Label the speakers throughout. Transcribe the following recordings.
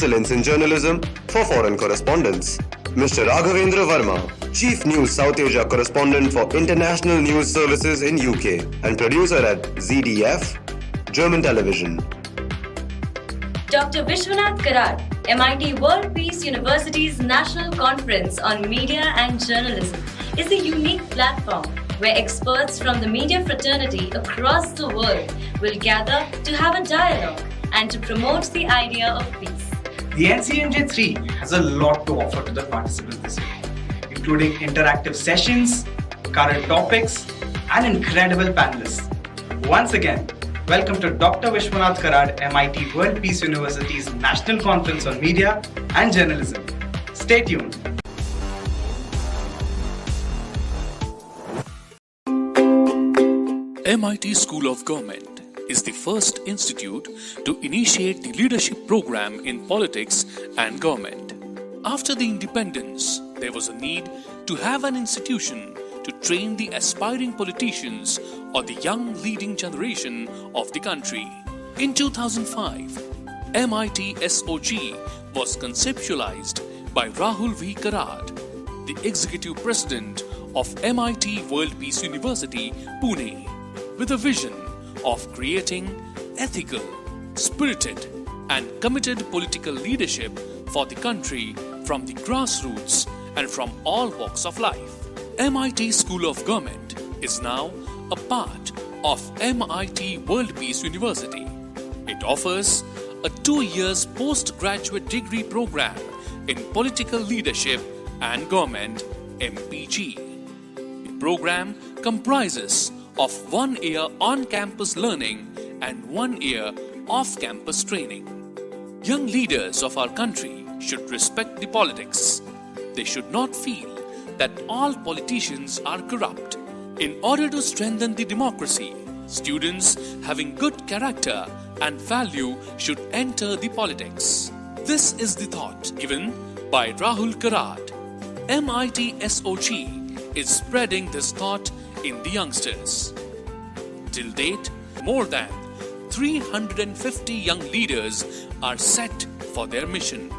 Speaker 1: Excellence in Journalism for Foreign Correspondents. Mr. Raghavendra Verma, Chief News South Asia Correspondent for International News Services in UK and producer at ZDF, German Television.
Speaker 2: Dr. Vishwanath Karad, MIT World Peace University's National Conference on Media and Journalism, is a unique platform where experts from the media fraternity across the world will gather to have a dialogue and to promote the idea of peace.
Speaker 3: The NCNJ3 has a lot to offer to the participants this year, including interactive sessions, current topics, and incredible panelists. Once again, welcome to Dr. Vishwanath Karad, MIT World Peace University's National Conference on Media and Journalism. Stay tuned.
Speaker 4: MIT School of Government is the first institute to initiate the leadership program in politics and government. After the independence, there was a need to have an institution to train the aspiring politicians or the young leading generation of the country. In 2005, MIT SOG was conceptualized by Rahul V. Karad, the executive president of MIT World Peace University, Pune, with a vision of creating ethical, spirited, and committed political leadership for the country from the grassroots and from all walks of life. MIT School of Government is now a part of MIT World Peace University. It offers a 2-year postgraduate degree program in political leadership and government, MPG. The program comprises of 1 year on-campus learning and 1 year off-campus training. Young leaders of our country should respect the politics. They should not feel that all politicians are corrupt. In order to strengthen the democracy, students having good character and value should enter the politics. This is the thought given by Rahul Karad. MIT SOG is spreading this thought in the youngsters. Till date, more than 350 young leaders are set for their mission.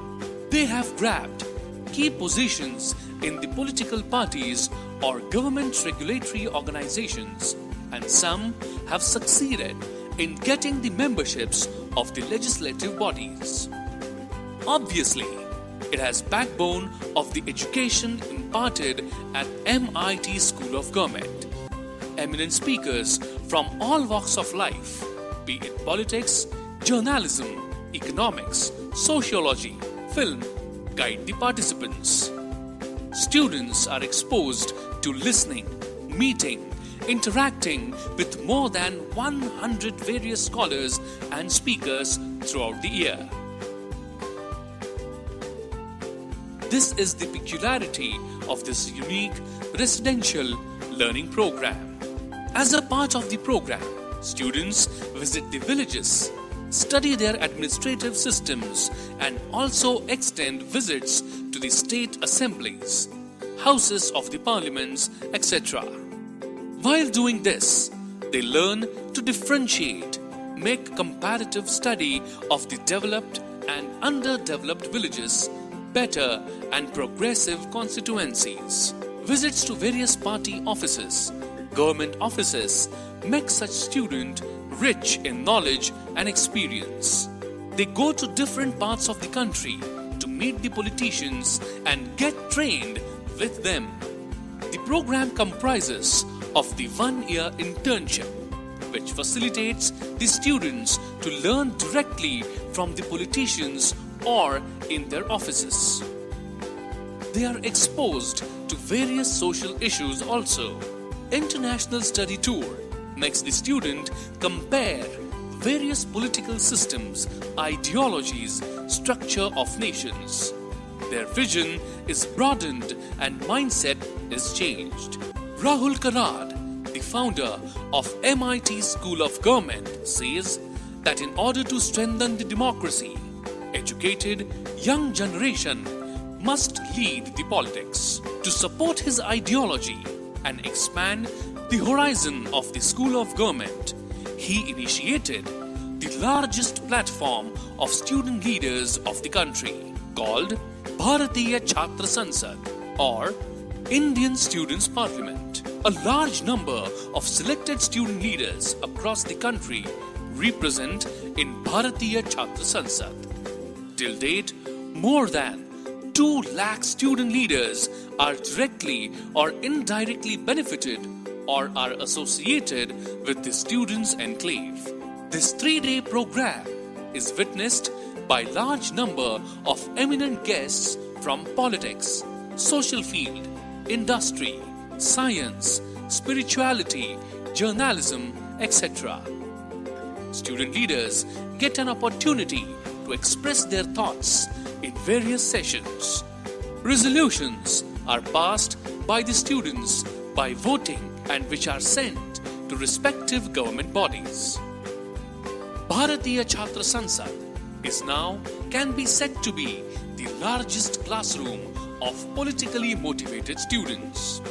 Speaker 4: They have grabbed key positions in the political parties or government regulatory organizations, and some have succeeded in getting the memberships of the legislative bodies. Obviously, it has backbone of the education imparted at MIT School of Government. Eminent speakers from all walks of life, be it politics, journalism, economics, sociology, film, guide the participants. Students are exposed to listening, meeting, interacting with more than 100 various scholars and speakers throughout the year. This is the peculiarity of this unique residential learning program. As a part of the program, students visit the villages, study their administrative systems, and also extend visits to the state assemblies, houses of the parliaments, etc. While doing this, they learn to differentiate, make comparative study of the developed and underdeveloped villages, better and progressive constituencies. Visits to various party offices, government offices make such student rich in knowledge and experience. They go to different parts of the country to meet the politicians and get trained with them. The program comprises of the 1-year internship, which facilitates the students to learn directly from the politicians or in their offices. They are exposed to various social issues also. International study tour makes the student compare various political systems, ideologies, structure of nations. Their vision is broadened and mindset is changed. Rahul Karad, the founder of MIT School of Government, says that in order to strengthen the democracy, educated young generation must lead the politics. To support his ideology and expand the horizon of the School of Government, he initiated the largest platform of student leaders of the country, called Bharatiya Chhatra Sansad or Indian Students' Parliament. A large number of selected student leaders across the country represent in Bharatiya Chhatra Sansad. Till date, more than 2 lakh student leaders are directly or indirectly benefited or are associated with the Students' Enclave. This 3-day program is witnessed by large number of eminent guests from politics, social field, industry, science, spirituality, journalism, etc. Student leaders get an opportunity to express their thoughts in various sessions. Resolutions are passed by the students by voting and which are sent to respective government bodies. Bharatiya Chhatra Sansad is now can be said to be the largest classroom of politically motivated students.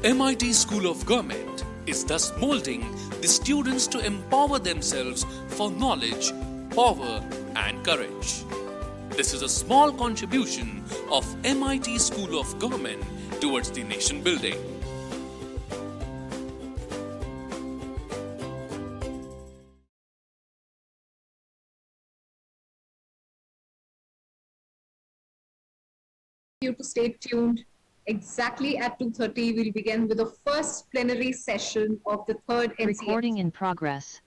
Speaker 4: MIT School of Government is thus molding the students to empower themselves for knowledge, power and courage. This is a small contribution of MIT School of Government towards the nation building.
Speaker 5: You to stay tuned. Exactly at 2:30, we'll begin with the first plenary session of the third NCM.
Speaker 6: Recording in progress.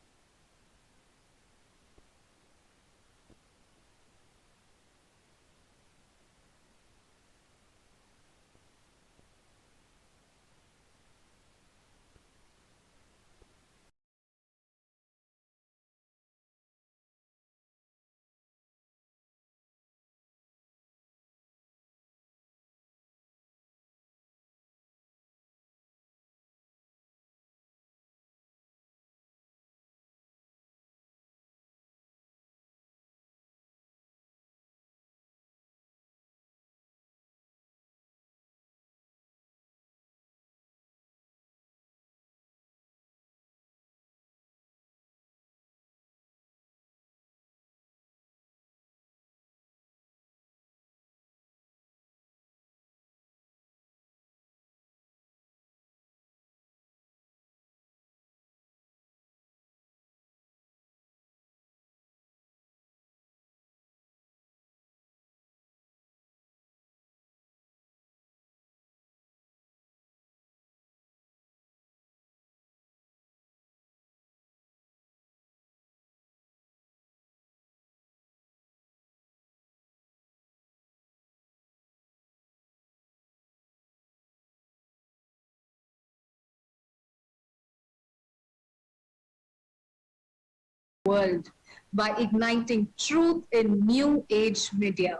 Speaker 5: World by igniting truth in new age media.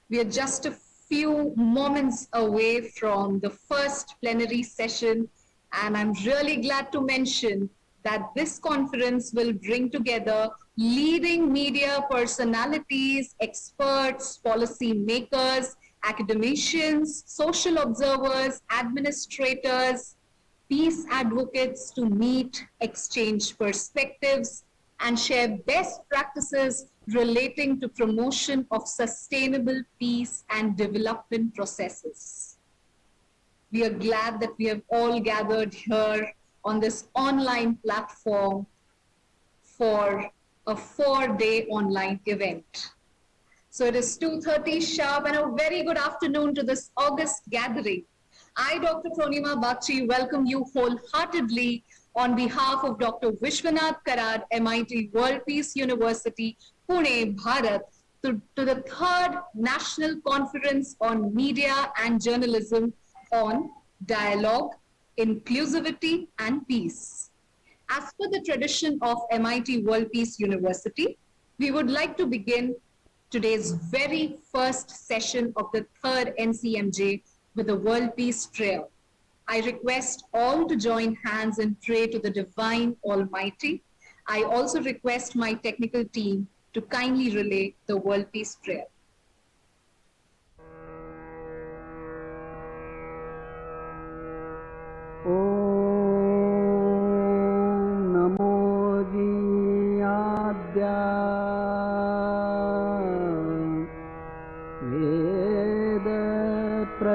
Speaker 5: We are just a few moments away from the first plenary session, and I'm really glad to mention that this conference will bring together leading media personalities, experts, policy makers, academicians, social observers, administrators, peace advocates to meet, exchange perspectives, and share best practices relating to promotion of sustainable peace and development processes. We are glad that we have all gathered here on this online platform for a 4-day online event. So it is 2:30 sharp, and a very good afternoon to this August gathering. I, Dr. Purnima Bagchi, welcome you wholeheartedly on behalf of Dr. Vishwanath Karad, MIT World Peace University, Pune, Bharat, to the third National Conference on Media and Journalism on Dialogue, Inclusivity and Peace. As per the tradition of MIT World Peace University, we would like to begin today's very first session of the third NCMJ with the World Peace Prayer. I request all to join hands and pray to the Divine Almighty. I also request my technical team to kindly relay the World Peace Prayer.
Speaker 7: Om Namo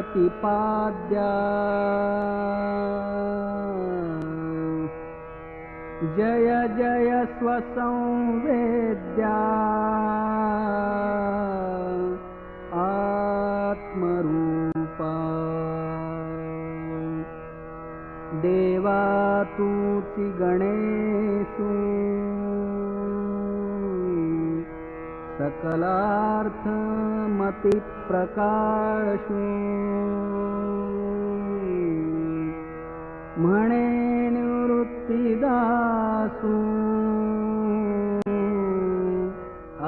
Speaker 6: प्रतिपाद्या जय जय स्वसंवेद्या आत्मरूपा देवा तूची गणेशु सकलार्थमति प्रकाशु म्हणे निवृत्तिदासु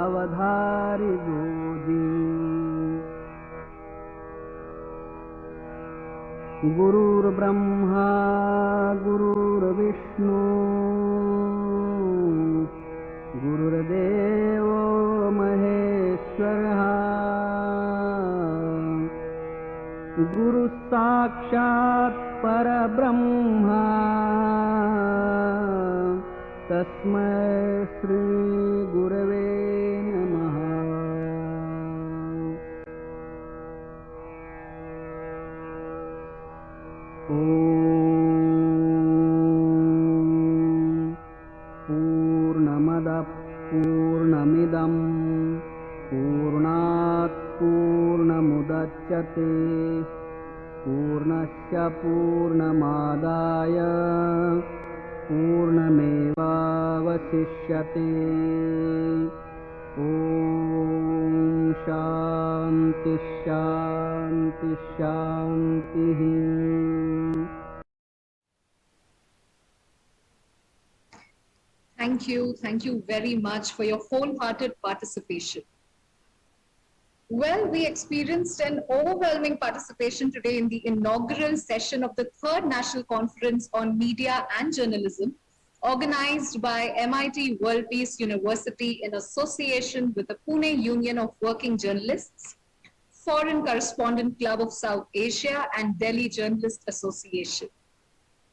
Speaker 6: अवधारी गोदी गुरुर्ब्रह्मा गुरुर्विष्णु गुरुर्देवो महेश्वरः गुरुसाक्षात् परब्रह्मा तस्मै श्री गुरवे नमः। पूर्णमदः पूर्णमिदं पूर्णात् पूर्णमुदच्यते पूर्णस्य पूर्णमादाय पूर्णमेवावशिष्यते। ॐ शान्ति शान्ति शान्तिः।
Speaker 5: Thank you very much for your wholehearted participation. Well, we experienced an overwhelming participation today in the inaugural session of the third National Conference on Media and Journalism, organized by MIT World Peace University in association with the Pune Union of Working Journalists, Foreign Correspondent Club of South Asia, and Delhi Journalist Association.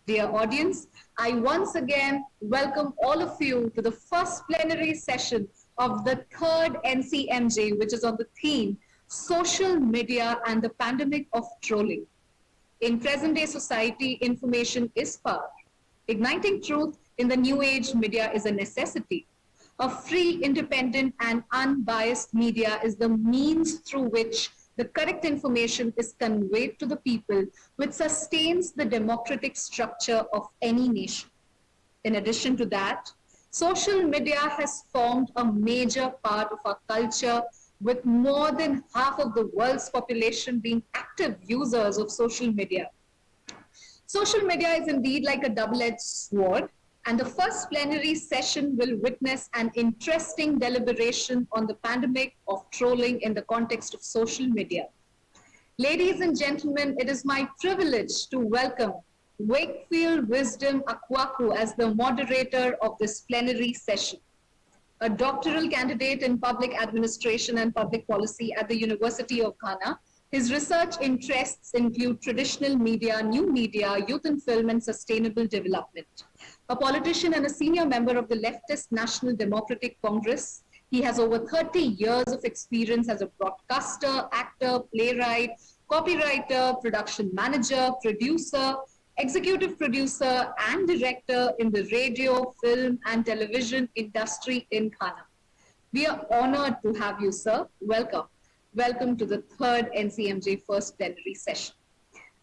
Speaker 5: Dear audience, I once again welcome all of you to the first plenary session of the third NCMJ, which is on the theme, Social Media and the Pandemic of Trolling. In present-day society, information is power. Igniting truth in the new age media is a necessity. A free, independent, and unbiased media is the means through which the correct information is conveyed to the people, which sustains the democratic structure of any nation. In addition to that, social media has formed a major part of our culture, with more than half of the world's population being active users of social media. Social media is indeed like a double-edged sword, and the first plenary session will witness an interesting deliberation on the pandemic of trolling in the context of social media. Ladies and gentlemen, it is my privilege to welcome Wakefield Wisdom Akwaku as the moderator of this plenary session. A doctoral candidate in public administration and public policy at the University of Ghana, his research interests include traditional media, new media, youth and film, and sustainable development. A politician and a senior member of the leftist National Democratic Congress, he has over 30 years of experience as a broadcaster, actor, playwright, copywriter, production manager, producer, executive producer, and director in the radio, film, and television industry in Ghana. We are honored to have you, sir. Welcome. Welcome to the third NCMJ first plenary session.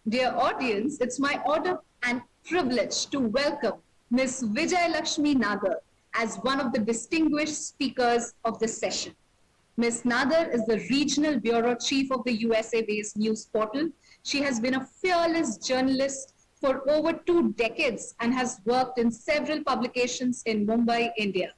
Speaker 5: Dear audience, it's my honor and privilege to welcome Ms. Vijay Lakshmi Nadar as one of the distinguished speakers of this session. Ms. Nadar is the Regional Bureau Chief of the USA-based news portal. She has been a fearless journalist for over 2 decades and has worked in several publications in Mumbai, India.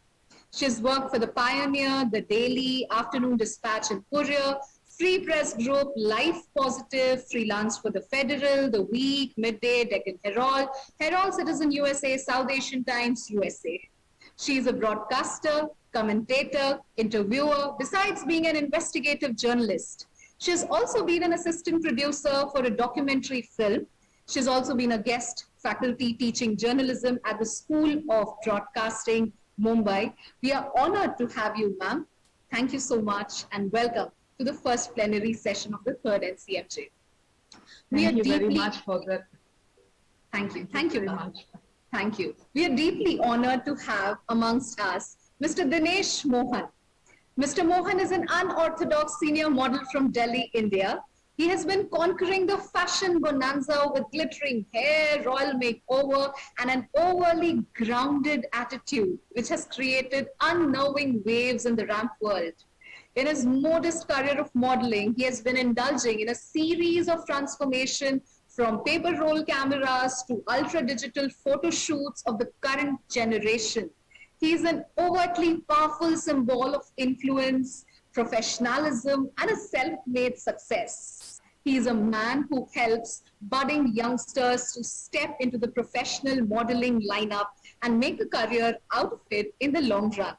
Speaker 5: She has worked for The Pioneer, The Daily, Afternoon Dispatch and Courier, Free Press Group, Life Positive, freelance for The Federal, The Week, Midday, Deccan Herald, Herald Citizen USA, South Asian Times USA. She is a broadcaster, commentator, interviewer, besides being an investigative journalist. She has also been an assistant producer for a documentary film. She's also been a guest faculty teaching journalism at the School of Broadcasting, Mumbai. We are honored to have you, ma'am. Thank you so much and welcome to the first plenary session of the third NCMJ. We are
Speaker 7: Thank you very
Speaker 5: deeply
Speaker 7: much for that.
Speaker 5: Thank you. Thank you
Speaker 7: very
Speaker 5: ma'am.
Speaker 7: much.
Speaker 5: Thank you. We are deeply honored to have amongst us Mr. Dinesh Mohan. Mr. Mohan is an unorthodox senior model from Delhi, India. He has been conquering the fashion bonanza with glittering hair, royal makeover, and an overly grounded attitude, which has created unnerving waves in the ramp world. In his modest career of modeling, he has been indulging in a series of transformation from paper roll cameras to ultra digital photo shoots of the current generation. He is an overtly powerful symbol of influence, professionalism, and a self made success. He is a man who helps budding youngsters to step into the professional modeling lineup and make a career out of it in the long run.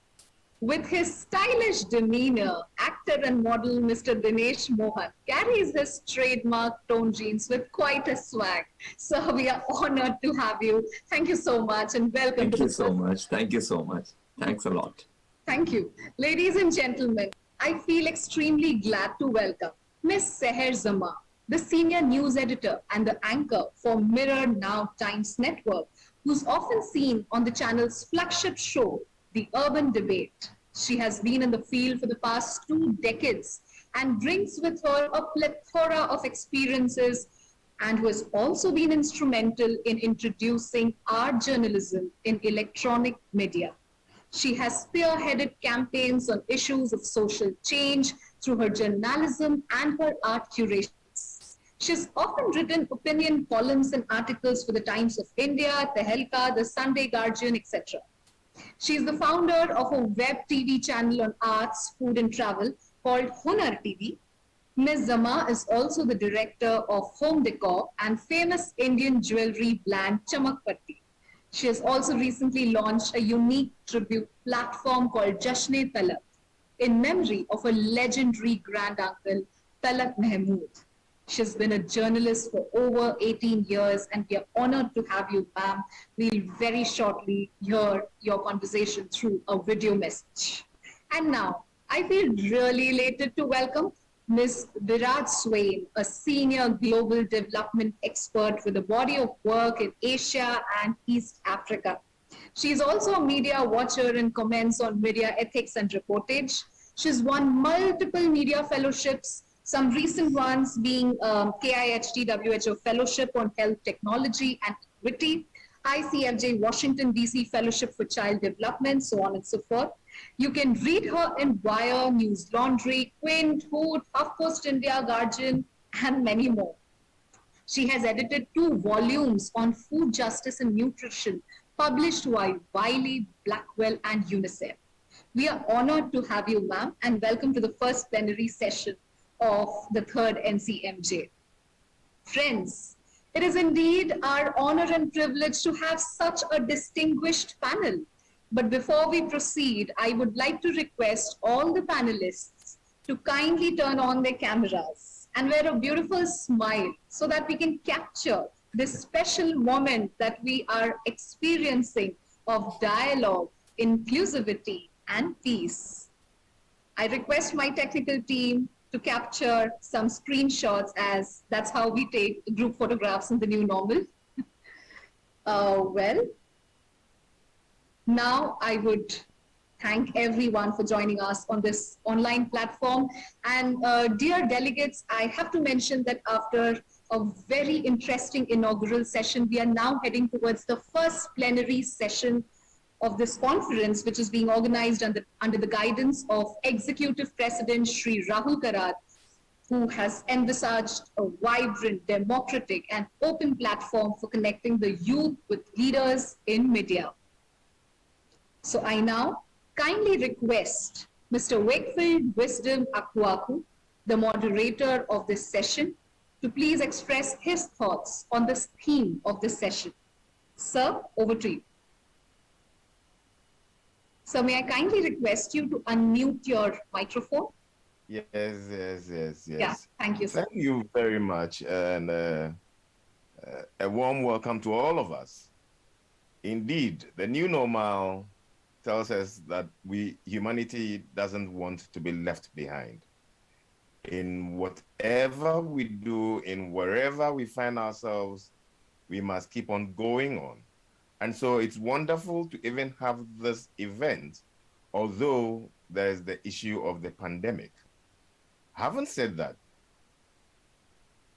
Speaker 5: With his stylish demeanor, actor and model Mr. Dinesh Mohan carries his trademark tone jeans with quite a swag. So we are honored to have you. Thank you so much and welcome
Speaker 8: Thank
Speaker 5: to
Speaker 8: you
Speaker 5: the
Speaker 8: so much. Thank you so much. Thanks a lot.
Speaker 5: Thank you. Ladies and gentlemen, I feel extremely glad to welcome Ms. Seher Zama, the senior news editor and the anchor for Mirror Now Times Network, who's often seen on the channel's flagship show, The Urban Debate. She has been in the field for the past 2 decades and brings with her a plethora of experiences and who has also been instrumental in introducing art journalism in electronic media. She has spearheaded campaigns on issues of social change through her journalism and her art curations. She's often written opinion columns and articles for the Times of India, Tehelka, the Sunday Guardian, etc. She is the founder of a web TV channel on arts, food, and travel called Hunar TV. Ms. Zama is also the director of home decor and famous Indian jewelry brand Chamakpatti. She has also recently launched a unique tribute platform called Jashne Talak in memory of her legendary grand uncle, Talak Mahmood. She's been a journalist for over 18 years, and we are honored to have you, ma'am. We'll very shortly hear your conversation through a video message. And now, I feel really elated to welcome Ms. Virat Swain, a senior global development expert with a body of work in Asia and East Africa. She is also a media watcher and comments on media ethics and reportage. She's won multiple media fellowships, some recent ones being KIHT WHO Fellowship on Health Technology and Equity, ICFJ Washington DC Fellowship for Child Development, so on and so forth. You can read her in Wire, News Laundry, Quint, Hood, HuffPost India, Guardian, and many more. She has edited 2 volumes on food justice and nutrition, published by Wiley, Blackwell, and UNICEF. We are honored to have you, ma'am, and welcome to the first plenary session of the 3rd NCMJ. Friends, it is indeed our honor and privilege to have such a distinguished panel. But before we proceed, I would like to request all the panelists to kindly turn on their cameras and wear a beautiful smile so that we can capture this special moment that we are experiencing of dialogue, inclusivity, and peace. I request my technical team to capture some screenshots, as that's how we take group photographs in the new normal. Well, now I would thank everyone for joining us on this online platform. And dear delegates, I have to mention that after a very interesting inaugural session, we are now heading towards the first plenary session of this conference, which is being organized under the guidance of Executive President Shri Rahul Karad, who has envisaged a vibrant, democratic, and open platform for connecting the youth with leaders in media. So I now kindly request Mr. Wakefield Wisdom Akwaku, the moderator of this session, to please express his thoughts on this theme of this session. Sir, over to you. So may I kindly request you to unmute your microphone?
Speaker 9: Yes.
Speaker 5: Yeah, thank you, sir.
Speaker 9: Thank you very much, and a warm welcome to all of us. Indeed, the new normal tells us that humanity doesn't want to be left behind. In whatever we do, in wherever we find ourselves, we must keep on going on. And so it's wonderful to even have this event, although there's the issue of the pandemic. Having said that,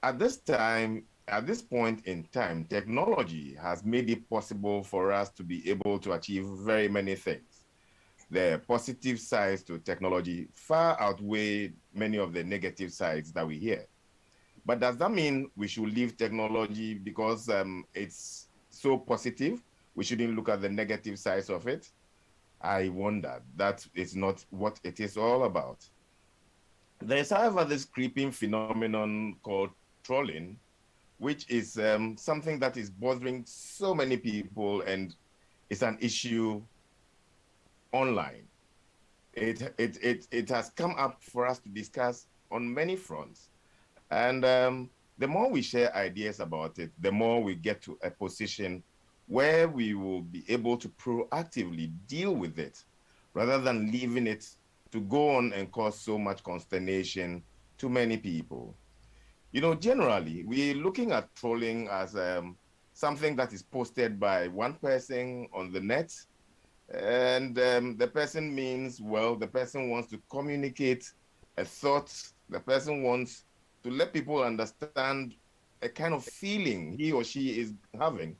Speaker 9: at this time, at this point in time, technology has made it possible for us to be able to achieve very many things. The positive sides to technology far outweigh many of the negative sides that we hear. But does that mean we should leave technology because it's so positive? We shouldn't look at the negative sides of it? I wonder. That is not what it is all about. There is, however, this creeping phenomenon called trolling, which is something that is bothering so many people, and it's an issue online. It has come up for us to discuss on many fronts. And the more we share ideas about it, the more we get to a position where we will be able to proactively deal with it, rather than leaving it to go on and cause so much consternation to many people. You know, generally, we're looking at trolling as something that is posted by one person on the net. And the person means, well, the person wants to communicate a thought. The person wants to let people understand a kind of feeling he or she is having,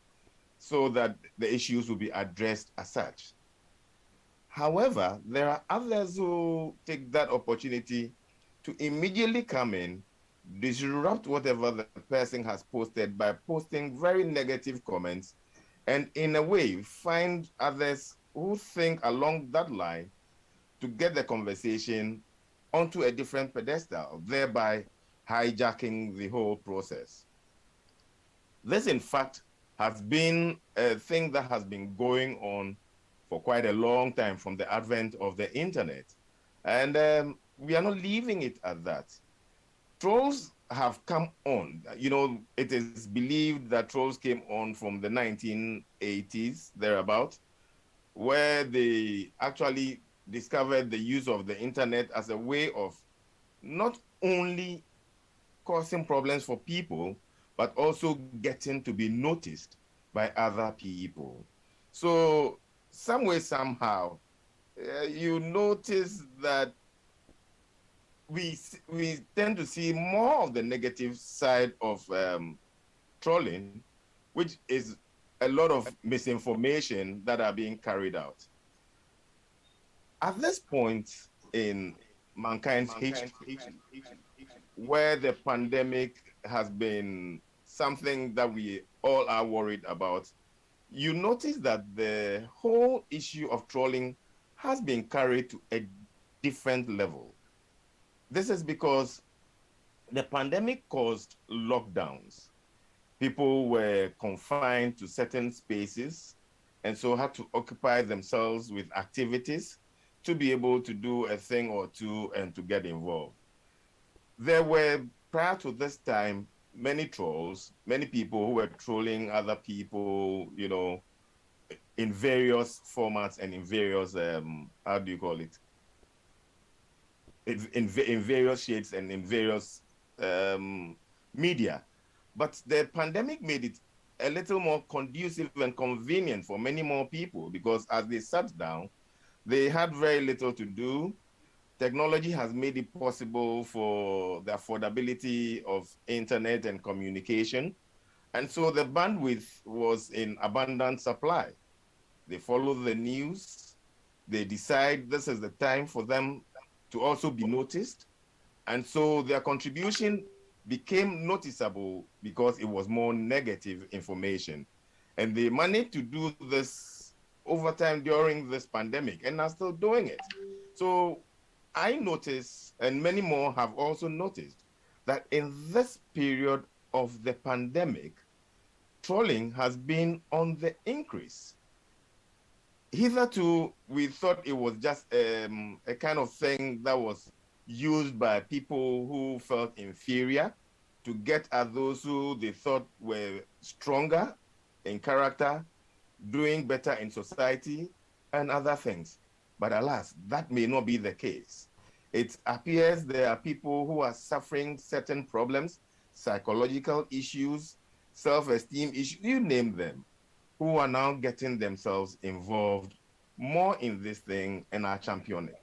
Speaker 9: so that the issues will be addressed as such. However, there are others who take that opportunity to immediately come in, disrupt whatever the person has posted by posting very negative comments, and in a way find others who think along that line to get the conversation onto a different pedestal, thereby hijacking the whole process. This, in fact, has been a thing that has been going on for quite a long time, from the advent of the internet. And we are not leaving it at that. Trolls have come on. You know, it is believed that trolls came on from the 1980s, thereabout, where they actually discovered the use of the internet as a way of not only causing problems for people, but also getting to be noticed by other people. So some way, somehow, you notice that we tend to see more of the negative side of trolling, which is a lot of misinformation that are being carried out. At this point in mankind's history, where the pandemic has been something that we all are worried about, you notice that the whole issue of trolling has been carried to a different level. This is because the pandemic caused lockdowns. People were confined to certain spaces and so had to occupy themselves with activities to be able to do a thing or two and to get involved. There were, prior to this time, many trolls, many people who were trolling other people, you know, in various formats and in various, how do you call it? In various shades and in various media. But the pandemic made it a little more conducive and convenient for many more people, because as they sat down, they had very little to do. Technology has made it possible for the affordability of internet and communication. And so the bandwidth was in abundant supply. They follow the news. They decide this is the time for them to also be noticed. And so their contribution became noticeable because it was more negative information. And they managed to do this over time during this pandemic and are still doing it. So I noticed, and many more have also noticed, that in this period of the pandemic, trolling has been on the increase. Hitherto, we thought it was just a kind of thing that was used by people who felt inferior to get at those who they thought were stronger in character, doing better in society, and other things. But alas, that may not be the case. it appears there are people who are suffering certain problems, psychological issues, self-esteem issues, you name them, who are now getting themselves involved more in this thing and are championing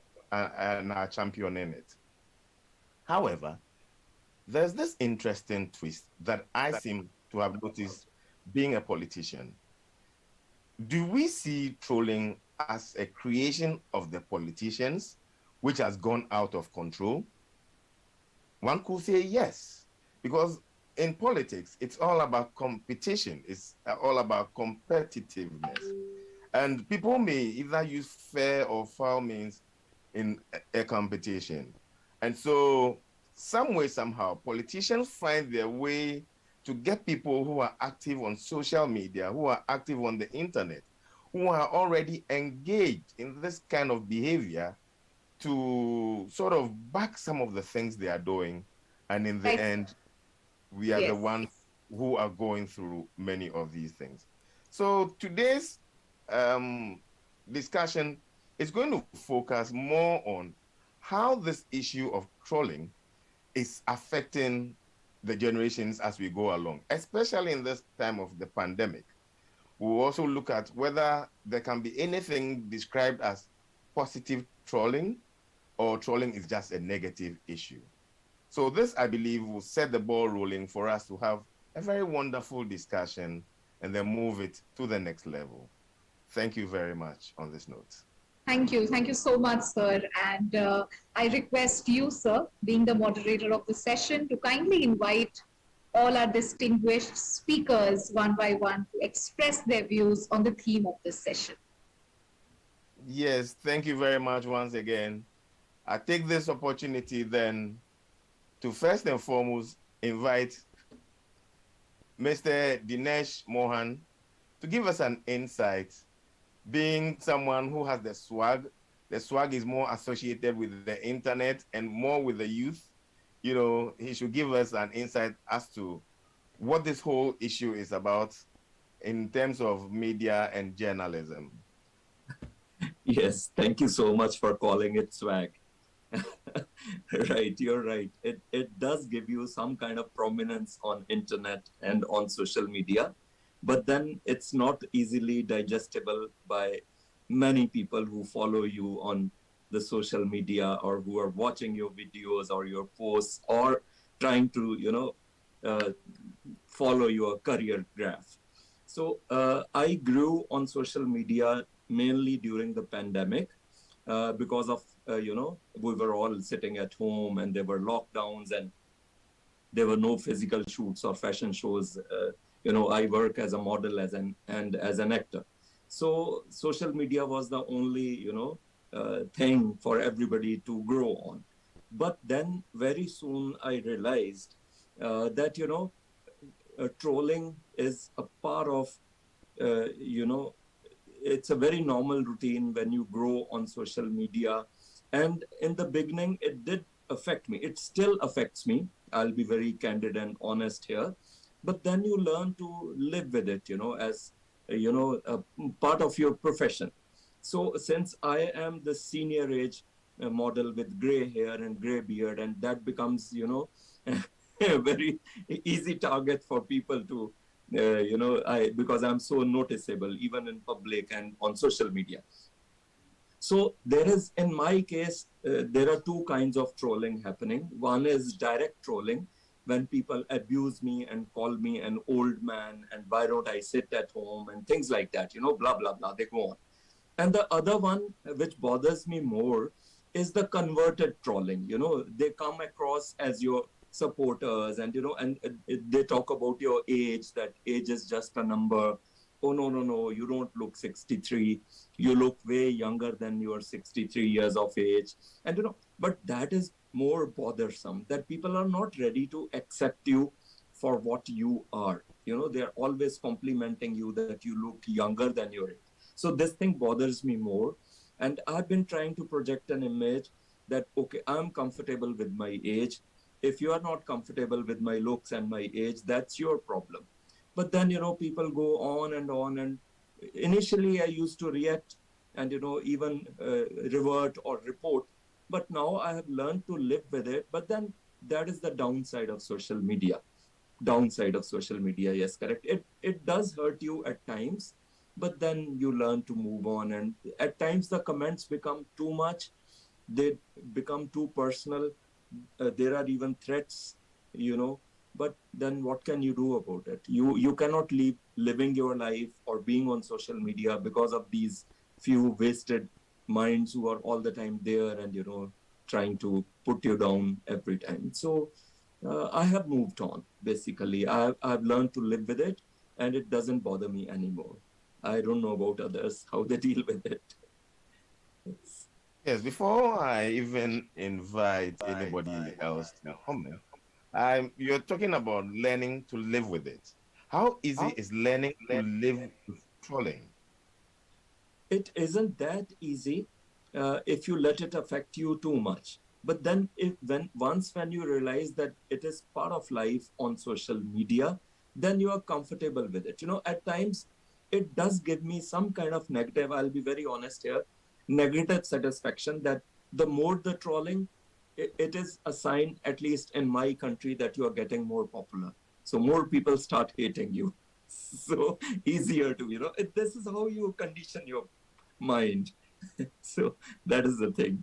Speaker 9: it. However, there's this interesting twist that I seem to have noticed being a politician. Do we see trolling as a creation of the politicians, which has gone out of control? One could say yes, because in politics, it's all about competition. It's all about competitiveness. And people may either use fair or foul means in a competition. And so, some way, somehow, politicians find their way to get people who are active on social media, who are active on the internet, who are already engaged in this kind of behavior to sort of back some of the things they are doing. And in the end, we are the ones who are going through many of these things. So today's discussion is going to focus more on how this issue of trolling is affecting the generations as we go along, especially in this time of the pandemic. We'll also look at whether there can be anything described as positive trolling or trolling is just a negative issue. So this, I believe, will set the ball rolling for us to have a very wonderful discussion and then move it to the next level. Thank you very much on this note.
Speaker 5: Thank you. Thank you so much, sir. And I request you, sir, being the moderator of the session, to kindly invite all our distinguished speakers one by one to express their views on the theme of this session.
Speaker 9: Yes, thank you very much once again. I take this opportunity then to first and foremost invite Mr. Dinesh Mohan to give us an insight, being someone who has the swag. The swag is more associated with the internet and more with the youth. You know, he should give us an insight as to what this whole issue is about in terms of media and journalism.
Speaker 8: Yes, thank you so much for calling it swag. Right, you're right. It does give you some kind of prominence on internet and on social media, but then it's not easily digestible by many people who follow you on the social media or who are watching your videos or your posts or trying to, follow your career graph. So I grew on social media mainly during the pandemic because of, we were all sitting at home and there were lockdowns and there were no physical shoots or fashion shows. I work as a model and as an actor. So social media was the only, thing for everybody to grow on. But then very soon I realized that, trolling is a part of, it's a very normal routine when you grow on social media. And in the beginning, it did affect me. It still affects me. I'll be very candid and honest here. But then you learn to live with it, as, a part of your profession. So since I am the senior age model with gray hair and gray beard, and that becomes, a very easy target for people to, because I'm so noticeable, even in public and on social media. So there is, in my case, there are two kinds of trolling happening. One is direct trolling, when people abuse me and call me an old man and why don't I sit at home and things like that, blah, blah, blah, they go on. And the other one, which bothers me more, is the converted trolling. They come across as your supporters and, and they talk about your age, that age is just a number. Oh, no, you don't look 63. You look way younger than you are 63 years of age. And, but that is more bothersome, that people are not ready to accept you for what you are. They're always complimenting you that you look younger than your age. So this thing bothers me more. And I've been trying to project an image that, okay, I'm comfortable with my age. If you are not comfortable with my looks and my age, that's your problem. But then, people go on. And initially I used to react and, even revert or report but now I have learned to live with it. But then that is the downside of social media. Downside of social media, yes, correct. It does hurt you at times, but then you learn to move on. And at times the comments become too much, they become too personal. There are even threats, but then what can you do about it? You cannot leave living your life or being on social media because of these few wasted minds who are all the time there and trying to put you down every time. So I have moved on. Basically, I've learned to live with it, and it doesn't bother me anymore. I don't know about others how they deal with it.
Speaker 9: Yes, before I even invite anybody else to comment, you're talking about learning to live with it. How easy is learning to live with trolling?
Speaker 8: It isn't that easy if you let it affect you too much. But then when you realize that it is part of life on social media, then you are comfortable with it. At times it does give me some kind of negative, I'll be very honest here, negative satisfaction that the more the trolling, it is a sign, at least in my country, that you are getting more popular. So more people start hating you. So easier to, this is how you condition your mind. So that is the thing.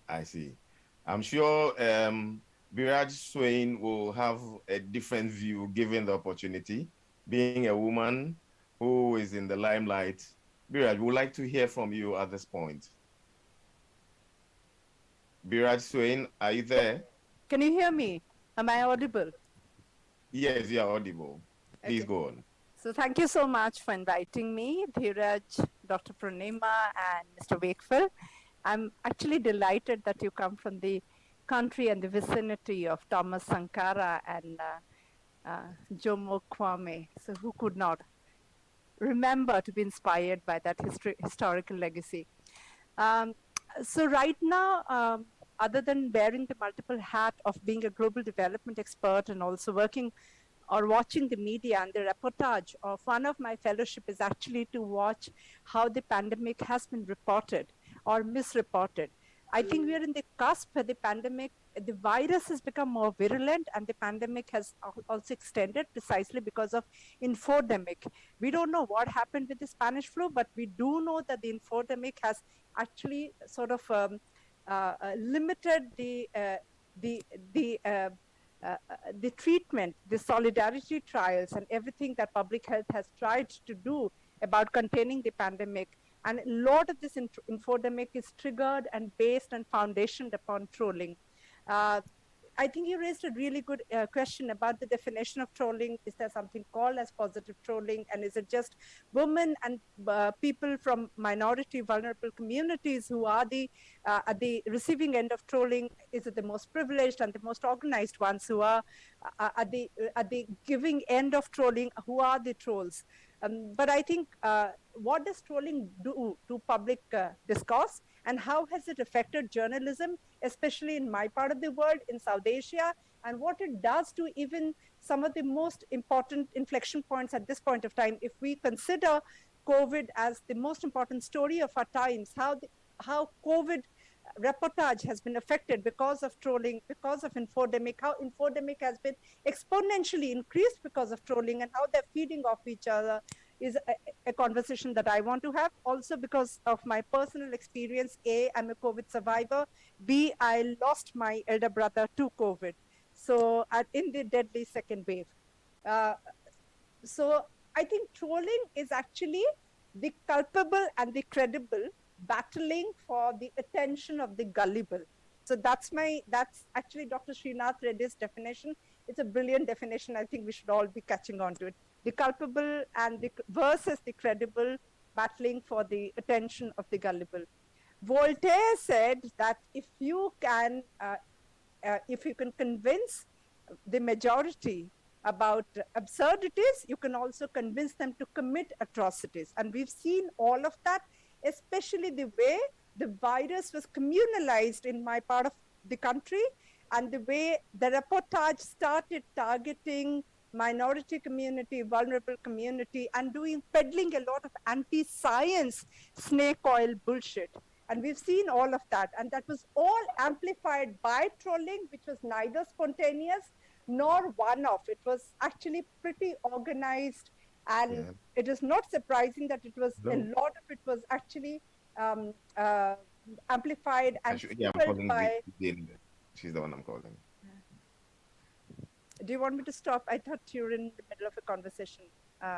Speaker 9: I see. I'm sure Biraj Swain will have a different view given the opportunity. Being a woman who is in the limelight, Biraj, we would like to hear from you at this point. Biraj Swain, are you there?
Speaker 7: Can you hear me? Am I audible?
Speaker 9: Yes, you are audible. Please go on.
Speaker 7: So thank you so much for inviting me, Dheeraj, Dr. Purnima, and Mr. Wakefield. I'm actually delighted that you come from the country and the vicinity of Thomas Sankara and Jomo Kwame. So who could not remember to be inspired by that historical legacy? So right now, other than wearing the multiple hat of being a global development expert and also working or watching the media, and the reportage of one of my fellowship is actually to watch how the pandemic has been reported or misreported. I think we are in the cusp of the pandemic. The virus has become more virulent, and the pandemic has also extended precisely because of infodemic. We don't know what happened with the Spanish flu, but we do know that the infodemic has actually sort of limited the treatment, the solidarity trials, and everything that public health has tried to do about containing the pandemic. And a lot of this infodemic is triggered and based and foundationed upon trolling. I think you raised a really good question about the definition of trolling. Is there something called as positive trolling? And is it just women and people from minority vulnerable communities who are at the receiving end of trolling? Is it the most privileged and the most organized ones who are at the giving end of trolling? Who are the trolls? But I think what does trolling do to public discourse, and how has it affected journalism, especially in my part of the world, in South Asia, and what it does to even some of the most important inflection points at this point of time? If we consider COVID as the most important story of our times, how COVID reportage has been affected because of trolling, because of infodemic, how infodemic has been exponentially increased because of trolling, and how they're feeding off each other is a conversation that I want to have. Also because of my personal experience, A, I'm a COVID survivor, B, I lost my elder brother to COVID. So in the deadly second wave. So I think trolling is actually the culpable and the credible battling for the attention of the gullible. So that's actually Dr. Srinath Reddy's definition. It's a brilliant definition. I think we should all be catching on to it. The culpable and versus the credible battling for the attention of the gullible. Voltaire said that if you can convince the majority about absurdities, you can also convince them to commit atrocities. And we've seen all of that, especially the way the virus was communalized in my part of the country, and the way the reportage started targeting minority community, vulnerable community, and peddling a lot of anti-science snake oil bullshit. And we've seen all of that. And that was all amplified by trolling, which was neither spontaneous nor one-off. It was actually pretty organized. And it is not surprising that it was a lot of it was actually amplified and
Speaker 9: I'm
Speaker 7: fueled
Speaker 9: calling
Speaker 7: by.
Speaker 9: She's the one I'm calling.
Speaker 7: Do you want me to stop? I thought you were in the middle of a conversation.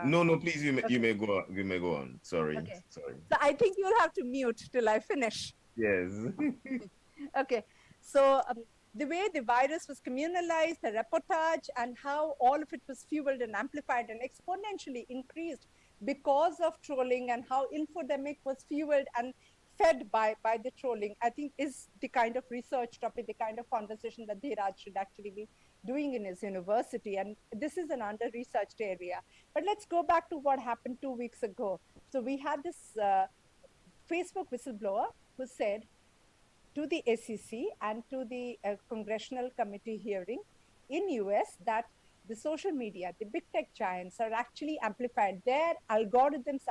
Speaker 9: No, please, you may go on. You may go on. Sorry.
Speaker 7: Okay.
Speaker 9: Sorry.
Speaker 7: So I think you'll have to mute till I finish.
Speaker 9: Yes.
Speaker 7: Okay. So the way the virus was communalized, the reportage, and how all of it was fueled and amplified and exponentially increased because of trolling, and how infodemic was fueled and fed by the trolling, I think is the kind of research topic, the kind of conversation that Dheeraj should actually be doing in his university. And this is an under-researched area. But let's go back to what happened 2 weeks ago. So we had this Facebook whistleblower who said to the SEC and to the Congressional Committee hearing in US that the social media, the big tech giants are actually amplified. Their algorithms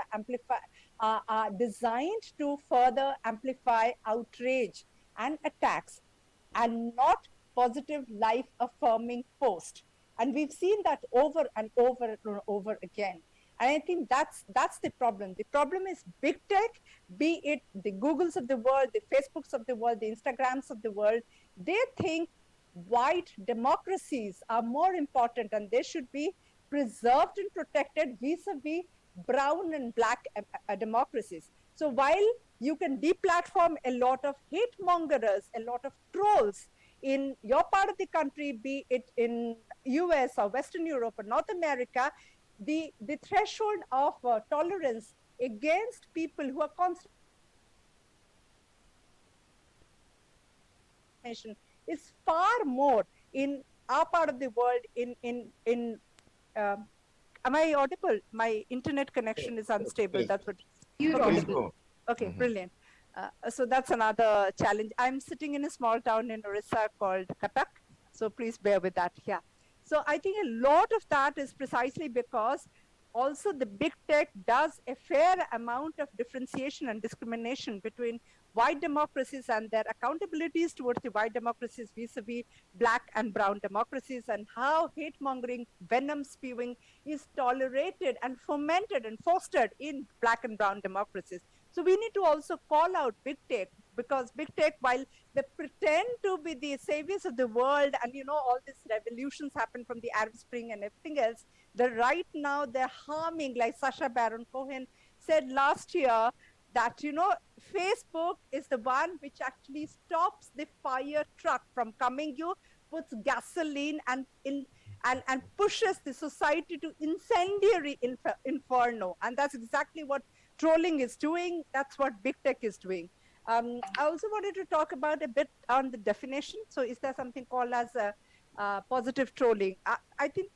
Speaker 7: are designed to further amplify outrage and attacks, and not positive life affirming posts. And we've seen that over and over and over again. And I think that's the problem. The problem is big tech, be it the Googles of the world, the Facebooks of the world, the Instagrams of the world. They think white democracies are more important and they should be preserved and protected vis-a-vis brown and black democracies. So while you can deplatform a lot of hate mongers, a lot of trolls in your part of the country, be it in US or Western Europe or North America, the threshold of tolerance against people who are constantly is far more in our part of the world. Am I audible? My internet connection is unstable. That's what.
Speaker 5: You're audible.
Speaker 7: Okay, brilliant. So that's another challenge. I'm sitting in a small town in Orissa called Cuttack. So please bear with that. Yeah. So I think a lot of that is precisely because also the big tech does a fair amount of differentiation and discrimination between white democracies and their accountabilities towards the white democracies vis-a-vis black and brown democracies, and how hate mongering, venom spewing is tolerated and fomented and fostered in black and brown democracies. So we need to also call out big tech, because big tech, while they pretend to be the saviors of the world, and all these revolutions happen from the Arab Spring and everything else, right now they're harming, like Sacha Baron Cohen said last year, that Facebook is the one which actually stops the fire truck from coming, puts gasoline and pushes the society to incendiary inferno. And that's exactly what trolling is doing. That's what big tech is doing. I also wanted to talk about a bit on the definition. So is there something called as positive trolling? I think,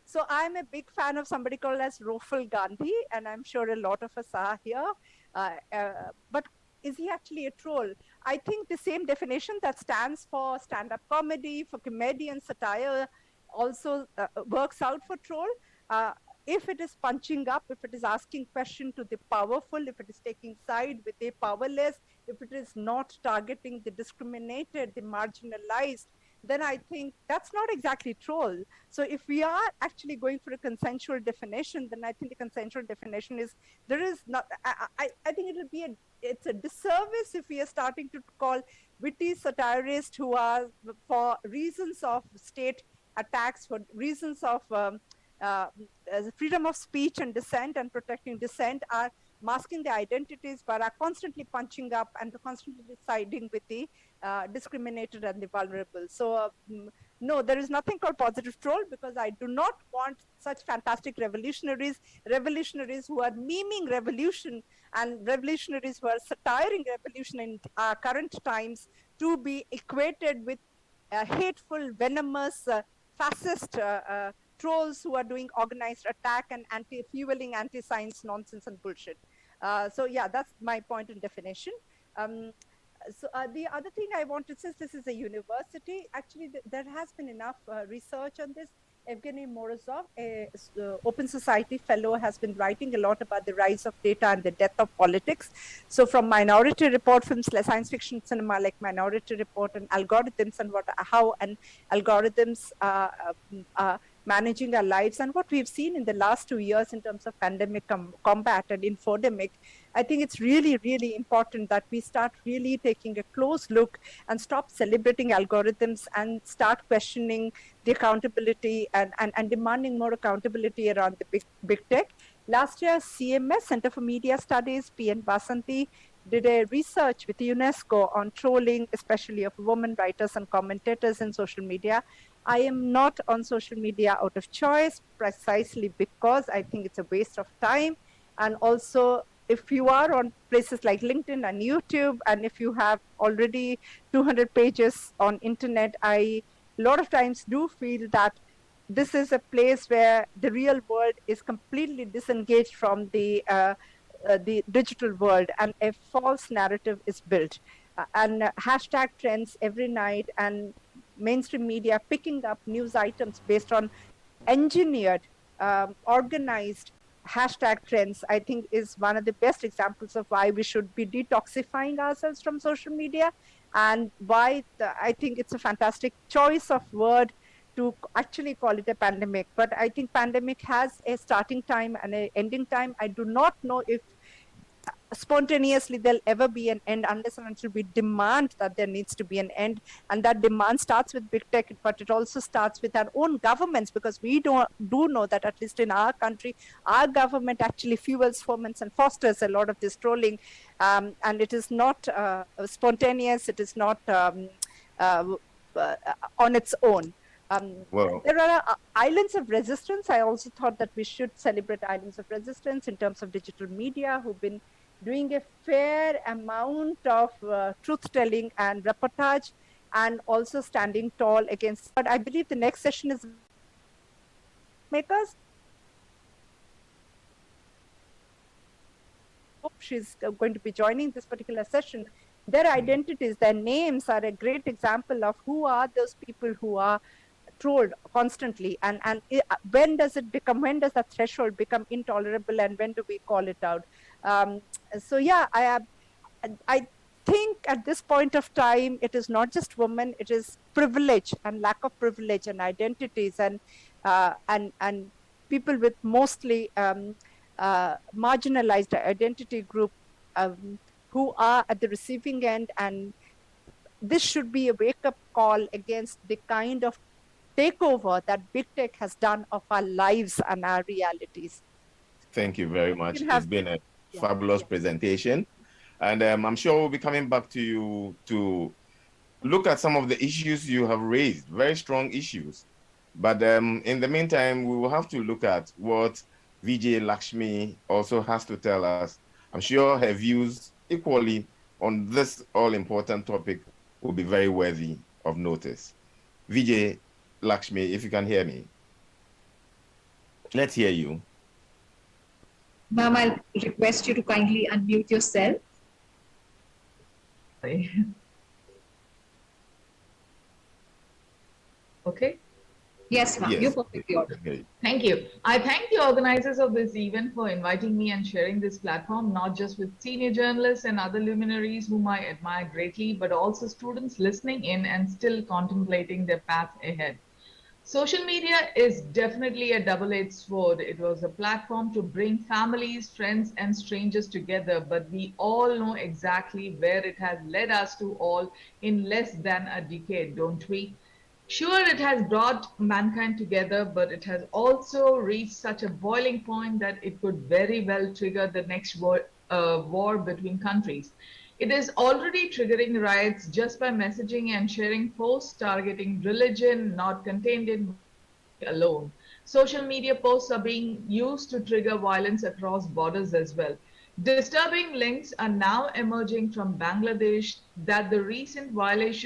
Speaker 7: so I'm a big fan of somebody called as Rofel Gandhi, and I'm sure a lot of us are here. But is he actually a troll? I think the same definition that stands for stand-up comedy, for comedian satire, also works out for troll. If it is punching up, if it is asking question to the powerful, if it is taking side with the powerless, if it is not targeting the discriminated, the marginalized, then I think that's not exactly troll. So if we are actually going for a consensual definition, then I think the consensual definition is, there is not, I think it's a disservice if we are starting to call witty satirists who are, for reasons of state attacks, for reasons of freedom of speech and dissent and protecting dissent, are masking their identities, but are constantly punching up and constantly siding with the discriminated and the vulnerable. So no, there is nothing called positive troll, because I do not want such fantastic revolutionaries who are memeing revolution and revolutionaries who are satiring revolution in our current times to be equated with hateful, venomous, fascist trolls who are doing organized attack and fueling anti-science nonsense and bullshit. So yeah, that's my point in definition. So the other thing I wanted, since this is a university, actually there has been enough research on this. Evgeny Morozov, Open Society fellow, has been writing a lot about the rise of data and the death of politics. So from Minority Report films, like science fiction cinema like Minority Report, and algorithms, and how algorithms managing our lives, and what we've seen in the last 2 years in terms of pandemic combat and infodemic, I think it's really, really important that we start really taking a close look and stop celebrating algorithms and start questioning the accountability and demanding more accountability around the big tech. Last year, CMS, Center for Media Studies, PN Basanti, did a research with UNESCO on trolling, especially of women writers and commentators in social media. I am not on social media out of choice, precisely because I think it's a waste of time. And also, if you are on places like LinkedIn and YouTube, and if you have already 200 pages on internet, I a lot of times do feel that this is a place where the real world is completely disengaged from the digital world, and a false narrative is built. And hashtag trends every night, and mainstream media picking up news items based on engineered, organized hashtag trends, I think is one of the best examples of why we should be detoxifying ourselves from social media, and why I think it's a fantastic choice of word to actually call it a pandemic. But I think pandemic has a starting time and an ending time. I do not know if spontaneously there'll ever be an end unless and until we demand that there needs to be an end. And that demand starts with big tech, but it also starts with our own governments, because we do know that at least in our country, our government actually fuels, foments and fosters a lot of this trolling. And it is not spontaneous, it is not on its own. There are islands of resistance. I also thought that we should celebrate islands of resistance in terms of digital media, who've been doing a fair amount of truth-telling and reportage, and also standing tall against. But I believe the next session is makers. Hope she's going to be joining this particular session. Their identities, their names are a great example of who are those people who are trolled constantly, and when does that threshold become intolerable, and when do we call it out? So yeah, I think at this point of time, it is not just women, it is privilege and lack of privilege and identities, and people with mostly marginalized identity group who are at the receiving end. And this should be a wake-up call against the kind of takeover that big tech has done of our lives and our realities.
Speaker 9: Thank you very much. It's been a fabulous presentation. And I'm sure we'll be coming back to you to look at some of the issues you have raised, very strong issues. But in the meantime, we will have to look at what Vijay Lakshmi also has to tell us. I'm sure her views equally on this all-important topic will be very worthy of notice. Vijay Lakshmi, if you can hear me. Let's hear you.
Speaker 5: Ma'am, I'll request you to kindly unmute yourself.
Speaker 10: Okay.
Speaker 5: Yes, ma'am,
Speaker 9: Yes.
Speaker 5: you're perfectly audible.
Speaker 9: Okay.
Speaker 10: Thank you. I thank the organizers of this event for inviting me and sharing this platform, not just with senior journalists and other luminaries whom I admire greatly, but also students listening in and still contemplating their path ahead. Social media is definitely a double-edged sword. It was a platform to bring families, friends, and strangers together, but we all know exactly where it has led us to all in less than a decade, don't we? Sure, it has brought mankind together, but it has also reached such a boiling point that it could very well trigger the next war between countries. It is already triggering riots just by messaging and sharing posts targeting religion, not contained in alone. Social media posts are being used to trigger violence across borders as well. Disturbing links are now emerging from Bangladesh that the recent violence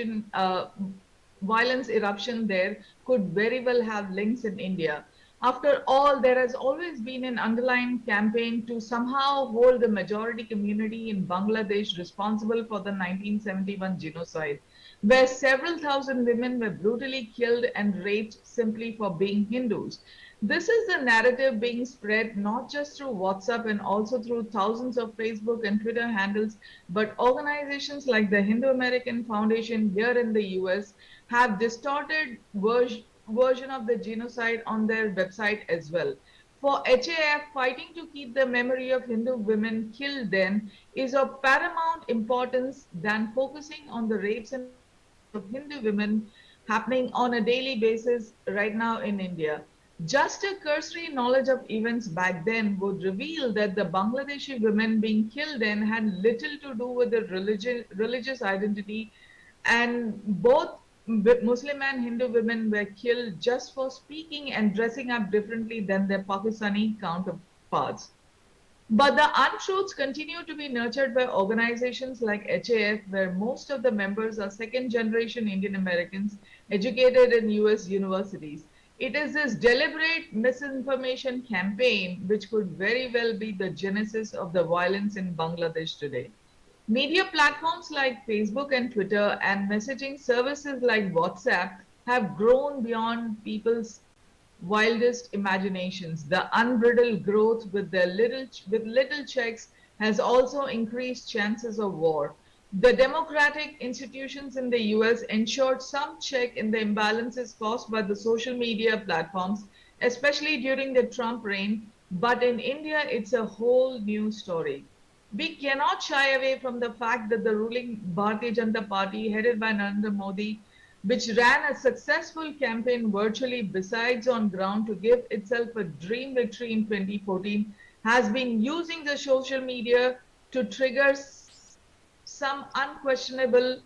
Speaker 10: eruption there could very well have links in India. After all, there has always been an underlying campaign to somehow hold the majority community in Bangladesh responsible for the 1971 genocide, where several thousand women were brutally killed and raped simply for being Hindus. This is the narrative being spread not just through WhatsApp and also through thousands of Facebook and Twitter handles, but organizations like the Hindu American Foundation here in the US have distorted version of the genocide on their website as well. For HAF, fighting to keep the memory of Hindu women killed then is of paramount importance than focusing on the rapes and of Hindu women happening on a daily basis right now in India. Just a cursory knowledge of events back then would reveal that the Bangladeshi women being killed then had little to do with the religious identity, and both Muslim and Hindu women were killed just for speaking and dressing up differently than their Pakistani counterparts. But the untruths continue to be nurtured by organizations like HAF, where most of the members are second generation Indian Americans educated in US universities. It is this deliberate misinformation campaign which could very well be the genesis of the violence in Bangladesh today. Media platforms like Facebook and Twitter and messaging services like WhatsApp have grown beyond people's wildest imaginations. The unbridled growth with little checks has also increased chances of war. The democratic institutions in the US ensured some check in the imbalances caused by the social media platforms, especially during the Trump reign, but in India it's a whole new story. We cannot shy away from the fact that the ruling Bharatiya Janata Party, headed by Narendra Modi, which ran a successful campaign virtually besides on ground to give itself a dream victory in 2014, has been using the social media to trigger some unquestionable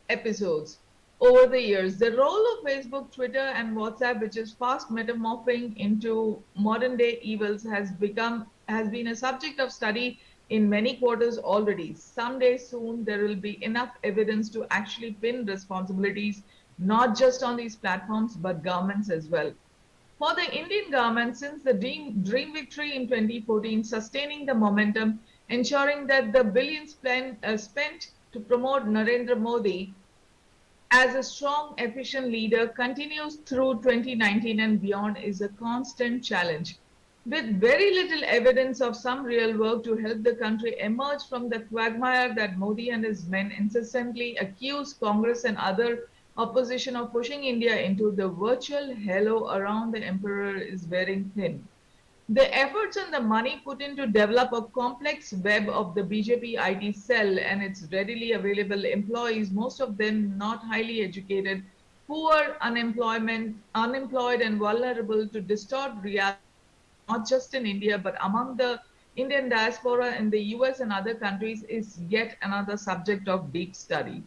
Speaker 10: episodes. Over the years, the role of Facebook, Twitter, and WhatsApp, which is fast metamorphing into modern day evils, has been a subject of study in many quarters already. Someday soon, there will be enough evidence to actually pin responsibilities, not just on these platforms, but governments as well. For the Indian government, since the dream victory in 2014, sustaining the momentum, ensuring that the billions spent to promote Narendra Modi as a strong, efficient leader continues through 2019 and beyond is a constant challenge. With very little evidence of some real work to help the country emerge from the quagmire that Modi and his men incessantly accuse Congress and other opposition of pushing India into, the virtual halo around the emperor is wearing thin. The efforts and the money put in to develop a complex web of the BJP IT cell and its readily available employees, most of them not highly educated, poor, unemployed and vulnerable, to distort reality, not just in India, but among the Indian diaspora in the US and other countries, is yet another subject of deep study.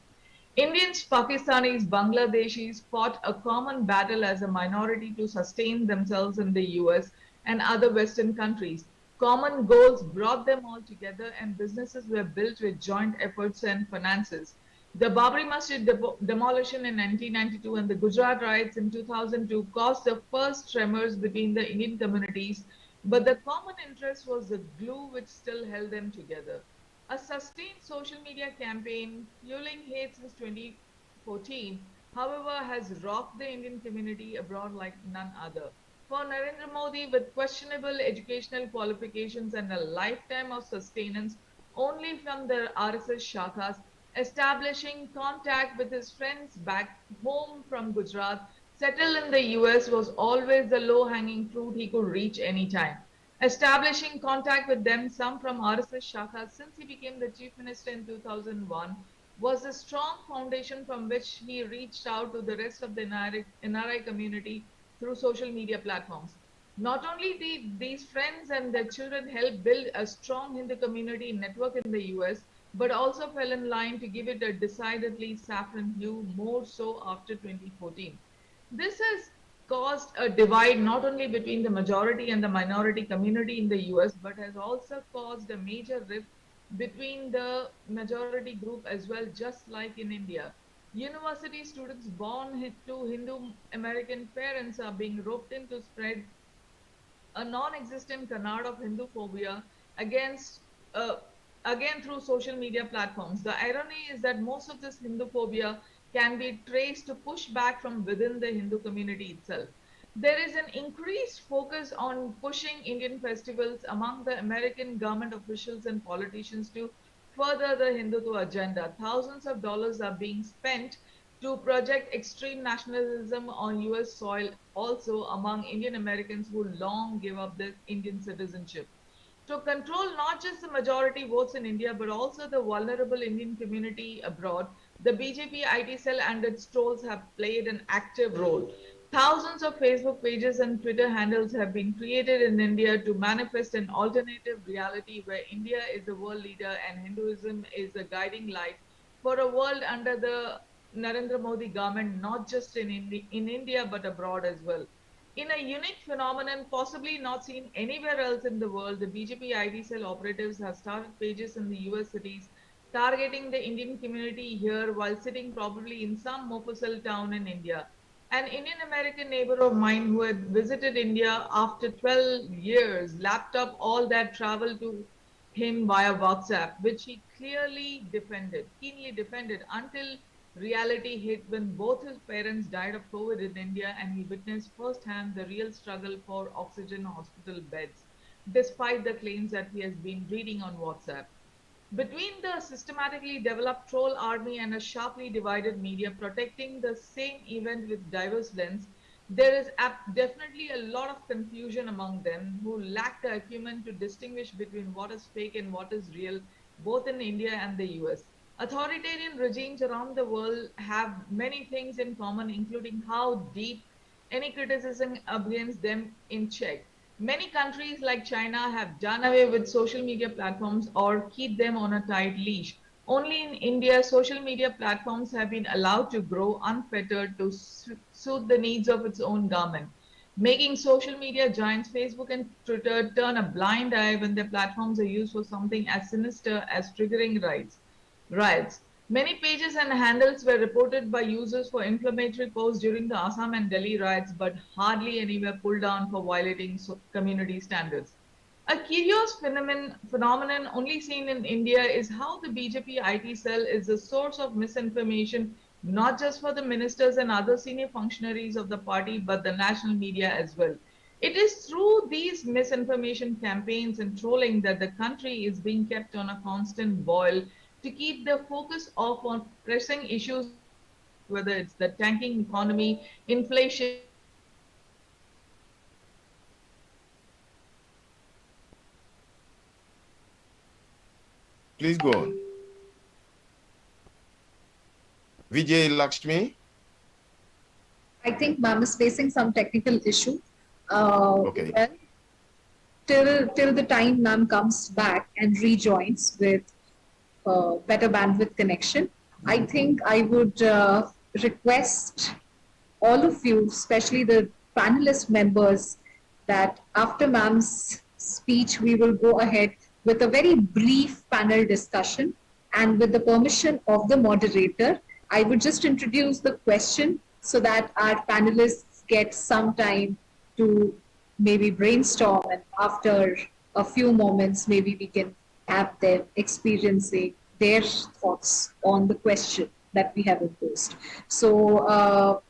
Speaker 10: Indians, Pakistanis, Bangladeshis fought a common battle as a minority to sustain themselves in the US and other Western countries. Common goals brought them all together and businesses were built with joint efforts and finances. The Babri Masjid demolition in 1992 and the Gujarat riots in 2002 caused the first tremors between the Indian communities, but the common interest was the glue which still held them together. A sustained social media campaign fueling hate since 2014, however, has rocked the Indian community abroad like none other. For Narendra Modi, with questionable educational qualifications and a lifetime of sustenance only from the RSS shakas, establishing contact with his friends back home from Gujarat, settled in the US, was always the low-hanging fruit he could reach anytime. Establishing contact with them, some from RSS shakas, since he became the chief minister in 2001, was a strong foundation from which he reached out to the rest of the NRI community through social media platforms. Not only did these friends and their children help build a strong Hindu community network in the US, but also fell in line to give it a decidedly saffron hue, more so after 2014. This has caused a divide not only between the majority and the minority community in the US, but has also caused a major rift between the majority group as well, just like in India. University students born to Hindu American parents are being roped in to spread a non-existent canard of Hinduphobia against, again through social media platforms. The irony is that most of this Hinduphobia can be traced to pushback from within the Hindu community itself. There is an increased focus on pushing Indian festivals among the American government officials and politicians to further the Hindutva agenda. Thousands of dollars are being spent to project extreme nationalism on US soil, also among Indian Americans who long gave up their Indian citizenship. To control not just the majority votes in India, but also the vulnerable Indian community abroad, the BJP IT cell and its trolls have played an active role. Thousands of Facebook pages and Twitter handles have been created in India to manifest an alternative reality where India is the world leader and Hinduism is the guiding light for a world under the Narendra Modi government, not just in India but abroad as well. In a unique phenomenon possibly not seen anywhere else in the world, the BJP IT cell operatives have started pages in the US cities targeting the Indian community here while sitting probably in some Mofussil town in India. An Indian American neighbor of mine who had visited India after 12 years lapped up all that travel to him via WhatsApp, which he keenly defended until reality hit when both his parents died of COVID in India and he witnessed firsthand the real struggle for oxygen hospital beds, despite the claims that he has been reading on WhatsApp. Between the systematically developed troll army and a sharply divided media protecting the same event with diverse lens, there is definitely a lot of confusion among them who lack the acumen to distinguish between what is fake and what is real, both in India and the US. Authoritarian regimes around the world have many things in common, including how deep any criticism against them in check. Many countries like China have done away with social media platforms or keep them on a tight leash. Only in India, social media platforms have been allowed to grow unfettered to suit the needs of its own government, making social media giants Facebook and Twitter turn a blind eye when their platforms are used for something as sinister as triggering riots. Many pages and handles were reported by users for inflammatory posts during the Assam and Delhi riots, but hardly anywhere pulled down for violating community standards. A curious phenomenon only seen in India is how the BJP IT cell is a source of misinformation, not just for the ministers and other senior functionaries of the party, but the national media as well. It is through these misinformation campaigns and trolling that the country is being kept on a constant boil to keep the focus off on pressing issues, whether it's the tanking economy, inflation.
Speaker 9: Please go on. Vijay Lakshmi?
Speaker 5: I think ma'am is facing some technical issue.
Speaker 9: Okay.
Speaker 5: Well, till the time ma'am comes back and rejoins with better bandwidth connection, I think I would request all of you, especially the panelist members, that after ma'am's speech, we will go ahead with a very brief panel discussion. And with the permission of the moderator, I would just introduce the question so that our panelists get some time to maybe brainstorm, and after a few moments, maybe we can have them experiencing their thoughts on the question that we have imposed. So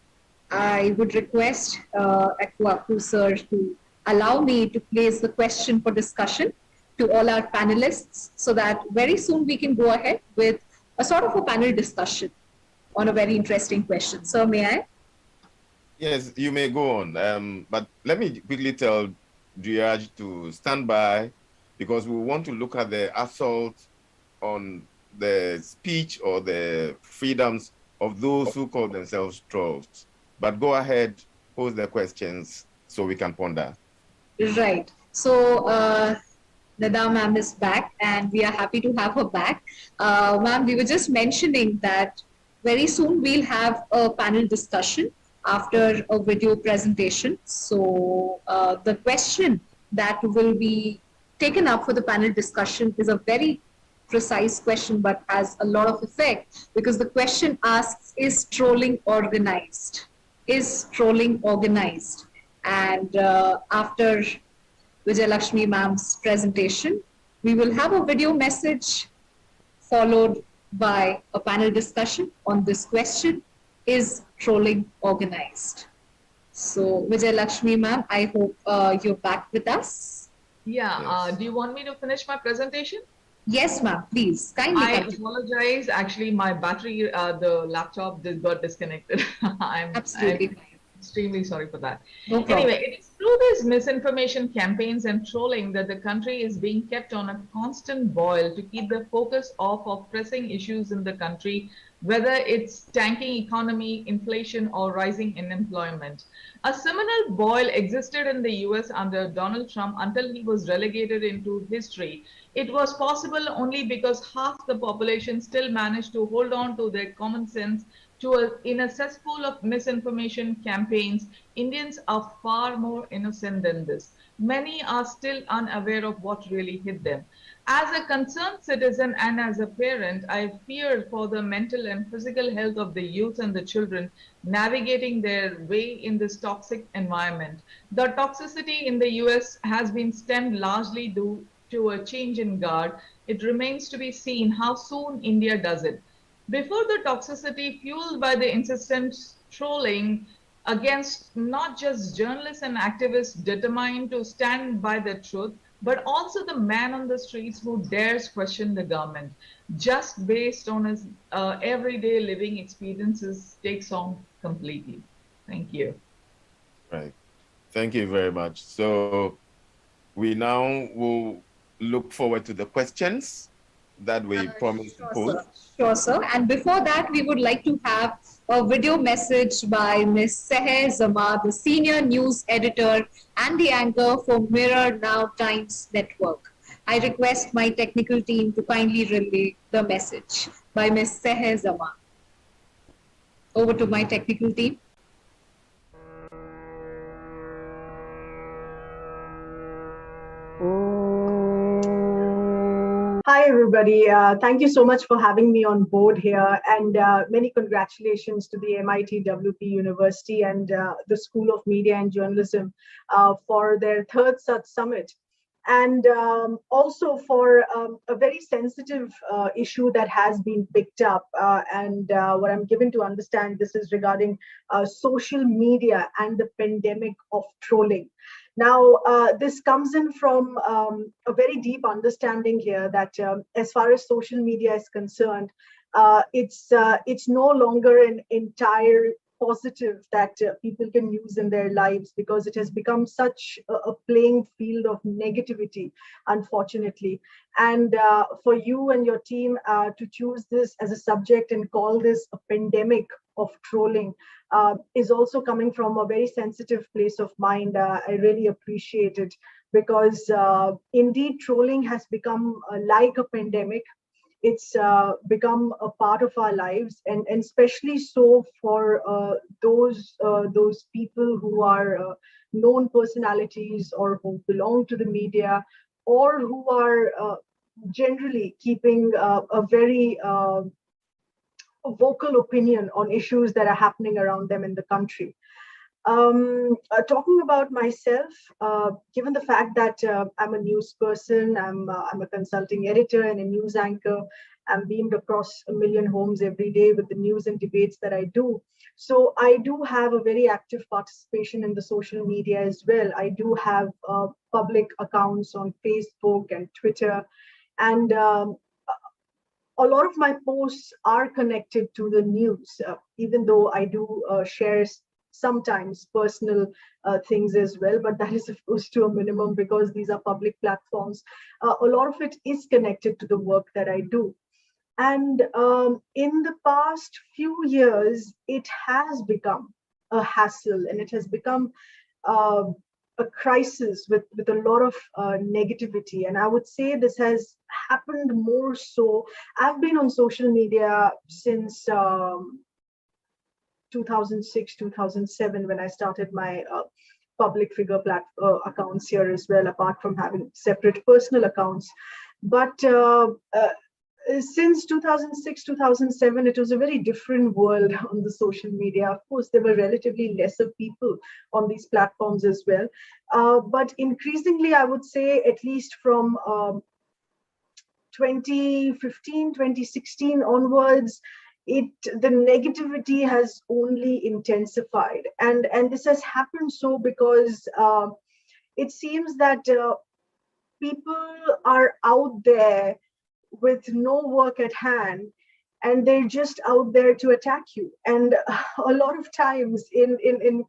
Speaker 5: I would request Akwaku sir to allow me to place the question for discussion to all our panelists so that very soon we can go ahead with a sort of a panel discussion on a very interesting question. So may I?
Speaker 9: Yes, you may go on. But let me quickly tell Dhriyaj to stand by, because we want to look at the assault on the speech or the freedoms of those who call themselves trolls. But go ahead, pose the questions so we can ponder.
Speaker 5: Right. So Nada ma'am is back and we are happy to have her back. Ma'am, we were just mentioning that very soon we'll have a panel discussion after a video presentation. So the question that will be taken up for the panel discussion is a very precise question, but has a lot of effect, because the question asks, is trolling organized? Is trolling organized? And after Vijayalakshmi ma'am's presentation. We will have a video message followed by a panel discussion on this question: is trolling organized? So, Vijayalakshmi ma'am, I hope you're back with us.
Speaker 10: Yeah,
Speaker 9: Yes.
Speaker 10: do you want me to finish my presentation?
Speaker 5: Yes, ma'am, please. Kindly
Speaker 10: I
Speaker 5: continue.
Speaker 10: apologize. Actually, my battery, the laptop got disconnected.
Speaker 5: Absolutely
Speaker 10: I'm
Speaker 5: fine.
Speaker 10: extremely sorry for that.
Speaker 5: No problem.
Speaker 10: Anyway, it is through these misinformation campaigns and trolling that the country is being kept on a constant boil to keep the focus off of pressing issues in the country, whether it's tanking economy, inflation, or rising unemployment. A similar boil existed in the US under Donald Trump until he was relegated into history. It was possible only because half the population still managed to hold on to their common sense in a cesspool of misinformation campaigns. Indians are far more innocent than this. Many are still unaware of what really hit them. As a concerned citizen and as a parent, I fear for the mental and physical health of the youth and the children navigating their way in this toxic environment. The toxicity in the US has been stemmed largely due to a change in guard. It remains to be seen how soon India does it. Before the toxicity fueled by the incessant trolling against not just journalists and activists determined to stand by the truth, but also the man on the streets who dares question the government just based on his everyday living experiences takes on completely. Thank you.
Speaker 9: Right. Thank you very much. So we now will look forward to the questions that we promised to pose.
Speaker 5: Sure, sir. And before that, we would like to have a video message by Ms. Seher Zama, the senior news editor and the anchor for Mirror Now Times Network. I request my technical team to kindly relay the message by Ms. Seher Zama. Over to my technical team.
Speaker 11: Hi, everybody. Thank you so much for having me on board here, and many congratulations to the MIT WP University and the School of Media and Journalism for their third such summit, and also for a very sensitive issue that has been picked up. And what I'm given to understand, this is regarding social media and the pandemic of trolling. Now, this comes in from a very deep understanding here that as far as social media is concerned, it's no longer an entire positive that people can use in their lives, because it has become such a playing field of negativity, unfortunately. And for you and your team to choose this as a subject and call this a pandemic of trolling is also coming from a very sensitive place of mind. I really appreciate it, because indeed trolling has become like a pandemic. It's become a part of our lives, and especially so for those people who are known personalities or who belong to the media, or who are generally keeping a very vocal opinion on issues that are happening around them in the country. Talking about myself, given the fact that I'm a news person, I'm a consulting editor and a news anchor, I'm beamed across 1 million homes every day with the news and debates that I do. So I do have a very active participation in the social media as well. I do have public accounts on Facebook and Twitter, and a lot of my posts are connected to the news, even though I do share sometimes personal things as well, but that is of course to a minimum, because these are public platforms. A lot of it is connected to the work that I do. And in the past few years, it has become a hassle, and it has become a crisis with a lot of negativity. And I would say this has happened more so. I've been on social media since 2006, 2007, when I started my public figure accounts here as well, apart from having separate personal accounts. But since 2006, 2007, it was a very different world on the social media. Of course, there were relatively lesser people on these platforms as well. But increasingly, I would say, at least from 2015, 2016 onwards, the negativity has only intensified. And this has happened so because it seems that people are out there with no work at hand, and they're just out there to attack you. And a lot of times in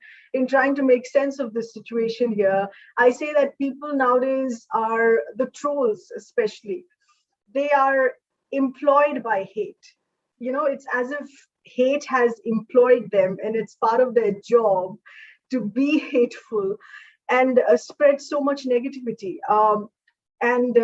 Speaker 11: trying to make sense of this situation here, I say that people nowadays are the trolls, especially. They are employed by hate. You know, it's as if hate has employed them, and it's part of their job to be hateful and spread so much negativity. And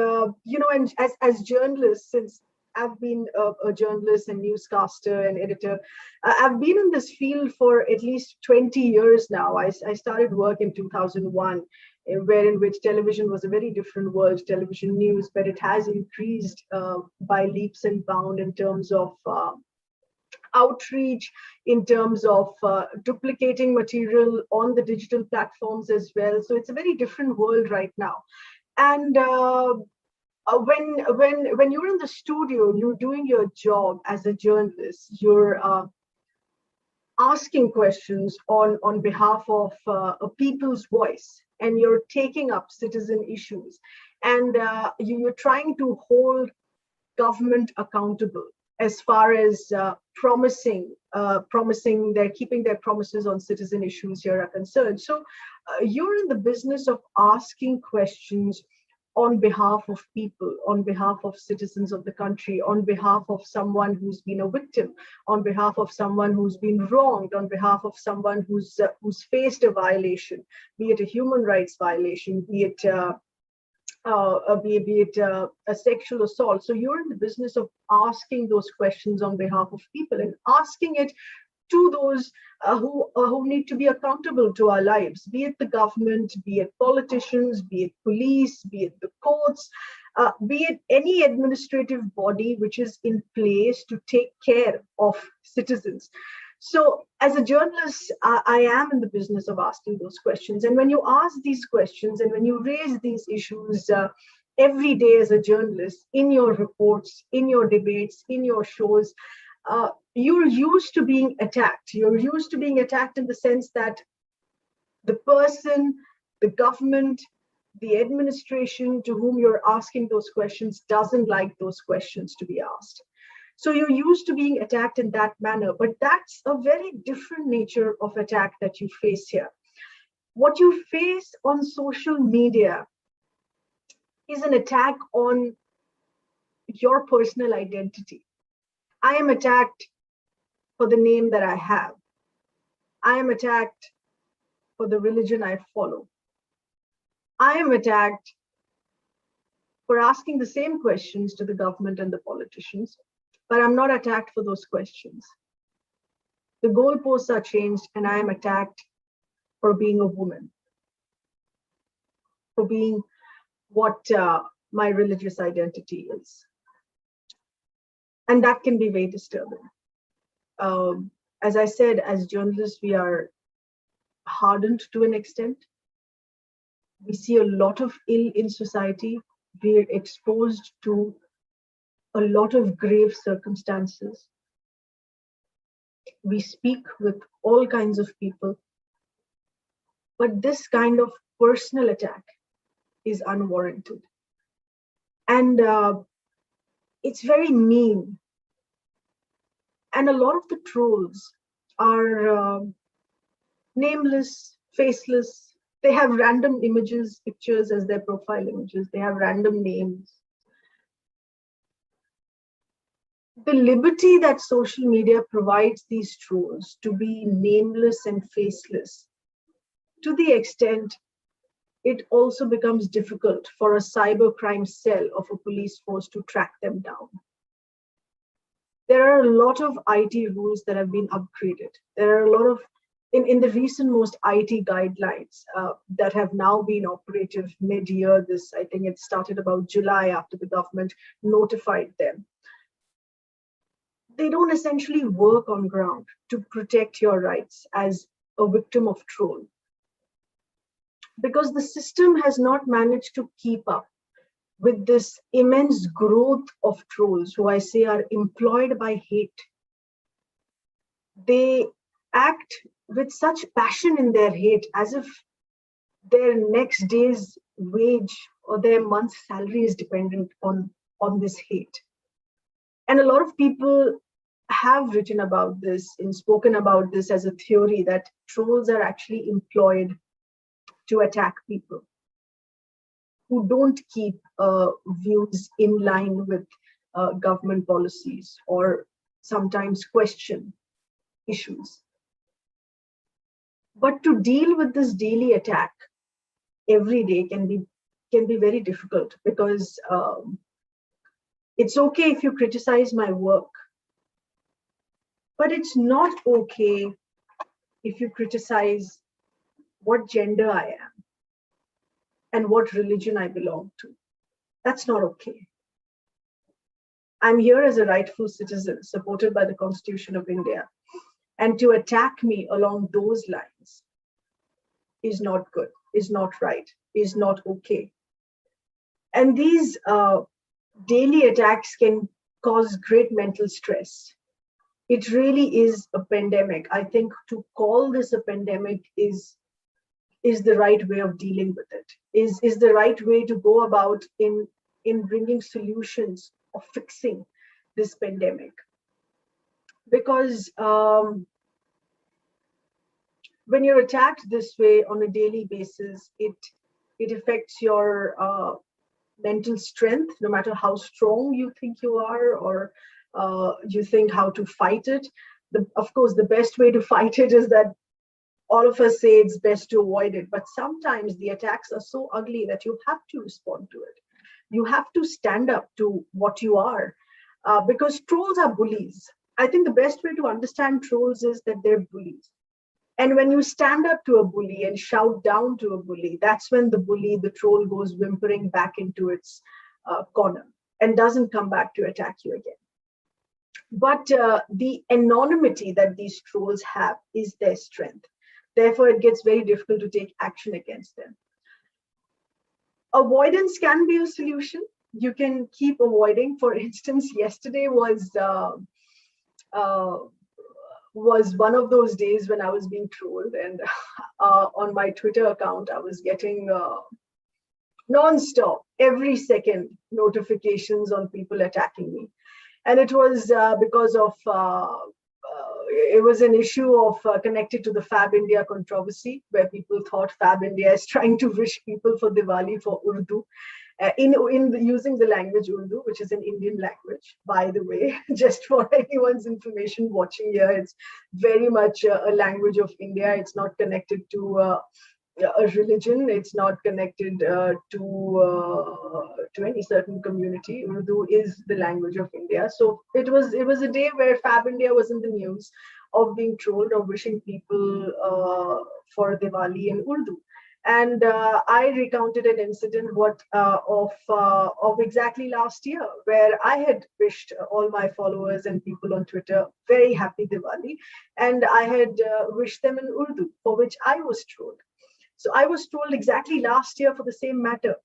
Speaker 11: as journalists, since I've been a journalist and newscaster and editor, I've been in this field for at least 20 years now. I started work in 2001, in which television was a very different world, television news, but it has increased by leaps and bounds in terms of outreach, in terms of duplicating material on the digital platforms as well. So it's a very different world right now. And when you're in the studio, you're doing your job as a journalist. You're asking questions on behalf of a people's voice, and you're taking up citizen issues, and you're trying to hold government accountable as far as promising they're keeping their promises on citizen issues here are concerned. So you're in the business of asking questions on behalf of people, on behalf of citizens of the country, on behalf of someone who's been a victim, on behalf of someone who's been wronged, on behalf of someone who's faced a violation, be it a human rights violation, be it a sexual assault. So you're in the business of asking those questions on behalf of people, and asking it to those who need to be accountable to our lives, be it the government, be it politicians, be it police, be it the courts, be it any administrative body which is in place to take care of citizens. So as a journalist, I am in the business of asking those questions. And when you ask these questions and when you raise these issues every day as a journalist, in your reports, in your debates, in your shows, you're used to being attacked. You're used to being attacked in the sense that the person, the government, the administration to whom you're asking those questions doesn't like those questions to be asked. So you're used to being attacked in that manner, but that's a very different nature of attack that you face here. What you face on social media is an attack on your personal identity. I am attacked for the name that I have. I am attacked for the religion I follow. I am attacked for asking the same questions to the government and the politicians, but I'm not attacked for those questions. The goalposts are changed, and I am attacked for being a woman, for being what my religious identity is. And that can be very disturbing. As I said, as journalists, we are hardened to an extent. We see a lot of ill in society. We're exposed to a lot of grave circumstances. We speak with all kinds of people. But this kind of personal attack is unwarranted. And it's very mean. And a lot of the trolls are nameless, faceless. They have random images, pictures as their profile images. They have random names. The liberty that social media provides these trolls to be nameless and faceless, to the extent it also becomes difficult for a cybercrime cell of a police force to track them down. There are a lot of IT rules that have been upgraded. There are a lot of, in the recent most IT guidelines that have now been operative mid-year. I think it started about July after the government notified them. they don't essentially work on ground to protect your rights as a victim of troll, because the system has not managed to keep up with this immense growth of trolls who I say are employed by hate. They act with such passion in their hate as if their next day's wage or their month's salary is dependent on this hate. And a lot of people have written about this and spoken about this as a theory that trolls are actually employed to attack people who don't keep views in line with government policies or sometimes question issues. But to deal with this daily attack every day can be very difficult, because it's okay if you criticize my work, but it's not okay if you criticize what gender I am and what religion I belong to. That's not okay. I'm here as a rightful citizen supported by the Constitution of India, and to attack me along those lines is not good, is not right, is not okay. And these daily attacks can cause great mental stress. It really is a pandemic. I think to call this a pandemic is the right way of dealing with it, is the right way to go about in bringing solutions of fixing this pandemic. Because when you're attacked this way on a daily basis, it affects your mental strength, no matter how strong you think you are, or you think how to fight it. Of course, the best way to fight it is that all of us say it's best to avoid it, but sometimes the attacks are so ugly that you have to respond to it. You have to stand up to what you are, because trolls are bullies. I think the best way to understand trolls is that they're bullies. And when you stand up to a bully and shout down to a bully, that's when the troll goes whimpering back into its corner and doesn't come back to attack you again. But the anonymity that these trolls have is their strength. Therefore, it gets very difficult to take action against them. Avoidance can be a solution. You can keep avoiding. For instance, yesterday was one of those days when I was being trolled, and on my Twitter account, I was getting non-stop, every second, notifications on people attacking me. And it was because of, it was an issue of connected to the Fab India controversy, where people thought Fab India is trying to wish people for Diwali for Urdu. Using the language Urdu, which is an Indian language, by the way, just for anyone's information watching here, it's very much a language of India. It's not connected to a religion. It's not connected to any certain community. Urdu is the language of India. So it was a day where Fab India was in the news of being trolled or wishing people for Diwali in Urdu. And I recounted an incident of exactly last year, where I had wished all my followers and people on Twitter very happy Diwali, and I had wished them in Urdu, for which I was trolled. So I was trolled exactly last year for the same matter.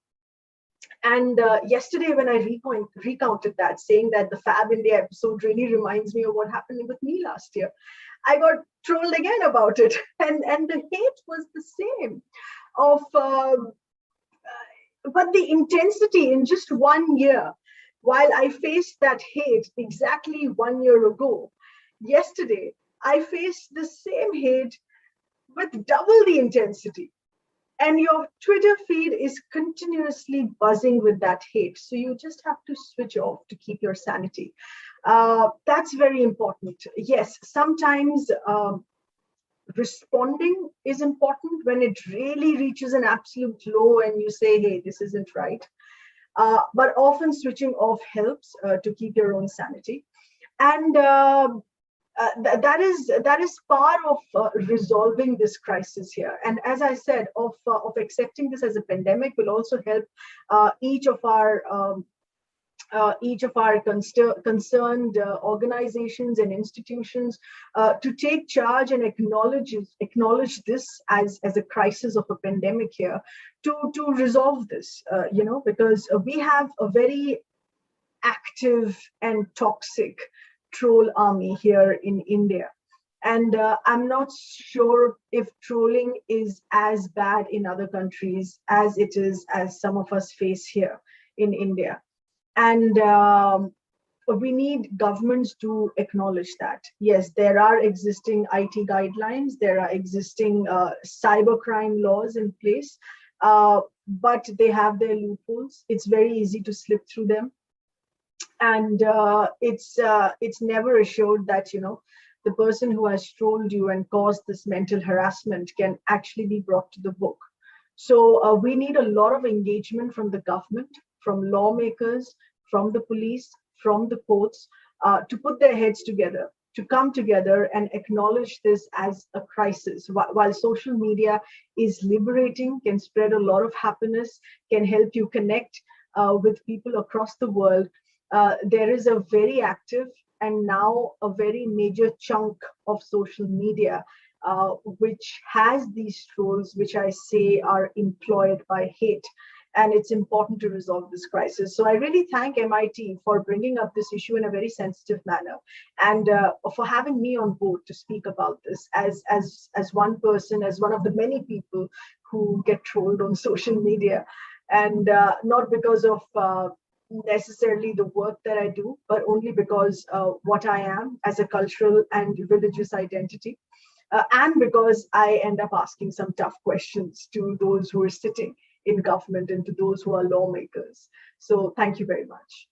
Speaker 11: And yesterday, when I recounted that, saying that the Fab India episode really reminds me of what happened with me last year, I got trolled again about it, and the hate was the same. But the intensity in just 1 year, while I faced that hate exactly 1 year ago, yesterday I faced the same hate with double the intensity. And your Twitter feed is continuously buzzing with that hate. So you just have to switch off to keep your sanity. That's very important. Yes, sometimes responding is important when it really reaches an absolute low and you say, hey, this isn't right. But often switching off helps to keep your own sanity. And that is part of resolving this crisis here. And as I said, of accepting this as a pandemic will also help each of our each of our concerned organizations and institutions to take charge and acknowledge this as a crisis of a pandemic here, to resolve this, because we have a very active and toxic troll army here in India. And I'm not sure if trolling is as bad in other countries as it is, as some of us face here in India. And we need governments to acknowledge that. Yes, there are existing IT guidelines, there are existing cybercrime laws in place, but they have their loopholes. It's very easy to slip through them. And it's never assured that, the person who has trolled you and caused this mental harassment can actually be brought to the book. So we need a lot of engagement from the government, from lawmakers, from the police, from the courts, to put their heads together, to come together and acknowledge this as a crisis. While social media is liberating, can spread a lot of happiness, can help you connect with people across the world, there is a very active and now a very major chunk of social media which has these trolls, which I say are employed by hate. And it's important to resolve this crisis. So I really thank MIT for bringing up this issue in a very sensitive manner, and for having me on board to speak about this as one person, as one of the many people who get trolled on social media, and not because of necessarily the work that I do, but only because what I am as a cultural and religious identity, and because I end up asking some tough questions to those who are sitting in government and to those who are lawmakers. So thank you very much.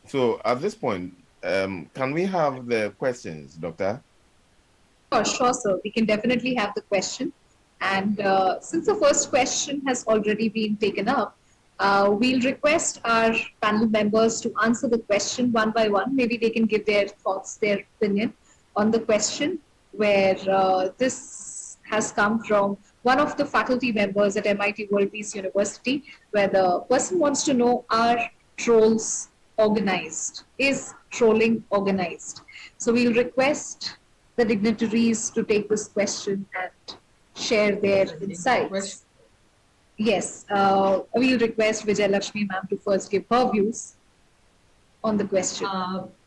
Speaker 9: So at this point, can we have the questions, Doctor?
Speaker 5: Sure, sir. We can definitely have the question. And since the first question has already been taken up, we'll request our panel members to answer the question one by one. Maybe they can give their thoughts, their opinion on the question, where this has come from one of the faculty members at MIT World Peace University, where the person wants to know, are trolls organized? Is trolling organized? So we'll request the dignitaries to take this question and share their insights. Yes, we'll request Vijay Lakshmi ma'am to first give her views on the question.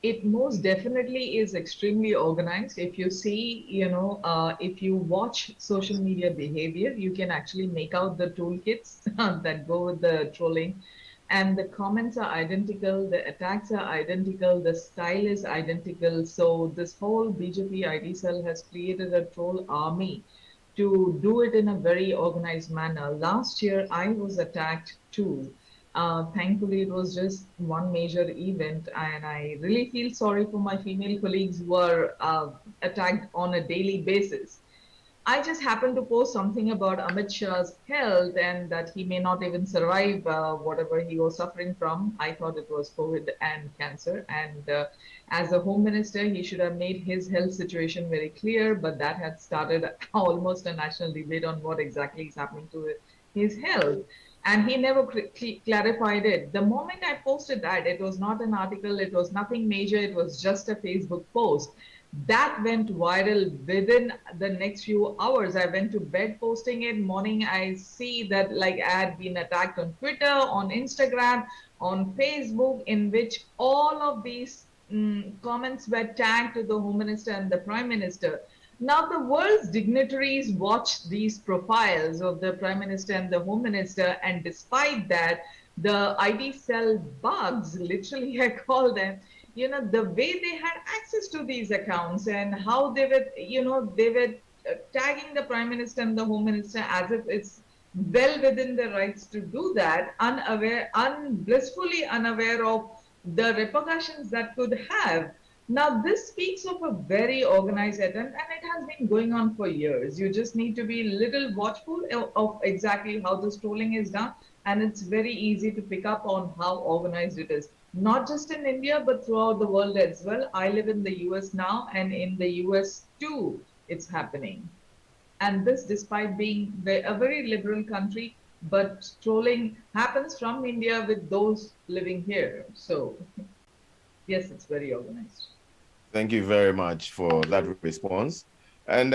Speaker 10: It most definitely is extremely organized. If you see, if you watch social media behavior, you can actually make out the toolkits that go with the trolling. And the comments are identical, the attacks are identical, the style is identical. So this whole BJP ID cell has created a troll army to do it in a very organized manner. Last year, I was attacked too. Thankfully, it was just one major event, and I really feel sorry for my female colleagues who are attacked on a daily basis. I just happened to post something about Amit Shah's health and that he may not even survive whatever he was suffering from. I thought it was COVID and cancer. And as a home minister, he should have made his health situation very clear, but that had started almost a national debate on what exactly is happening to his health. And he never clarified it. The moment I posted that, it was not an article, it was nothing major, it was just a Facebook post. That went viral within the next few hours. I went to bed posting it. Morning, I see that I had been attacked on Twitter, on Instagram, on Facebook, in which all of these comments were tagged to the Home Minister and the Prime Minister. Now, the world's dignitaries watch these profiles of the Prime Minister and the Home Minister, and despite that, the ID cell bugs, literally I call them, the way they had access to these accounts and how they were, tagging the Prime Minister and the Home Minister as if it's well within their rights to do that, blissfully unaware of the repercussions that could have. Now, this speaks of a very organized attempt, and it has been going on for years. You just need to be a little watchful of exactly how this trolling is done, and it's very easy to pick up on how organized it is. Not just in India, but throughout the world as well. I live in the US now, and in the US too, it's happening. And this despite being a very liberal country, but trolling happens from India with those living here. So yes, it's very organized.
Speaker 9: Thank you very much for that response. And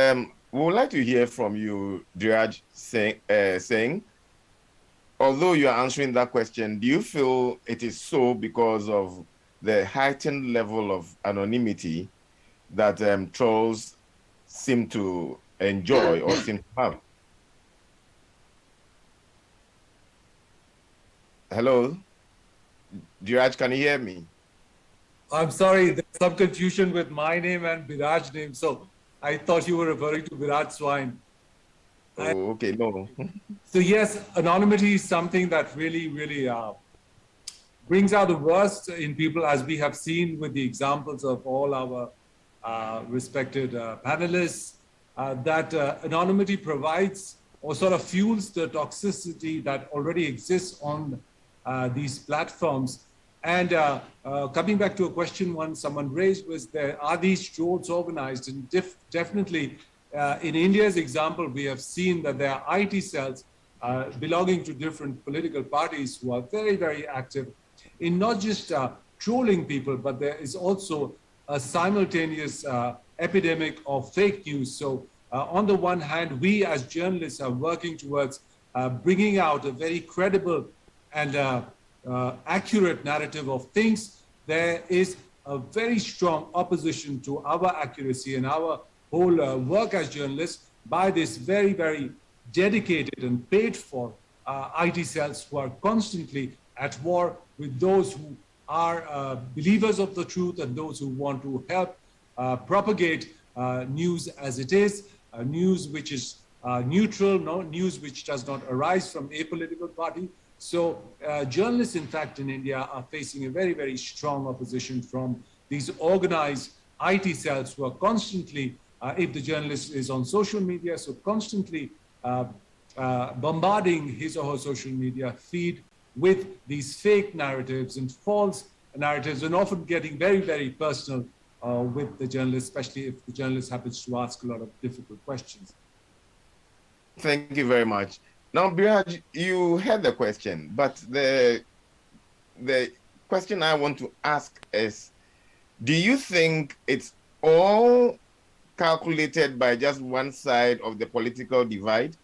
Speaker 9: we would like to hear from you, Dhiraj Singh. Although you're answering that question, do you feel it is so because of the heightened level of anonymity that trolls seem to enjoy or seem to have? Hello? Dhiraj, can you hear me?
Speaker 12: I'm sorry, there's some confusion with my name and Biraj's name, so I thought you were referring to Biraj Swine.
Speaker 9: Oh, okay, no.
Speaker 12: So yes, anonymity is something that really, really brings out the worst in people, as we have seen with the examples of all our respected panelists, that anonymity provides or sort of fuels the toxicity that already exists on these platforms. And coming back to a question someone raised was, are these trolls organized? And definitely, in India's example, we have seen that there are IT cells belonging to different political parties who are very, very active in not just trolling people, but there is also a simultaneous epidemic of fake news. So on the one hand, we as journalists are working towards bringing out a very credible and accurate narrative of things. There is a very strong opposition to our accuracy and our whole work as journalists by this very, very dedicated and paid for IT cells who are constantly at war with those who are believers of the truth and those who want to help propagate news as it is, news which is neutral, news which does not arise from a political party. So journalists, in fact, in India are facing a very, very strong opposition from these organized IT cells who are constantly, if the journalist is on social media, so constantly bombarding his or her social media feed with these fake narratives and false narratives, and often getting very, very personal with the journalist, especially if the journalist happens to ask a lot of difficult questions.
Speaker 9: Thank you very much. Now, Biraj, you heard the question, but the question I want to ask is, do you think it's all calculated by just one side of the political divide,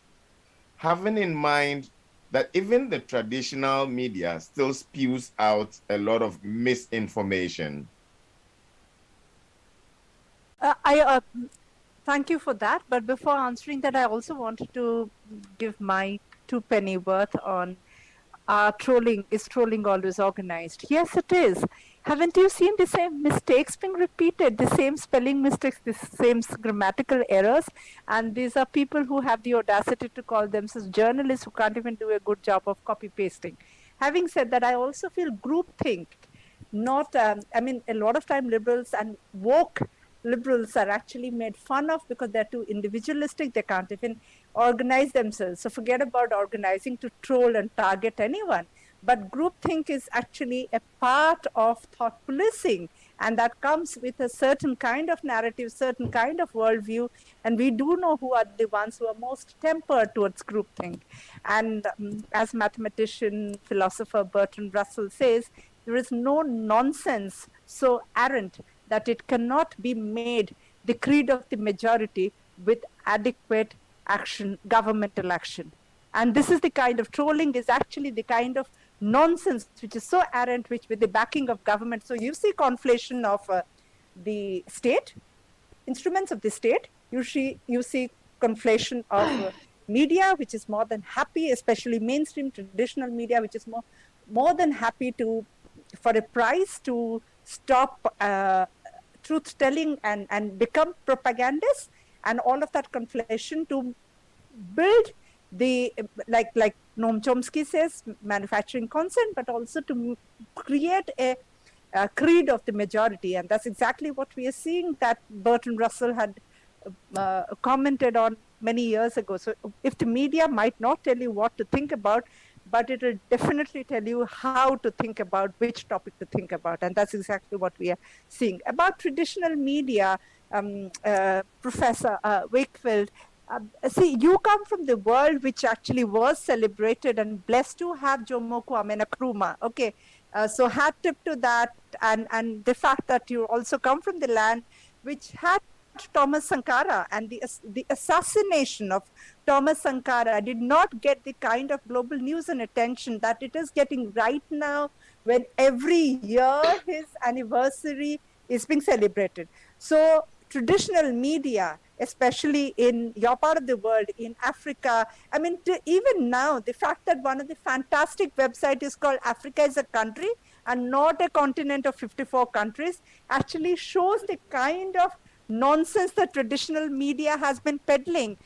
Speaker 9: having in mind that even the traditional media still spews out a lot of misinformation?
Speaker 7: Thank you for that. But before answering that, I also wanted to give my 2 penny worth on trolling. Is trolling always organized? Yes, it is. Haven't you seen the same mistakes being repeated, the same spelling mistakes, the same grammatical errors? And these are people who have the audacity to call themselves journalists who can't even do a good job of copy pasting. Having said that, I also feel groupthink. Not, I mean, a lot of time liberals and woke liberals are actually made fun of because they're too individualistic. They can't even organize themselves. So forget about organizing to troll and target anyone. But groupthink is actually a part of thought policing, and that comes with a certain kind of narrative, certain kind of worldview. And we do know who are the ones who are most tempered towards groupthink. And as mathematician, philosopher Bertrand Russell says, there is no nonsense so arrant that it cannot be made the creed of the majority with adequate action, governmental action. And this is the kind of trolling is actually the kind of nonsense which is so arrant, which with the backing of government. So you see conflation of the state, instruments of the state. You see conflation of media, which is more than happy, especially mainstream traditional media, which is more than happy to, for a price, to stop truth telling and become propagandists, and all of that conflation to build the, like Noam Chomsky says, manufacturing consent, but also to create a creed of the majority. And that's exactly what we are seeing that Bertrand Russell had commented on many years ago. So if the media might not tell you what to think about, but it will definitely tell you how to think about, which topic to think about. And that's exactly what we are seeing. About traditional media, Professor Wakefield, see, you come from the world which actually was celebrated and blessed to have Jomo Kwame Nkrumah. Okay, so hat tip to that, and the fact that you also come from the land which had Thomas Sankara, and the assassination of Thomas Sankara did not get the kind of global news and attention that it is getting right now, when every year his anniversary is being celebrated. So traditional media, especially in your part of the world, in Africa, I mean, even now, the fact that one of the fantastic websites is called Africa is a Country and not a continent of 54 countries, actually shows the kind of nonsense that traditional media has been peddling.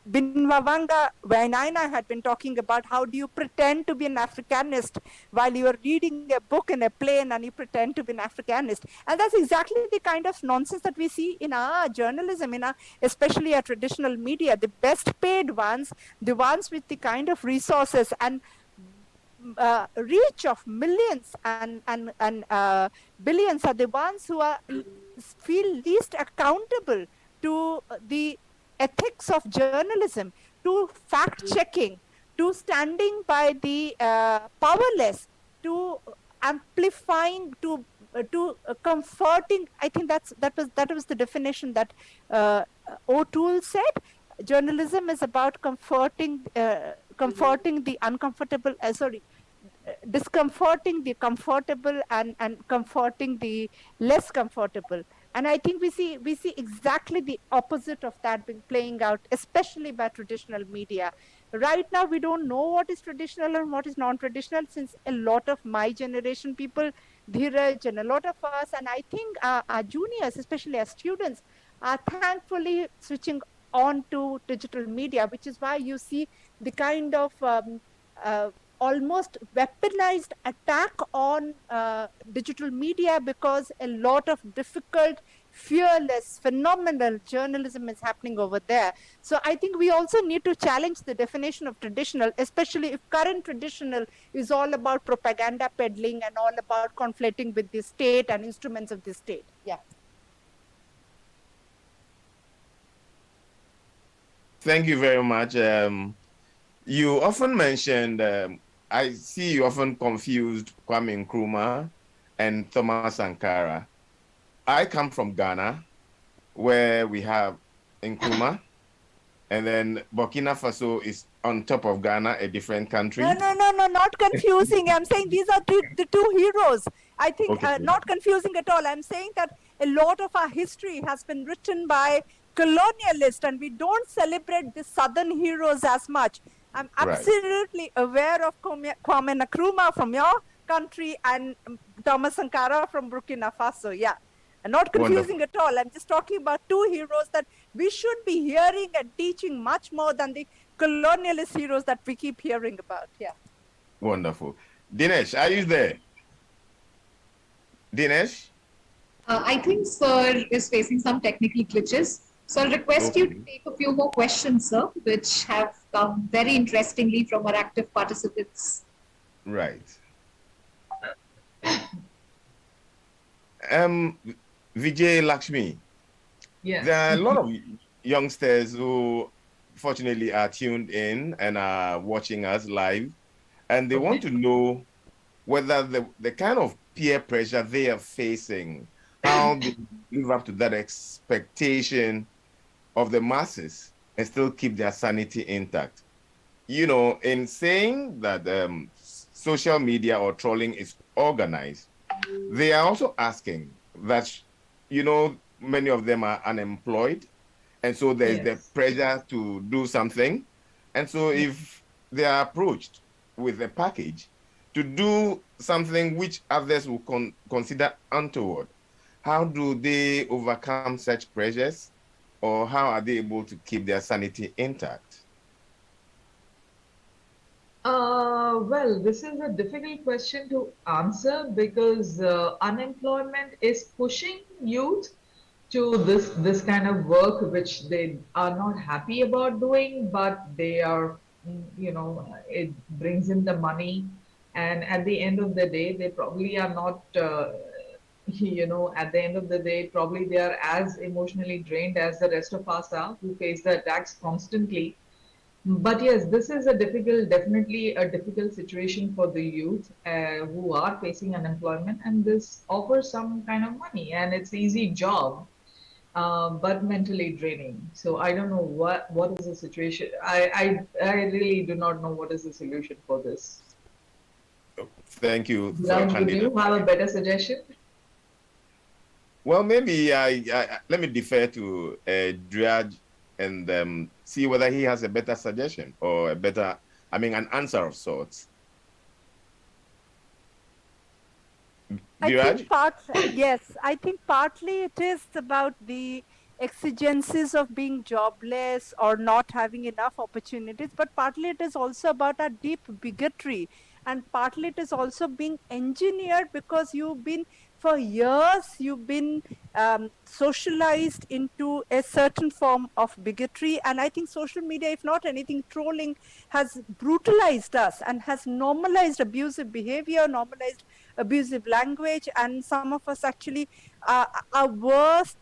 Speaker 7: Binwawanga Wainaina had been talking about how do you pretend to be an Africanist while you are reading a book in a plane and you pretend to be an Africanist. And that's exactly the kind of nonsense that we see in our journalism, especially our traditional media. The best paid ones, the ones with the kind of resources and reach of millions and billions are the ones who feel least accountable to the ethics of journalism, to fact checking, to standing by the powerless, to amplifying, to comforting. I think that was the definition that O'Toole said. Journalism is about comforting the uncomfortable. Discomforting the comfortable and comforting the less comfortable. And I think we see exactly the opposite of that being playing out, especially by traditional media. Right now, we don't know what is traditional and what is non-traditional, since a lot of my generation people, Dheeraj, and a lot of us, and I think our juniors, especially our students, are thankfully switching on to digital media, which is why you see the kind of almost weaponized attack on digital media, because a lot of difficult, fearless, phenomenal journalism is happening over there. So I think we also need to challenge the definition of traditional, especially if current traditional is all about propaganda peddling and all about conflating with the state and instruments of the state. Yeah.
Speaker 9: Thank you very much. You often mentioned, I see you often confused Kwame Nkrumah and Thomas Sankara. I come from Ghana, where we have Nkrumah, and then Burkina Faso is on top of Ghana, a different country.
Speaker 7: No, not confusing. I'm saying these are the two heroes. I think
Speaker 9: Okay.
Speaker 7: not confusing at all. I'm saying that a lot of our history has been written by colonialists, and we don't celebrate the southern heroes as much. I'm absolutely aware of Kwame Nkrumah from your country and Thomas Sankara from Burkina Faso. Yeah, and not confusing at all. I'm just talking about two heroes that we should be hearing and teaching much more than the colonialist heroes that we keep hearing about. Yeah.
Speaker 9: Wonderful. Dinesh, are you there? Dinesh?
Speaker 5: I think Sir is facing some technical glitches. So I'll request you to take a few more questions, sir, which have come very interestingly from our active participants.
Speaker 9: Right. Vijay Lakshmi.
Speaker 10: Yes.
Speaker 9: There are a lot of youngsters who fortunately are tuned in and are watching us live, and they want to know whether the kind of peer pressure they are facing, how they live up to that expectation of the masses and still keep their sanity intact. You know, in saying that social media or trolling is organized, they are also asking that, you know, many of them are unemployed, and so there's the pressure to do something. And so if they are approached with a package to do something which others will consider untoward, how do they overcome such pressures, or how are they able to keep their sanity intact?
Speaker 10: Well, this is a difficult question to answer, because unemployment is pushing youth to this kind of work which they are not happy about doing, but they are, you know, it brings in the money, and at the end of the day they probably are not At the end of the day, probably they are as emotionally drained as the rest of us are who face the attacks constantly. But yes, this is definitely a difficult situation for the youth who are facing unemployment, and this offers some kind of money and it's easy job, but mentally draining. So I don't know what is the situation. I really do not know what is the solution for this.
Speaker 9: Thank you.
Speaker 10: Do you have a better suggestion?
Speaker 9: Well, maybe let me defer to Dhraj and see whether he has a better suggestion or an answer of sorts.
Speaker 7: Yes, I think partly it is about the exigencies of being jobless or not having enough opportunities, but partly it is also about a deep bigotry, and partly it is also being engineered because for years you've been socialized into a certain form of bigotry. And I think social media, if not anything, trolling has brutalized us and has normalized abusive behavior, normalized abusive language, and some of us actually our worst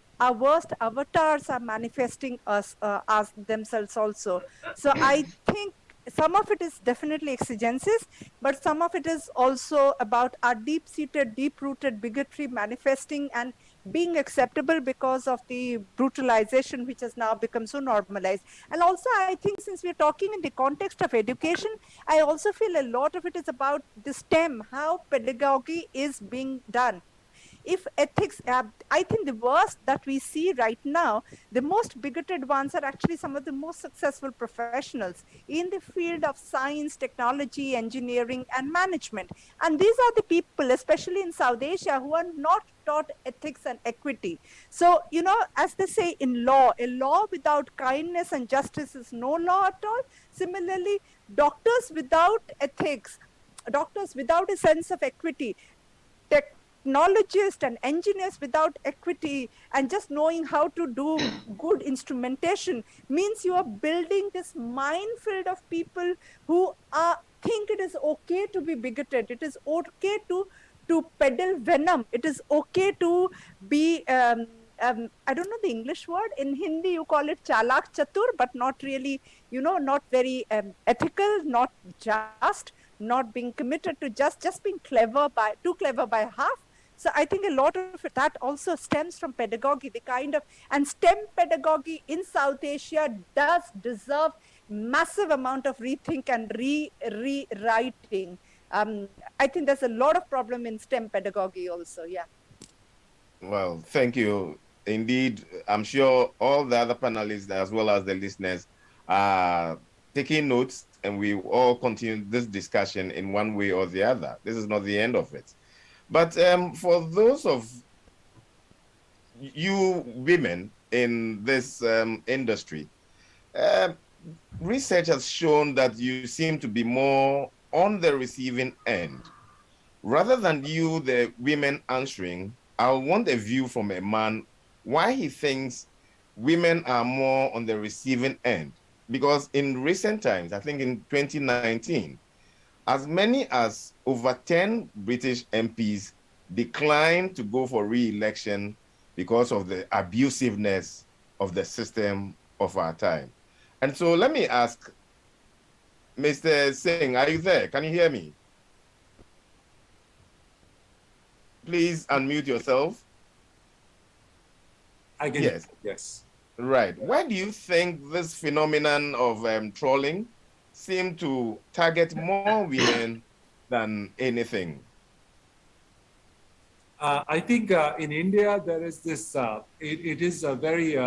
Speaker 7: avatars are manifesting us as themselves also. So I think some of it is definitely exigencies, but some of it is also about our deep-seated, deep-rooted bigotry manifesting and being acceptable because of the brutalization which has now become so normalized. And also, I think since we're talking in the context of education, I also feel a lot of it is about the STEM, how pedagogy is being done. If ethics, I think the worst that we see right now, the most bigoted ones are actually some of the most successful professionals in the field of science, technology, engineering, and management. And these are the people, especially in South Asia, who are not taught ethics and equity. So, as they say in law, a law without kindness and justice is no law at all. Similarly, doctors without ethics, doctors without a sense of equity, technologists and engineers without equity and just knowing how to do good instrumentation means you are building this minefield of people who think it is okay to be bigoted. It is okay to peddle venom. It is okay to be I don't know the English word. In Hindi, you call it chalak chatur, but not really, not very ethical, not just, not being committed to just being too clever by half. So I think a lot of that also stems from pedagogy, and STEM pedagogy in South Asia does deserve massive amount of rethink and rewriting. I think there's a lot of problem in STEM pedagogy also, yeah.
Speaker 9: Well, thank you. Indeed, I'm sure all the other panelists as well as the listeners are taking notes, and we all continue this discussion in one way or the other. This is not the end of it. But for those of you women in this industry, research has shown that you seem to be more on the receiving end. Rather than you, the women, answering, I want a view from a man why he thinks women are more on the receiving end. Because in recent times, I think in 2019, as many as over 10 British MPs declined to go for re-election because of the abusiveness of the system of our time. And so let me ask, Mr. Singh, are you there? Can you hear me? Please unmute yourself.
Speaker 12: I can.
Speaker 9: Yes.
Speaker 12: Yes.
Speaker 9: Right. Why do you think this phenomenon of trolling seem to target more women than anything?
Speaker 12: I think in India there is this. It is a very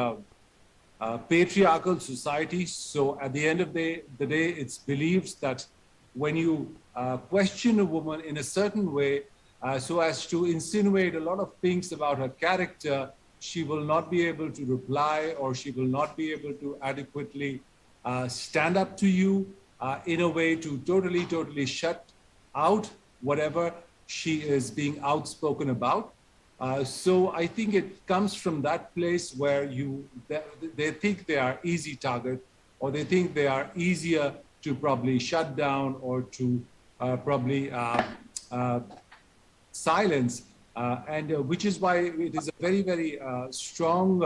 Speaker 12: patriarchal society. So at the end of the day, it's believed that when you question a woman in a certain way, so as to insinuate a lot of things about her character, she will not be able to reply, or she will not be able to adequately stand up to you in a way to totally shut out whatever she is being outspoken about. So I think it comes from that place where they think they are easy target, or they think they are easier to probably shut down or to probably silence and which is why it is a very, very strong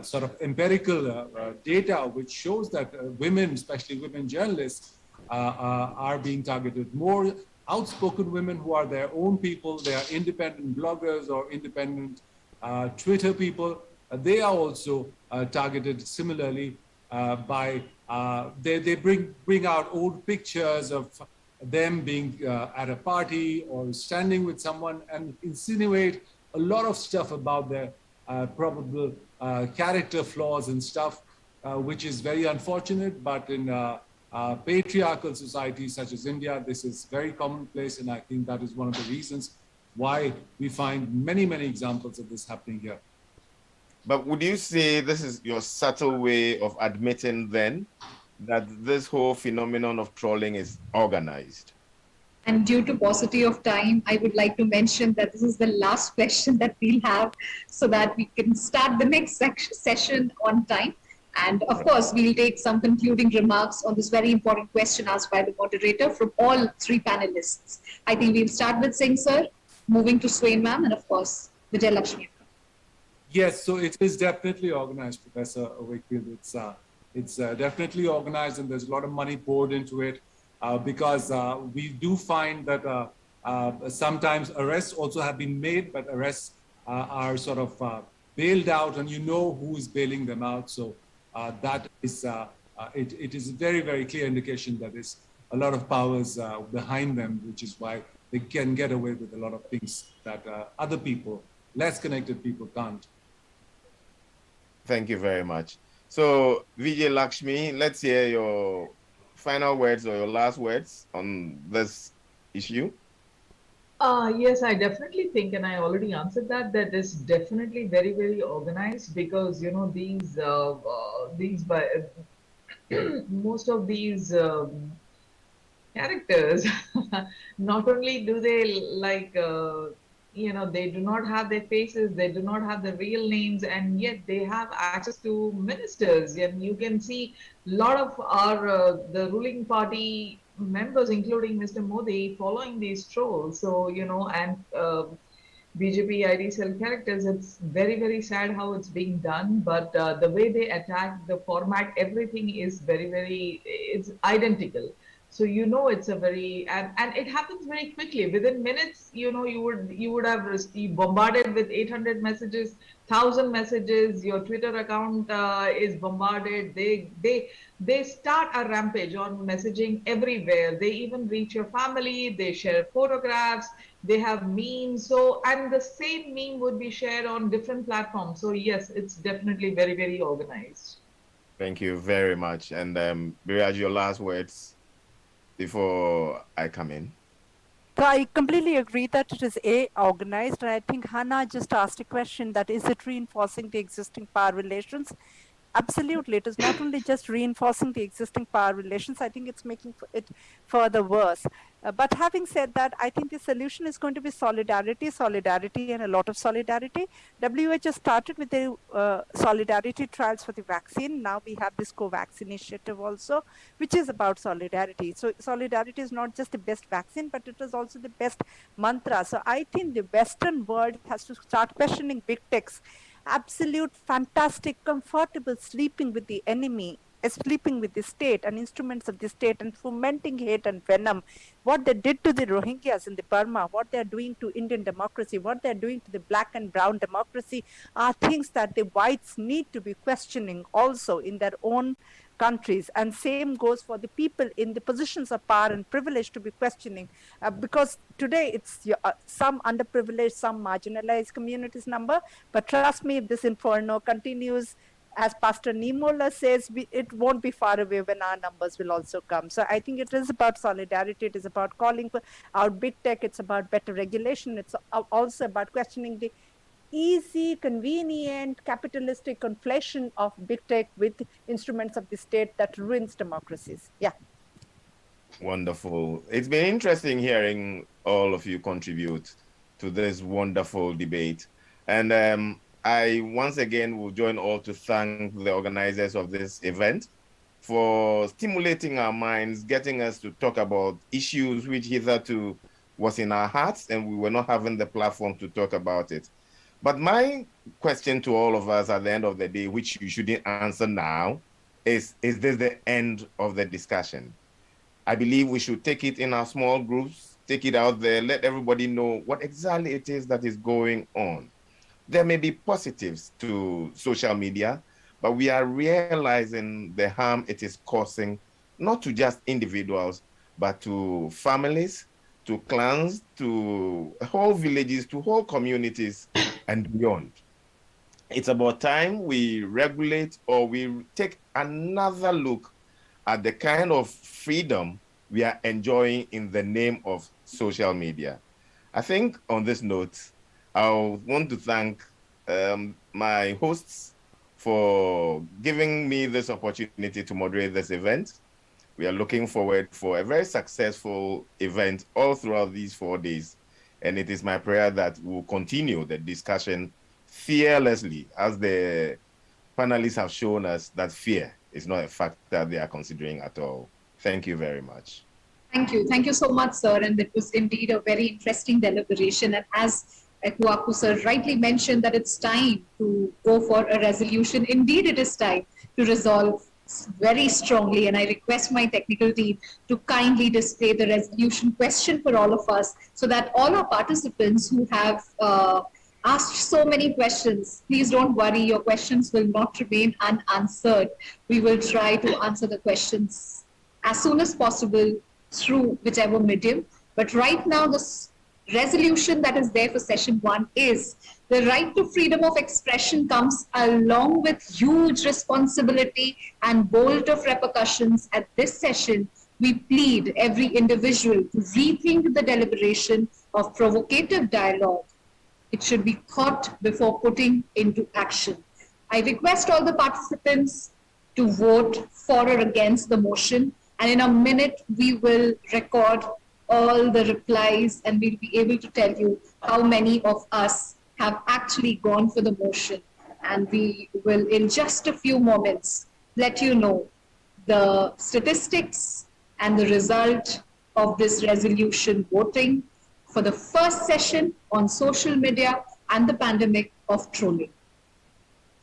Speaker 12: sort of empirical data which shows that women, especially women journalists, are being targeted. More outspoken women who are their own people, they are independent bloggers or independent Twitter people, they are also targeted similarly by, they bring out old pictures of them being at a party or standing with someone and insinuate a lot of stuff about their probable character flaws and stuff, which is very unfortunate. But in patriarchal societies such as India, this is very commonplace, and I think that is one of the reasons why we find many, many examples of this happening here.
Speaker 9: But would you say this is your subtle way of admitting then that this whole phenomenon of trolling is organized?
Speaker 5: And due to paucity of time, I would like to mention that this is the last question that we'll have so that we can start the next session on time. And of course, we'll take some concluding remarks on this very important question asked by the moderator from all three panelists. I think we'll start with Singh sir, moving to Swain ma'am, and of course, Vijay Lakshmi.
Speaker 12: Yes, so it is definitely organized, Professor Wakefield. It's definitely organized, and there's a lot of money poured into it because we do find that sometimes arrests also have been made, but arrests are sort of bailed out, and you know who is bailing them out. So that is, it is a very, very clear indication that there's a lot of powers behind them, which is why they can get away with a lot of things that other people, less connected people, can't.
Speaker 9: Thank you very much. So, Vijay Lakshmi, let's hear your final words or your last words on this issue.
Speaker 10: Yes, I definitely think, and I already answered that, that is definitely very, very organized because, you know, most of these characters, not only do they like, you know, they do not have their faces, they do not have the real names, and yet they have access to ministers. And you can see a lot of our, the ruling party members, including Mr. Modi, following these trolls. So, you know, and BJP ID cell characters, it's very, very sad how it's being done. But the way they attack the format, everything is very, very, it's identical. So, you know, it's a very, and it happens very quickly. Within minutes, you know, you would have received bombarded with 800 messages, 1,000 messages, your Twitter account is bombarded. They start a rampage on messaging everywhere. They even reach your family, they share photographs, they have memes. So, and the same meme would be shared on different platforms. So yes, it's definitely very, very organized.
Speaker 9: Thank you very much. And Biraj, your last words before I come in.
Speaker 7: So I completely agree that it is organized, and I think Hannah just asked a question that is it reinforcing the existing power relations? Absolutely, it is not only just reinforcing the existing power relations, I think it's making it further worse. But having said that, I think the solution is going to be solidarity, and a lot of solidarity. WHO started with the solidarity trials for the vaccine. Now we have this COVAX initiative also, which is about solidarity. So solidarity is not just the best vaccine, but it is also the best mantra. So I think the Western world has to start questioning big techs. Absolute, fantastic, comfortable sleeping with the enemy, sleeping with the state and instruments of the state, and fomenting hate and venom. What they did to the Rohingyas in the Burma, what they are doing to Indian democracy, what they are doing to the black and brown democracy are things that the whites need to be questioning also in their own countries. And same goes for the people in the positions of power and privilege to be questioning, because today it's some underprivileged, some marginalized communities number, but trust me, if this inferno continues, as Pastor Niemoller says, it won't be far away when our numbers will also come. So I think it is about solidarity, it is about calling for out big tech, it's about better regulation, it's also about questioning the easy, convenient, capitalistic conflation of big tech with instruments of the state that ruins democracies. Yeah.
Speaker 9: Wonderful. It's been interesting hearing all of you contribute to this wonderful debate. And I once again will join all to thank the organizers of this event for stimulating our minds, getting us to talk about issues which hitherto was in our hearts and we were not having the platform to talk about it. But my question to all of us at the end of the day, which you shouldn't answer now, is this the end of the discussion? I believe we should take it in our small groups, take it out there, let everybody know what exactly it is that is going on. There may be positives to social media, but we are realizing the harm it is causing, not to just individuals, but to families, to clans, to whole villages, to whole communities, and beyond. It's about time we regulate or we take another look at the kind of freedom we are enjoying in the name of social media. I think on this note, I want to thank my hosts for giving me this opportunity to moderate this event. We are looking forward for a very successful event all throughout these 4 days. And it is my prayer that we'll continue the discussion fearlessly, as the panelists have shown us that fear is not a factor they are considering at all. Thank you very much.
Speaker 5: Thank you. Thank you so much, sir. And it was indeed a very interesting deliberation. And as Kouakou sir rightly mentioned, that it's time to go for a resolution. Indeed, it is time to resolve very strongly. And I request my technical team to kindly display the resolution question for all of us so that all our participants who have asked so many questions, please don't worry, your questions will not remain unanswered. We will try to answer the questions as soon as possible through whichever medium. But right now, the resolution that is there for session 1 is the right to freedom of expression comes along with huge responsibility and bolt of repercussions. At this session, we plead every individual to rethink the deliberation of provocative dialogue. It should be thought before putting into action. I request all the participants to vote for or against the motion. And in a minute, we will record all the replies and we'll be able to tell you how many of us have actually gone for the motion. And we will, in just a few moments, let you know the statistics and the result of this resolution voting for the first session on social media and the pandemic of trolling.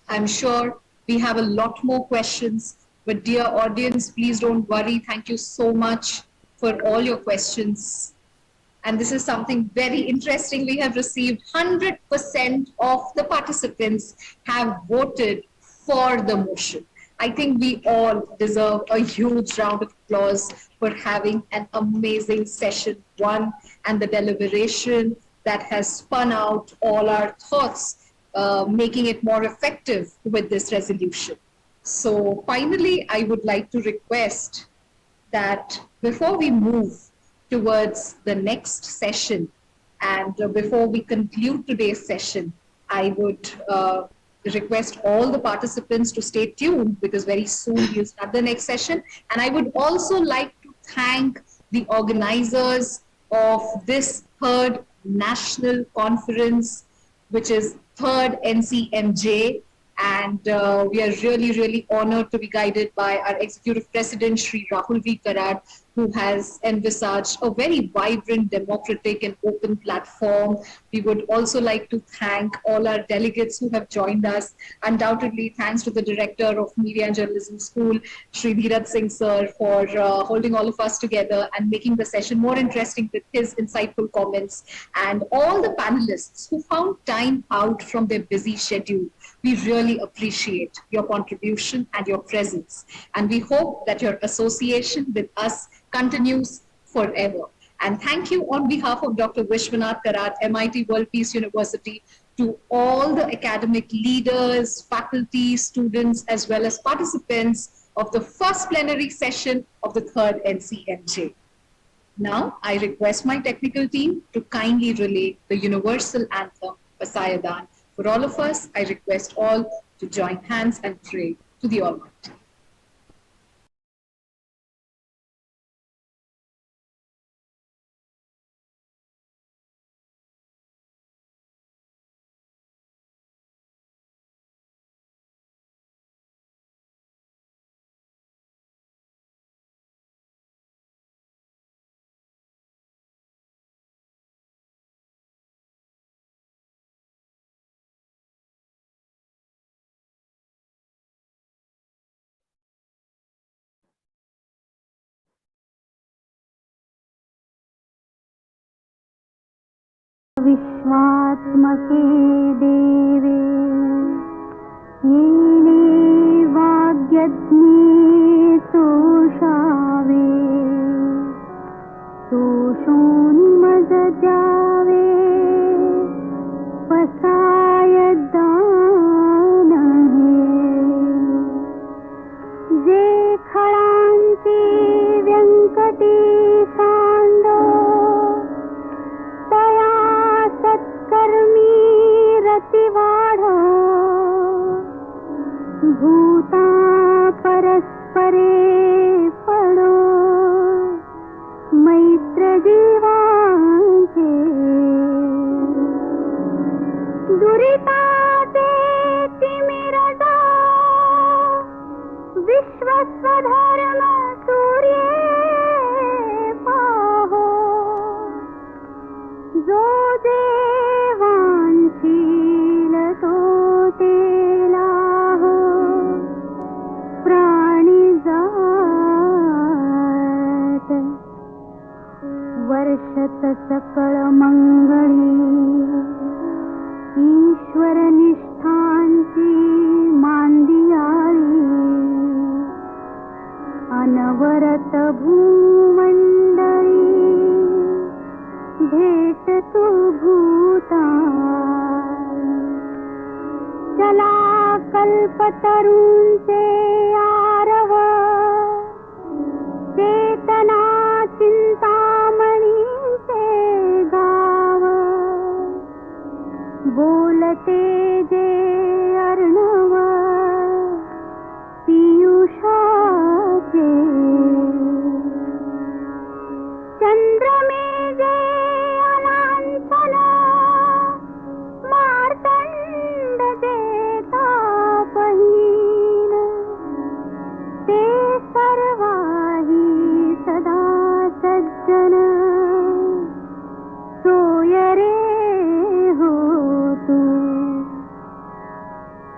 Speaker 5: I'm sure we have a lot more questions, but dear audience, please don't worry. Thank you so much for all your questions. And this is something very interesting. We have received 100% of the participants have voted for the motion. I think we all deserve a huge round of applause for having an amazing session 1 and the deliberation that has spun out all our thoughts, making it more effective with this resolution. So finally, I would like to request that before we move towards the next session and before we conclude today's session, I would request all the participants to stay tuned because very soon we'll start the next session. And I would also like to thank the organizers of this third national conference, which is third NCMJ. And we are really, really honored to be guided by our Executive President, Shri Rahul V. Karad, who has envisaged a very vibrant, democratic and open platform. We would also like to thank all our delegates who have joined us. Undoubtedly, thanks to the Director of Media and Journalism School, Shri Dheeraj Singh Sir, for holding all of us together and making the session more interesting with his insightful comments. And all the panelists who found time out from their busy schedule. We really appreciate your contribution and your presence. And we hope that your association with us continues forever. And thank you on behalf of Dr. Vishwanath Karad, MIT World Peace University, to all the academic leaders, faculty, students, as well as participants of the first plenary session of the third NCMJ. Now, I request my technical team to kindly relay the universal anthem, Pasayadan. For all of us, I request all to join hands and pray to the Almighty.
Speaker 13: सर्वात्मके देवे येणे वाग्यज्ञे तोषावे तोषोनि मज द्यावे पसाय दान हे जे खळांची व्यंकटी सांडो तया सत्कर्मी रती वाढो भूता परस्परे पडो मैत्र जीवांचे दुरिताते तिमिर जा विश्वस्वधर्म सूर्ये पाहो जो देवांशील तो तेलाहो प्राणी जात वर्षत सकळ मंगळी ईश्वर निष्ठांची मांदियाळी अनवरत भूमंडळी भेट तू भूता चला कल्पतरूंचे आरव चेतना चिंतामणीचे गाव बोलते जे अर्णव पियुषाचे चंद्रमे जे अलांछन मार्तंड देता बहीण ते सर्वाही सदा सज्जन सोय रे हो तू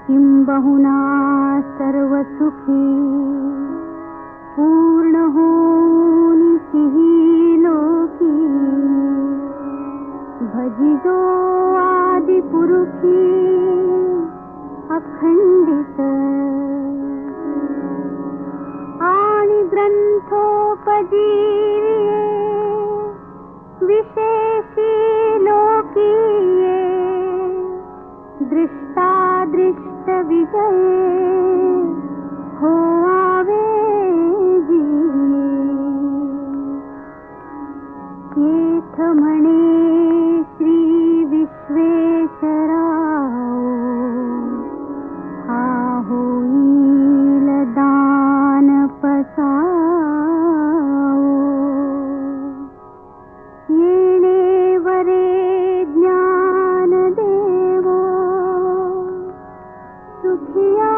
Speaker 13: किंबहुना सर्व सुखी पूर्ण होनिसिही लोकी भजिजो आदि पुरुषी अखंडित आणि ग्रंथोपजीविये विशेषी लोकीये दृष्टादृष्ट विजये हो आवे जी येथ म्हणे श्री विश्वेश्वराव हा होईल दान पसावो येणे वरे ज्ञान देवो सुखिया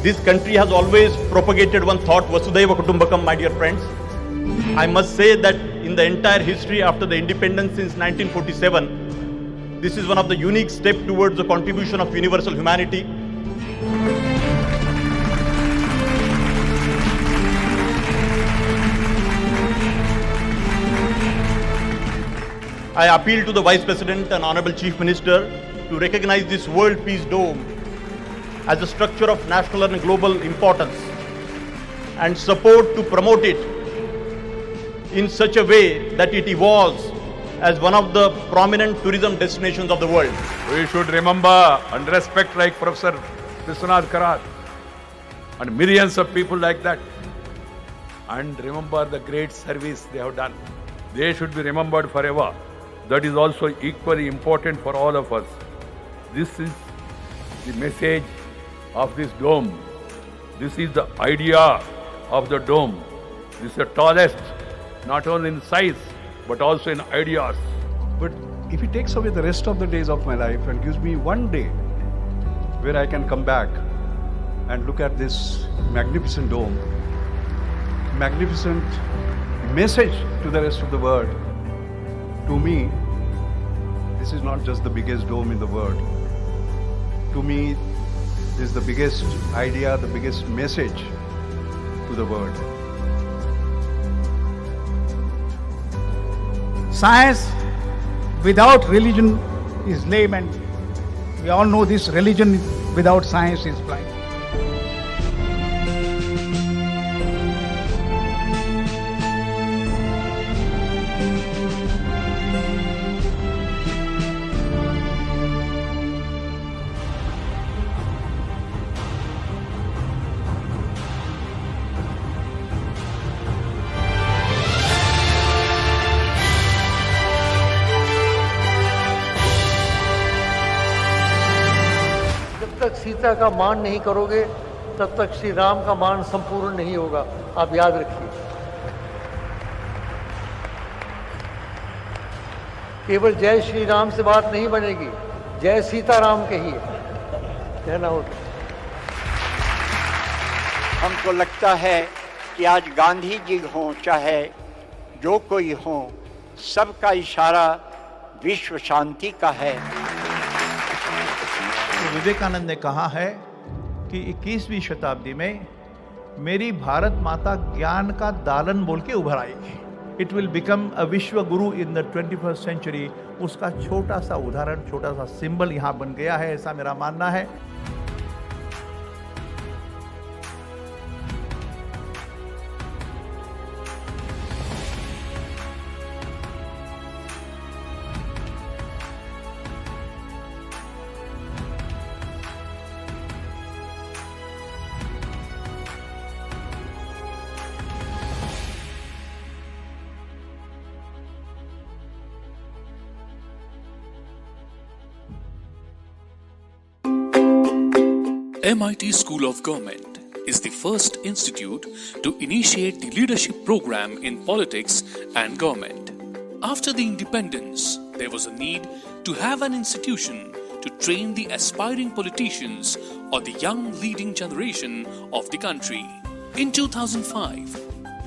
Speaker 14: This country has always propagated one thought, Vasudhaiva Kutumbakam, my dear friends. I must say that in the entire history after the independence since 1947, this is one of the unique steps towards the contribution of universal humanity. I appeal to the Vice President and Honorable Chief Minister to recognize this World Peace Dome as a structure of national and global importance and support to promote it in such a way that it evolves as one of the prominent tourism destinations of the world.
Speaker 15: We should remember and respect like Professor Vishwanath Karat and millions of people like that, and remember the great service they have done. They should be remembered forever. That is also equally important for all of us. This is the message of this dome. This is the idea of the dome. This is the tallest, not only in size, but also in ideas.
Speaker 16: But if it takes away the rest of the days of my life and gives me one day where I can come back and look at this magnificent dome, magnificent message to the rest of the world, to me, this is not just the biggest dome in the world. To me, this is the biggest idea, the biggest message to the world.
Speaker 17: Science without religion is lame, and we all know this. Religion without science is blind.
Speaker 18: तक सीता का मान नहीं करोगे तब तक श्री राम का मान संपूर्ण नहीं होगा, आप याद रखिए। केवल जय श्री राम से बात नहीं बनेगी, जय सीताराम कहिए, कहना होगा।
Speaker 19: हमको लगता है कि आज गांधी जी हों चाहे जो कोई हो, सबका इशारा विश्व शांति का है।
Speaker 20: विवेकानंद ने कहा है कि 21वीं शताब्दी में मेरी भारत माता ज्ञान का दालन बोल के उभर आएगी। इट विल बिकम अ विश्व गुरु इन द 21st सेंचुरी। उसका छोटा सा उदाहरण, छोटा सा सिंबल यहाँ बन गया है, ऐसा मेरा मानना है।
Speaker 4: MIT School of Government is the first institute to initiate the leadership program in politics and government. After the independence, there was a need to have an institution to train the aspiring politicians or the young leading generation of the country. In 2005,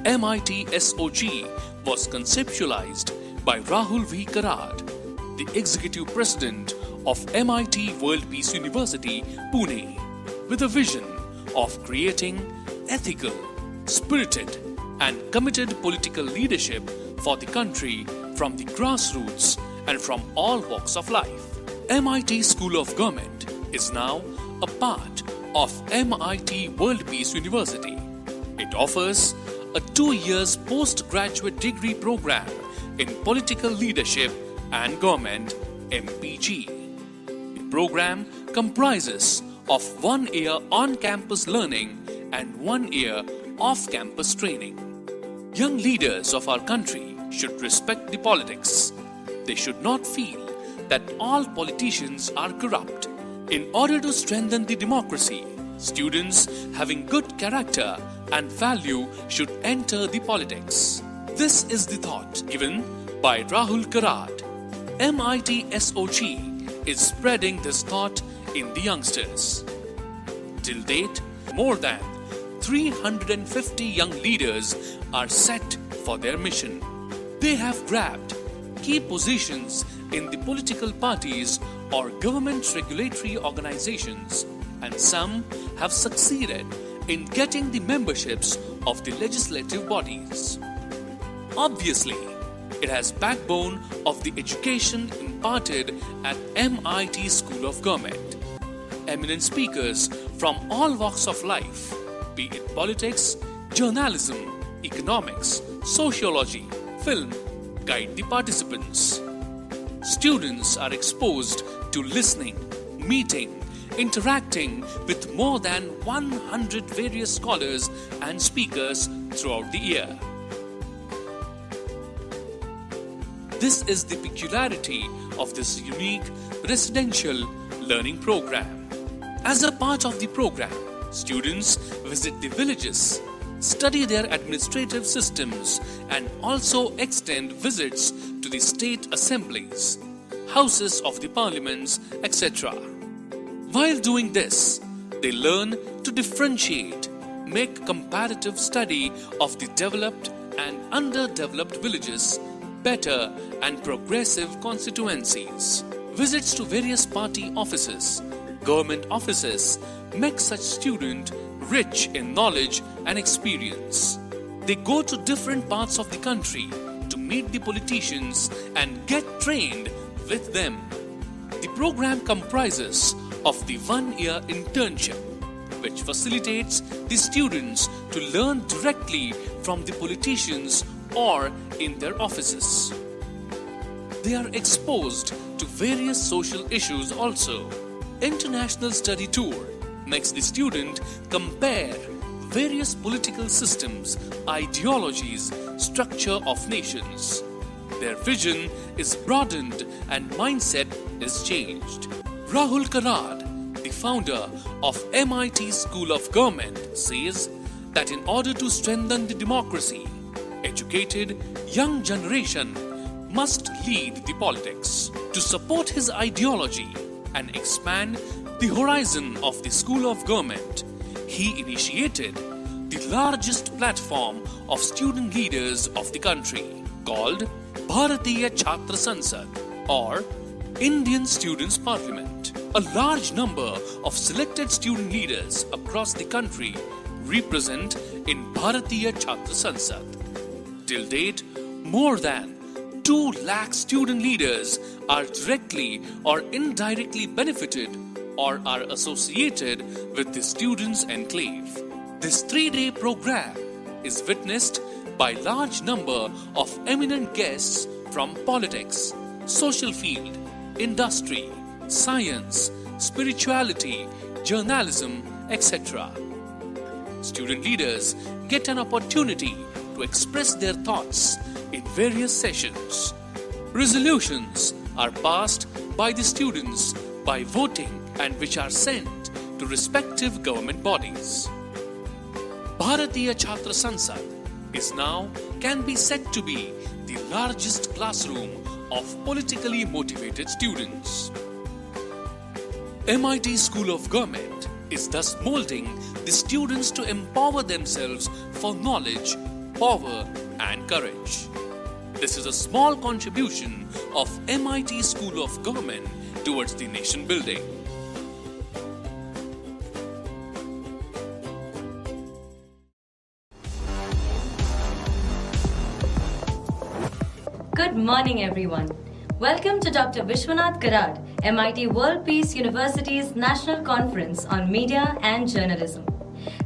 Speaker 4: MIT SOG was conceptualized by Rahul V. Karat, the executive president of MIT World Peace University, Pune, with a vision of creating ethical, spirited, and committed political leadership for the country from the grassroots and from all walks of life. MIT School of Government is now a part of MIT World Peace University. It offers a 2-year postgraduate degree program in political leadership and government, MPG. The program comprises of 1 year on-campus learning and 1 year off-campus training. Young leaders of our country should respect the politics. They should not feel that all politicians are corrupt. In order to strengthen the democracy, students having good character and value should enter the politics. This is the thought given by Rahul Karat. MIT SOG is spreading this thought in the youngsters. Till date, more than 350 young leaders are set for their mission. They have grabbed key positions in the political parties or government regulatory organizations, and some have succeeded in getting the memberships of the legislative bodies. Obviously, it has backbone of the education imparted at MIT School of Government. Eminent speakers from all walks of life, be it politics, journalism, economics, sociology, film, guide the participants. Students are exposed to listening, meeting, interacting with more than 100 various scholars and speakers throughout the year. This is the peculiarity of this unique residential learning program. As a part of the program, students visit the villages, study their administrative systems, and also extend visits to the state assemblies, houses of the parliaments, etc. While doing this, they learn to differentiate, make comparative study of the developed and underdeveloped villages, better and progressive constituencies. Visits to various party offices, government offices make such student rich in knowledge and experience. They go to different parts of the country to meet the politicians and get trained with them. The program comprises of the one-year internship, which facilitates the students to learn directly from the politicians or in their offices. They are exposed to various social issues also. International study tour makes the student compare various political systems, ideologies, structure of nations. Their vision is broadened and mindset is changed. Rahul Karad, the founder of MIT School of Government, says that in order to strengthen the democracy, educated young generation must lead the politics. To support his ideology and expand the horizon of the School of Government, he initiated the largest platform of student leaders of the country called Bharatiya Chhatra Sansad or Indian Students' Parliament. A large number of selected student leaders across the country represent in Bharatiya Chhatra Sansad. Till date, more than 2 lakh student leaders are directly or indirectly benefited or are associated with the Students' Enclave. This 3-day program is witnessed by large number of eminent guests from politics, social field, industry, science, spirituality, journalism, etc. Student leaders get an opportunity to express their thoughts in various sessions. Resolutions are passed by the students by voting and which are sent to respective government bodies. Bharatiya Chhatra Sansad is now can be said to be the largest classroom of politically motivated students. MIT School of Government is thus molding the students to empower themselves for knowledge, power and courage. This is a small contribution of MIT School of Government towards the nation building.
Speaker 2: Good morning, everyone. Welcome to Dr. Vishwanath Karad, MIT World Peace University's National Conference on Media and Journalism.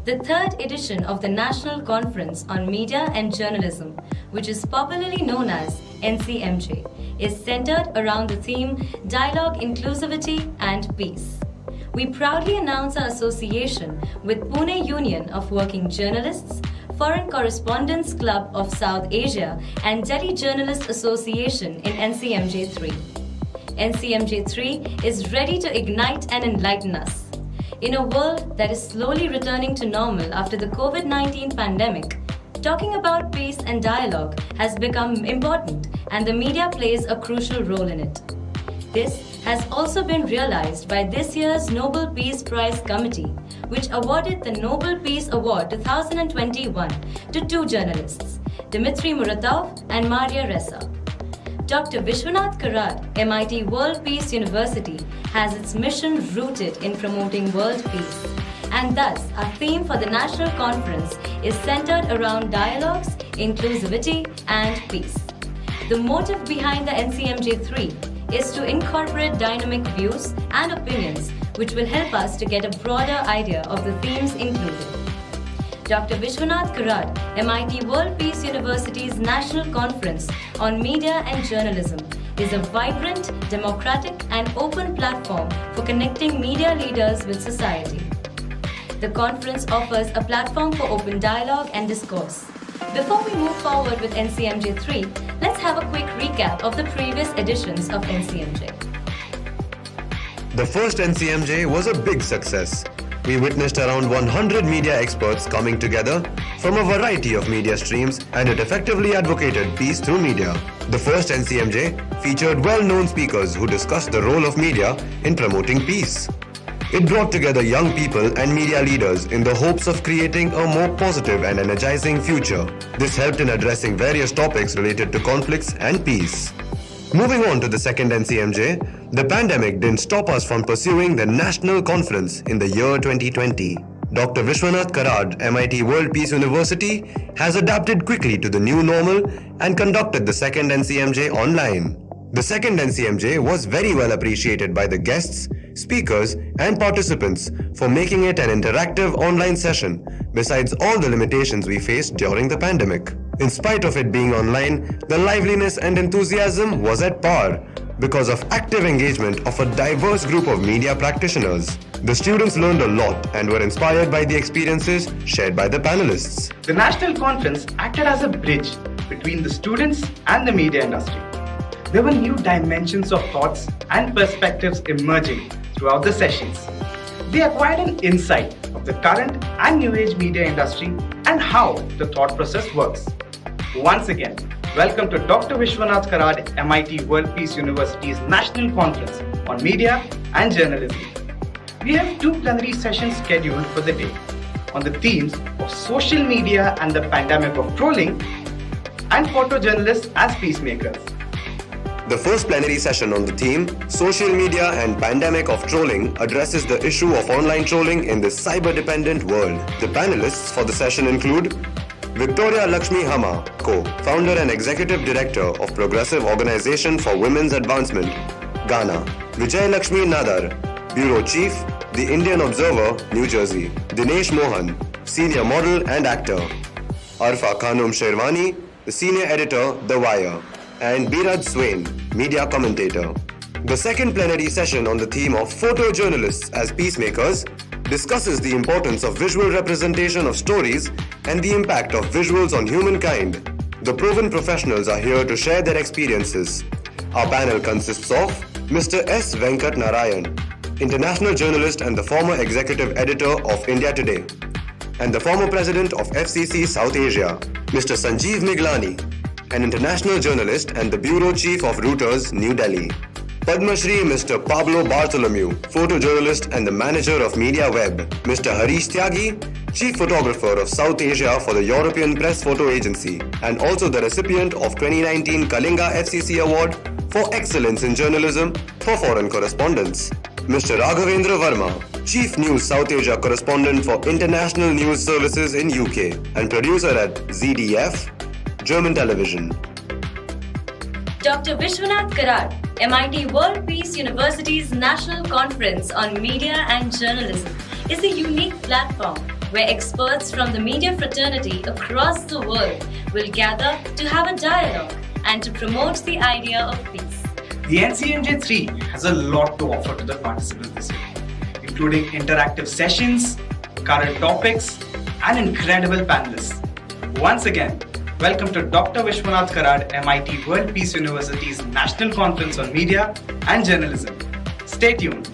Speaker 2: The third edition of the National Conference on Media and Journalism, which is popularly known as NCMJ, is centered around the theme Dialogue, Inclusivity and Peace. We proudly announce our association with Pune Union of Working Journalists, Foreign Correspondents Club of South Asia and Delhi Journalist Association in NCMJ3. NCMJ3 is ready to ignite and enlighten us. In a world that is slowly returning to normal after the COVID-19 pandemic, talking about peace and dialogue has become important and the media plays a crucial role in it. This has also been realized by this year's Nobel Peace Prize Committee, which awarded the Nobel Peace Award 2021 to two journalists, Dmitry Muratov and Maria Ressa. Dr. Vishwanath Karad, MIT World Peace University, has its mission rooted in promoting world peace. And thus, our theme for the National Conference is centered around dialogues, inclusivity, and peace. The motive behind the NCMJ3 is to incorporate dynamic views and opinions which will help us to get a broader idea of the themes included. Dr. Vishwanath Karad, MIT World Peace University's National Conference on Media and Journalism, is a vibrant, democratic, and open platform for connecting media leaders with society. The conference offers a platform for open dialogue and discourse. Before we move forward with NCMJ3, let's have a quick recap of the previous editions of NCMJ.
Speaker 1: The first NCMJ was a big success. We witnessed around 100 media experts coming together from a variety of media streams, and it effectively advocated peace through media. The first NCMJ featured well-known speakers who discussed the role of media in promoting peace. It brought together young people and media leaders in the hopes of creating a more positive and energizing future. This helped in addressing various topics related to conflicts and peace. Moving on to the second NCMJ, the pandemic didn't stop us from pursuing the national conference in the year 2020. Dr. Vishwanath Karad, MIT World Peace University, has adapted quickly to the new normal and conducted the second NCMJ online. The second NCMJ was very well appreciated by the guests, speakers, and participants for making it an interactive online session, besides all the limitations we faced during the pandemic. In spite of it being online, the liveliness and enthusiasm was at par because of active engagement of a diverse group of media practitioners. The students learned a lot and were inspired by the experiences shared by the panelists.
Speaker 3: The national conference acted as a bridge between the students and the media industry. There were new dimensions of thoughts and perspectives emerging throughout the sessions. They acquired an insight of the current and new age media industry and how the thought process works. Once again, welcome to Dr. Vishwanath Karad, MIT World Peace University's National Conference on Media and Journalism. We have two plenary sessions scheduled for the day on the themes of social media and the pandemic of trolling, and photojournalists as peacemakers.
Speaker 1: The first plenary session on the theme, Social Media and Pandemic of Trolling, addresses the issue of online trolling in this cyber-dependent world. The panelists for the session include Victoria Lakshmi Hama, co-founder and executive director of Progressive Organization for Women's Advancement, Ghana. Vijay Lakshmi Nadar, bureau chief, The Indian Observer, New Jersey. Dinesh Mohan, senior model and actor. Arfa Khanum Sherwani, the senior editor, The Wire. And Biraj Swain, media commentator. The second plenary session on the theme of photojournalists as peacemakers discusses the importance of visual representation of stories and the impact of visuals on humankind. The proven professionals are here to share their experiences. Our panel consists of Mr. S. Venkat Narayan, international journalist and the former executive editor of India Today, and the former president of FCC South Asia, Mr. Sanjeev Miglani, an international journalist and the bureau chief of Reuters, New Delhi. Padma Shri Mr. Pablo Bartholomew, photojournalist and the manager of Media Web. Mr. Harish Tyagi, chief photographer of South Asia for the European Press Photo Agency, and also the recipient of 2019 Kalinga FCC Award for Excellence in Journalism for Foreign Correspondence. Mr. Raghavendra Verma, Chief News South Asia Correspondent for International News Services in UK and producer at ZDF, German Television.
Speaker 2: Dr. Vishwanath Karad, MIT World Peace University's National Conference on Media and Journalism, is a unique platform where experts from the media fraternity across the world will gather to have a dialogue and to promote the idea of peace.
Speaker 3: The NCMJ3 has a lot to offer to the participants this year, including interactive sessions, current topics, and incredible panelists. Once again, welcome to Dr. Vishwanath Karad, MIT World Peace University's National Conference on Media and Journalism. Stay tuned.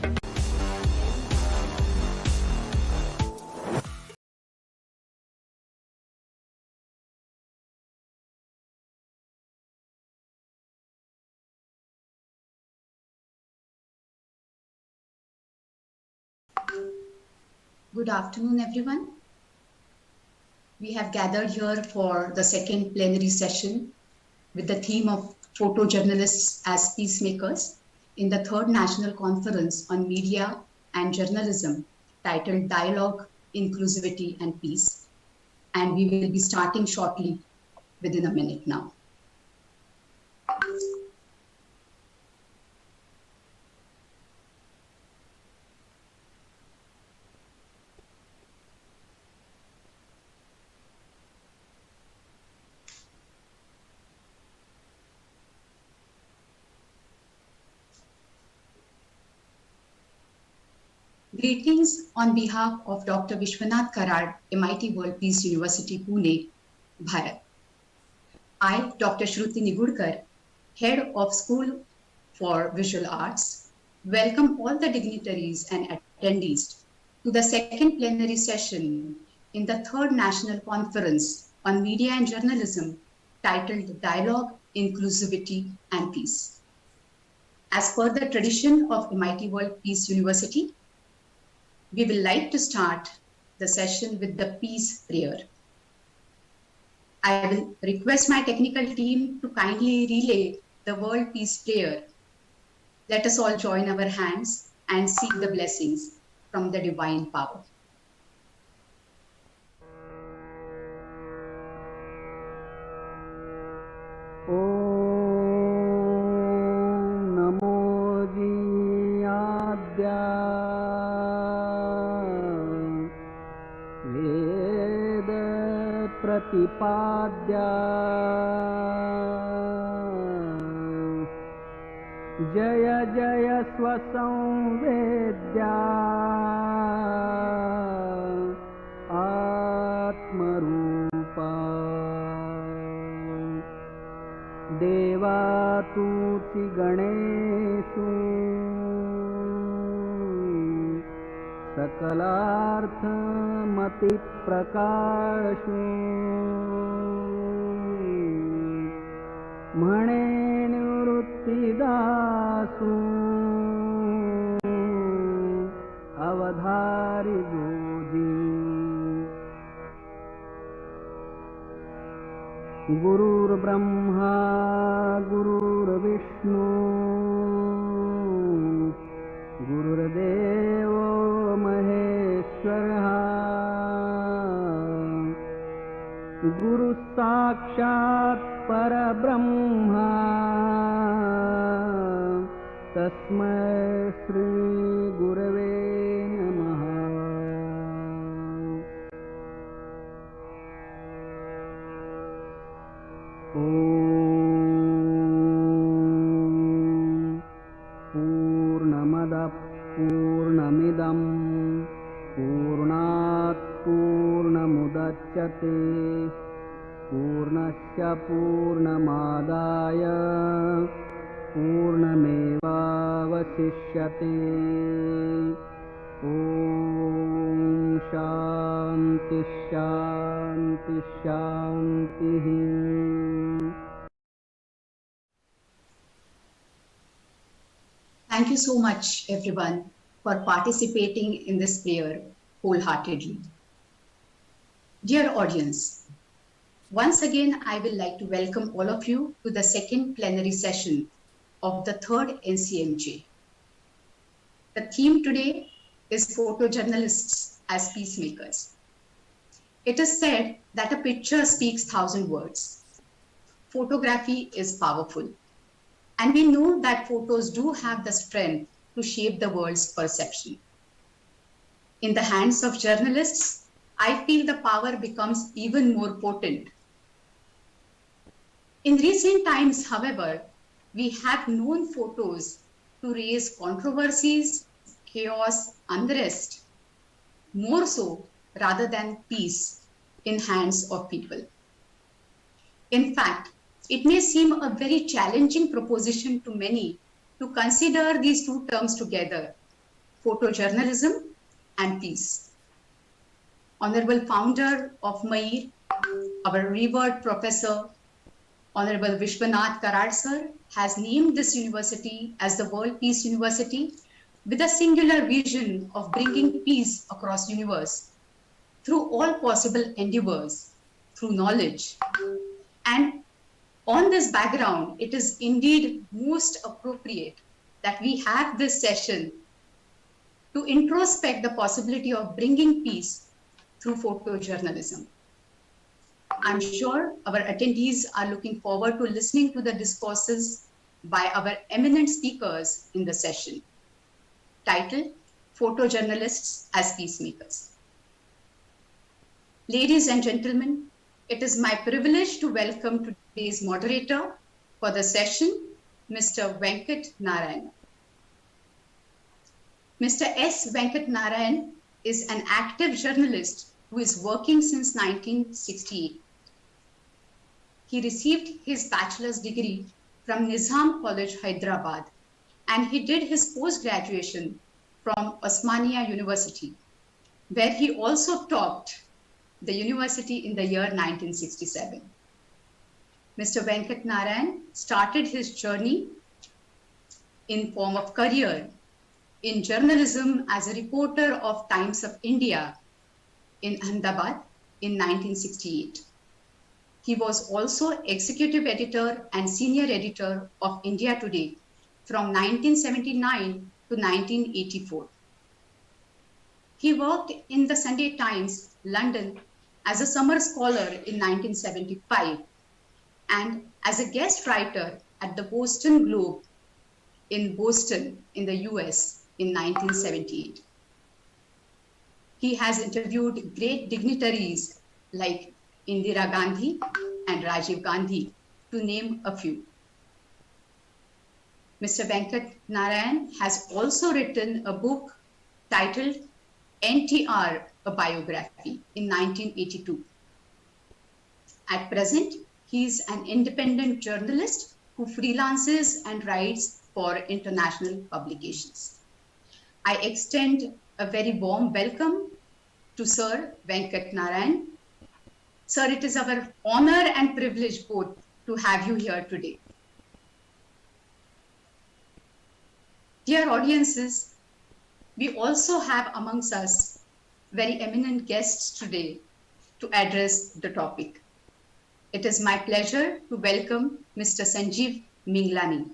Speaker 21: Good afternoon, everyone. We have gathered here for the second plenary session with the theme of photojournalists as peacemakers in the third National Conference on Media and Journalism titled Dialogue, Inclusivity and Peace. And we will be starting shortly within a minute now. Greetings on behalf of Dr. Vishwanath Karad, MIT World Peace University, Pune, Bharat. I, Dr. Shruti Nigudkar, Head of School for Visual Arts, welcome all the dignitaries and attendees to the second plenary session in the third National Conference on Media and Journalism titled Dialogue, Inclusivity and Peace. As per the tradition of MIT World Peace University, we will like to start the session with the peace prayer. I will request my technical team to kindly relay the World Peace Prayer. Let us all join our hands and seek the blessings from the divine power.
Speaker 6: Om Namo Jiyadya Pratipadya Jaya Jaya Swasamvedya Atmarupa Devatuti Ganeshu Sakalartha Mati Prakashu Mane Nivrittidasu Avadhari Godi Gurur Brahma Gurur Vishnu Gurur Devo Maheshwara Guru Sakshat Parabrahma Tasmai Sri Gurave Namaha. Om Purnamada Purnamidam Purnat Purnamudachyate Purnasya Purnamadaya Purnamevavasishyate. Om Shanti Shanti Shanti.
Speaker 21: Thank you so much, everyone, for participating in this prayer wholeheartedly. Dear audience, once again, I would like to welcome all of you to the second plenary session of the third NCMJ. The theme today is photojournalists as peacemakers. It is said that a picture speaks 1,000 words. Photography is powerful. And we know that photos do have the strength to shape the world's perception. In the hands of journalists, I feel the power becomes even more potent. In recent times, however, we have known photos to raise controversies, chaos, unrest, more so rather than peace in hands of people. In fact, it may seem a very challenging proposition to many to consider these two terms together, photojournalism and peace. Honorable founder of MAIR, our revered professor, Honorable Vishwanath Karad sir, has named this university as the World Peace University with a singular vision of bringing peace across the universe through all possible endeavors, through knowledge. And on this background, it is indeed most appropriate that we have this session to introspect the possibility of bringing peace through photojournalism. I'm sure our attendees are looking forward to listening to the discourses by our eminent speakers in the session, titled Photojournalists as Peacemakers. Ladies and gentlemen, it is my privilege to welcome today's moderator for the session, Mr. Venkat Narayan. Mr. S. Venkat Narayan is an active journalist who is working since 1968. He received his bachelor's degree from Nizam College, Hyderabad, and he did his post-graduation from Osmania University, where he also taught the university in the year 1967. Mr. Venkat Narayan started his journey in form of career in journalism as a reporter of Times of India in Ahmedabad in 1968. He was also executive editor and senior editor of India Today from 1979 to 1984. He worked in the Sunday Times, London, as a summer scholar in 1975 and as a guest writer at the Boston Globe in Boston in the US in 1978. He has interviewed great dignitaries like Indira Gandhi and Rajiv Gandhi, to name a few. Mr. Venkat Narayan has also written a book titled NTR, a Biography in 1982. At present, he is an independent journalist who freelances and writes for international publications. I extend a very warm welcome to Sir Venkat Narayan. Sir, it is our honor and privilege both to have you here today. Dear audiences, we also have amongst us very eminent guests today to address the topic. It is my pleasure to welcome Mr. Sanjeev Minglani.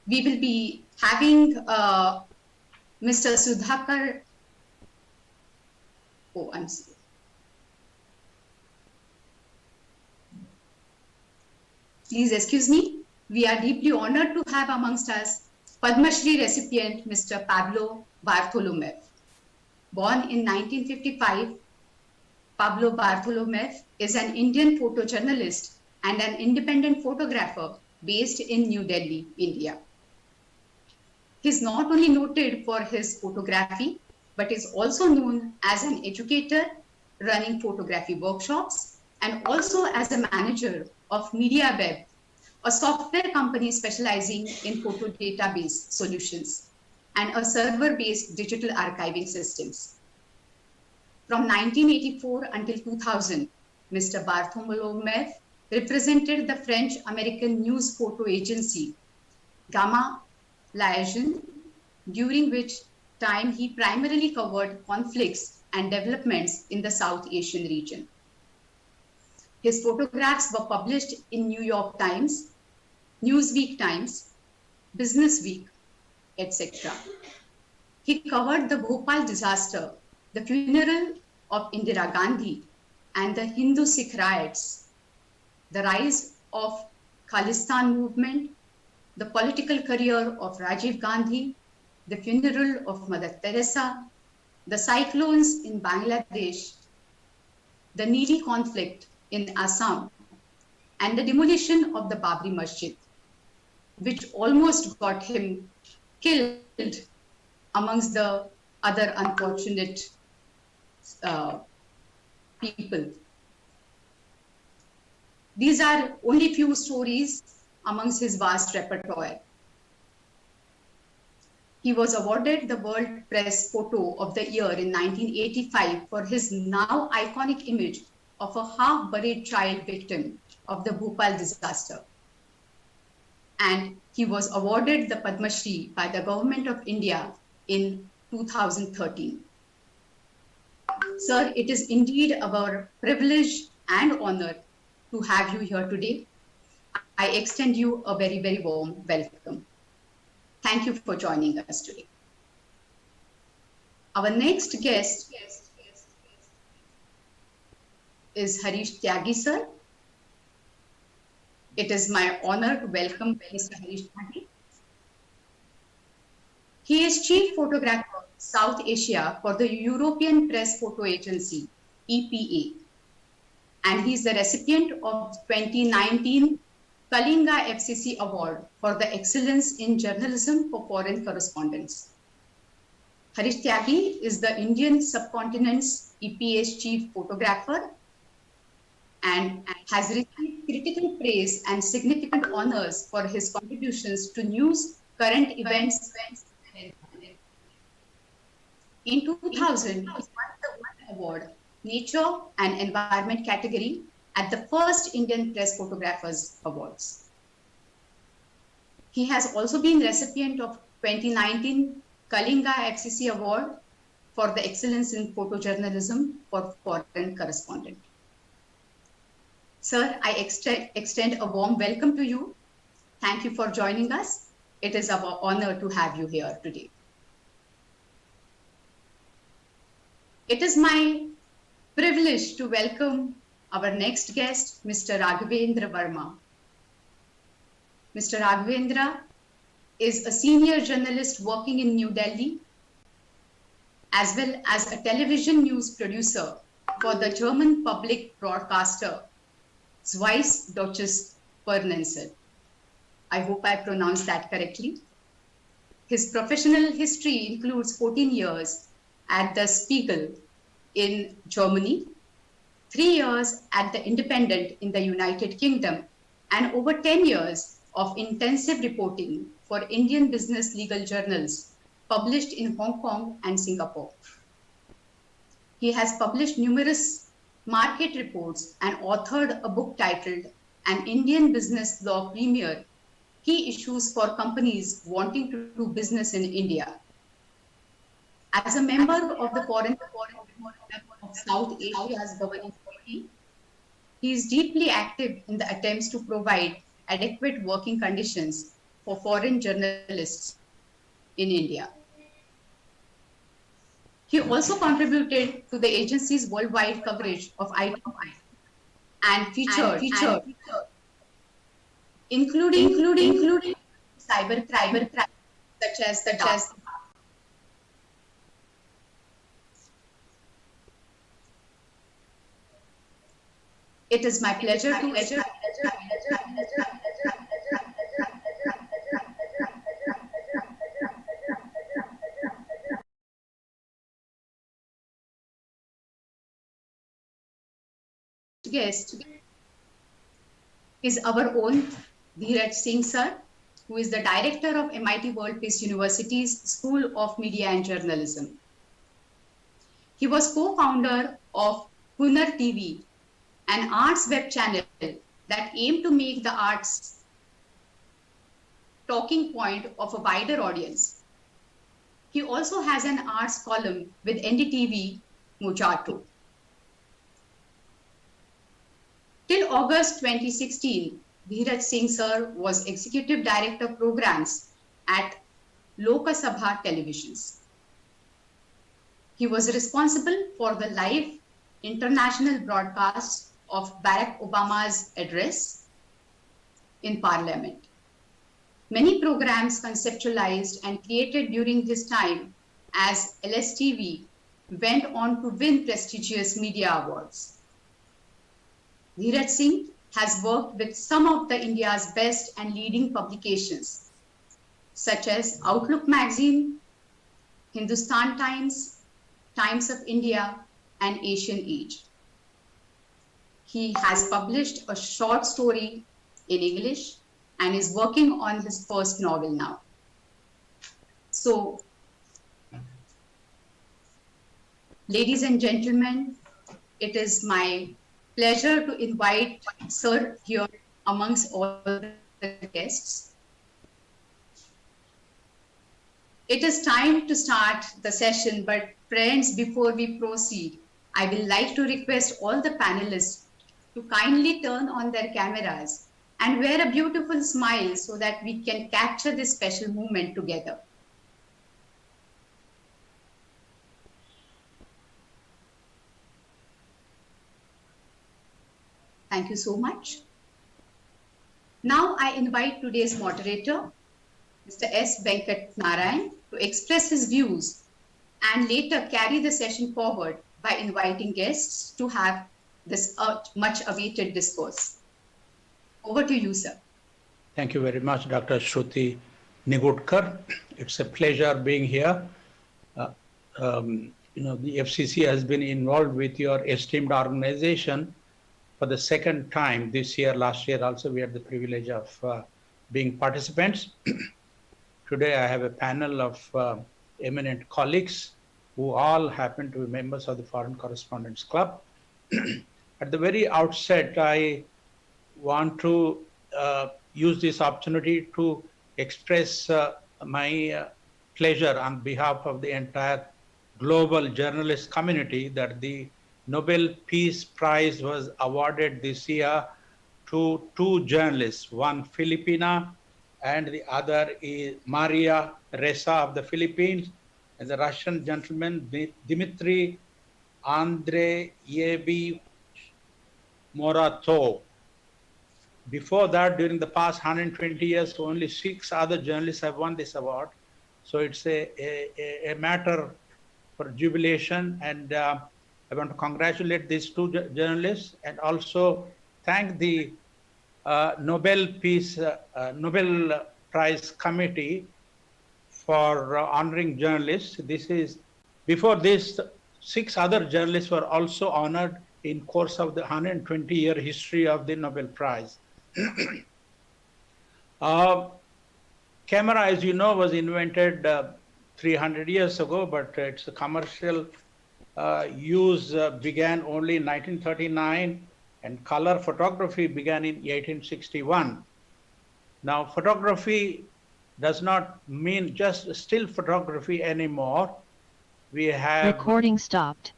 Speaker 21: We will be having Mr. Sudhakar. Oh, I'm sorry. Please excuse me. We are deeply honored to have amongst us Padma Shri recipient Mr. Pablo Bartholomew. Born in 1955, Pablo Bartholomew is an Indian photojournalist and an independent photographer based in New Delhi, India. He is not only noted for his photography, but is also known as an educator running photography workshops and also as a manager of MediaWeb, a software company specializing in photo database solutions and a server-based digital archiving systems. From 1984 until 2000, Mr. Bartholomew represented the French-American news photo agency, Gamma Liaison, during which time he primarily covered conflicts and developments in the South Asian region. His photographs were published in New York Times, Newsweek Times, Business Week, etc. He covered the Bhopal disaster, the funeral of Indira Gandhi, and the Hindu-Sikh riots, the rise of Khalistan movement, the political career of Rajiv Gandhi, the funeral of Mother Teresa, the cyclones in Bangladesh, the Nili conflict in Assam, and the demolition of the Babri Masjid, which almost got him killed amongst the other unfortunate people. These are only few stories amongst his vast repertoire. He was awarded the World Press Photo of the Year in 1985 for his now iconic image of a half-buried child victim of the Bhopal disaster. And he was awarded the Padma Shri by the Government of India in 2013. Sir, it is indeed our privilege and honor to have you here today. I extend you a very, very warm welcome. Thank you for joining us today. Our next guest is Harish Tyagi, sir. It is my honor to welcome Mr. Harish Tyagi. He is Chief Photographer, South Asia for the European Press Photo Agency, EPA. And he is the recipient of 2019 Kalinga FCC Award for the Excellence in Journalism for Foreign Correspondents. Harish Tyagi is the Indian subcontinent's EPA's chief photographer and has received critical praise and significant honors for his contributions to news, current events. In 2000, he won the award, Nature and Environment category at the first Indian Press Photographers Awards. He has also been recipient of 2019 Kalinga FCC Award for the Excellence in Photojournalism for Foreign Correspondent. Sir, I extend a warm welcome to you. Thank you for joining us. It is our honor to have you here today. It is my privilege to welcome our next guest, Mr. Raghavendra Verma. Mr. Raghavendra is a senior journalist working in New Delhi, as well as a television news producer for the German public broadcaster Zweiss Deutsches Fernsehen. I hope I pronounced that correctly. His professional history includes 14 years at the Spiegel in Germany, 3 years at the Independent in the United Kingdom, and over 10 years of intensive reporting for Indian business legal journals published in Hong Kong and Singapore. He has published numerous market reports and authored a book titled An Indian Business Law Premier, Key Issues for Companies Wanting to Do Business in India. As a member of the Foreign of South Asia's governing committee, he is deeply active in the attempts to provide adequate working conditions for foreign journalists in India. He also contributed to the agency's worldwide coverage of IT and featured including cybercrime such as the dark. It is my pleasure to guest is our own Dheeraj Singh sir, who is the director of MIT World Peace University's School of Media and Journalism. He was co-founder of Hunar TV, an arts web channel that aimed to make the arts talking point of a wider audience. He also has an arts column with NDTV Mojato. Till August 2016, Dheeraj Singh sir was Executive Director Programs at Lok Sabha Televisions. He was responsible for the live international broadcasts of Barack Obama's address in Parliament. Many programs conceptualized and created during this time as LSTV went on to win prestigious media awards. Dheeraj Singh has worked with some of the India's best and leading publications, such as Outlook Magazine, Hindustan Times, Times of India, and Asian Age. He has published a short story in English and is working on his first novel now. So, ladies and gentlemen, it is my pleasure to invite Sir here amongst all the guests. It is time to start the session, but friends, before we proceed, I will like to request all the panelists to kindly turn on their cameras and wear a beautiful smile so that we can capture this special moment together. Thank you so much. Now I invite today's moderator, Mr. S. Venkat Narayan, to express his views and later carry the session forward by inviting guests to have this much awaited discourse. Over to you, sir.
Speaker 8: Thank you very much, Dr. Shruti Nigudkar. It's a pleasure being here. The FCC has been involved with your esteemed organization for the second time this year. Last year also we had the privilege of being participants. Today I have a panel of eminent colleagues who all happen to be members of the Foreign Correspondents Club. At the very outset, I want to use this opportunity to express my pleasure on behalf of the entire global journalist community that the Nobel Peace Prize was awarded this year to two journalists, one Filipina and the other is Maria Ressa of the Philippines, and the Russian gentleman Dmitry Andreevich Moratov. Before that, during the past 120 years, only 6 other journalists have won this award. So it's a matter for jubilation, and I want to congratulate these two journalists and also thank the Nobel Prize Committee for honoring journalists. Before this, 6 other journalists were also honored in course of the 120-year history of the Nobel Prize. Camera, as you know, was invented 300 years ago, but its commercial use began only in 1939, and color photography began in 1861. Now, photography does not mean just still photography anymore. We have
Speaker 22: recording stopped.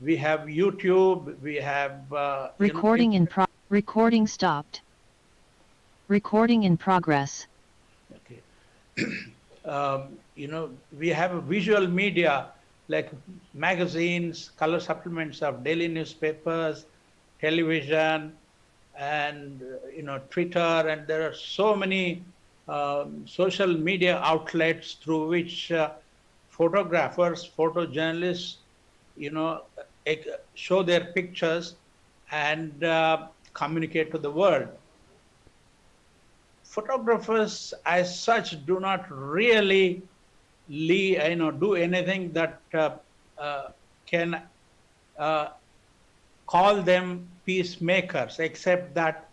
Speaker 8: We have YouTube. We have
Speaker 22: recording recording stopped. Recording in progress.
Speaker 8: Okay. We have a visual media like magazines, color supplements of daily newspapers, television, and Twitter, and there are so many social media outlets through which photographers, photojournalists, show their pictures and communicate to the world. Photographers as such do not really do anything that can call them peacemakers, except that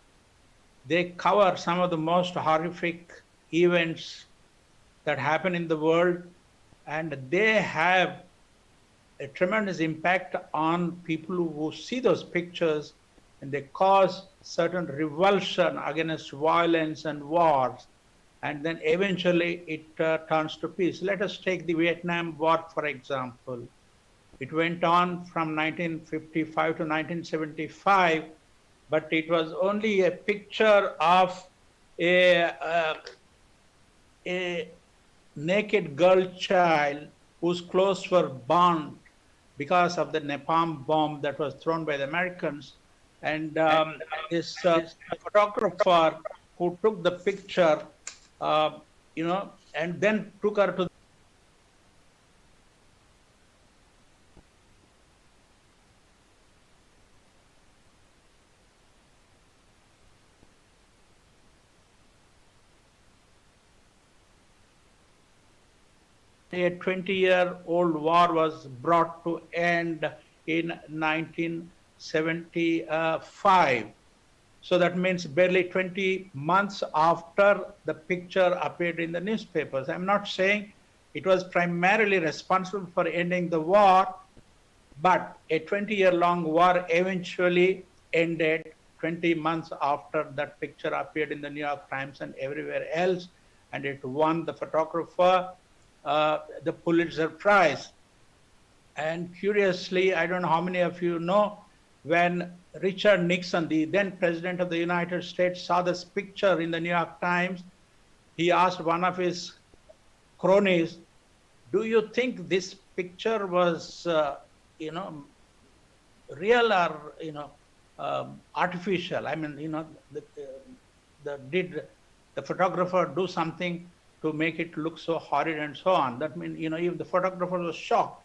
Speaker 8: they cover some of the most horrific events that happen in the world, and they have a tremendous impact on people who see those pictures, and they cause certain revulsion against violence and wars, and then eventually it turns to peace. Let us take the Vietnam War, for example. It went on from 1955 to 1975, but it was only a picture of a naked girl child whose clothes were burned because of the napalm bomb that was thrown by the Americans. And this photographer who took the picture, and then took her to a 20-year-old war was brought to end in 1975. So that means barely 20 months after the picture appeared in the newspapers. I'm not saying it was primarily responsible for ending the war, But a 20-year-long war eventually ended 20 months after that picture appeared in the New York Times and everywhere else, and it won the photographer the Pulitzer Prize. And curiously, I don't know how many of you know, when Richard Nixon, the then President of the United States, saw this picture in the New York Times, he asked one of his cronies, "Do you think this picture was, real or, artificial? I mean, did the photographer do something to make it look so horrid and so on?" That means, even the photographer was shocked.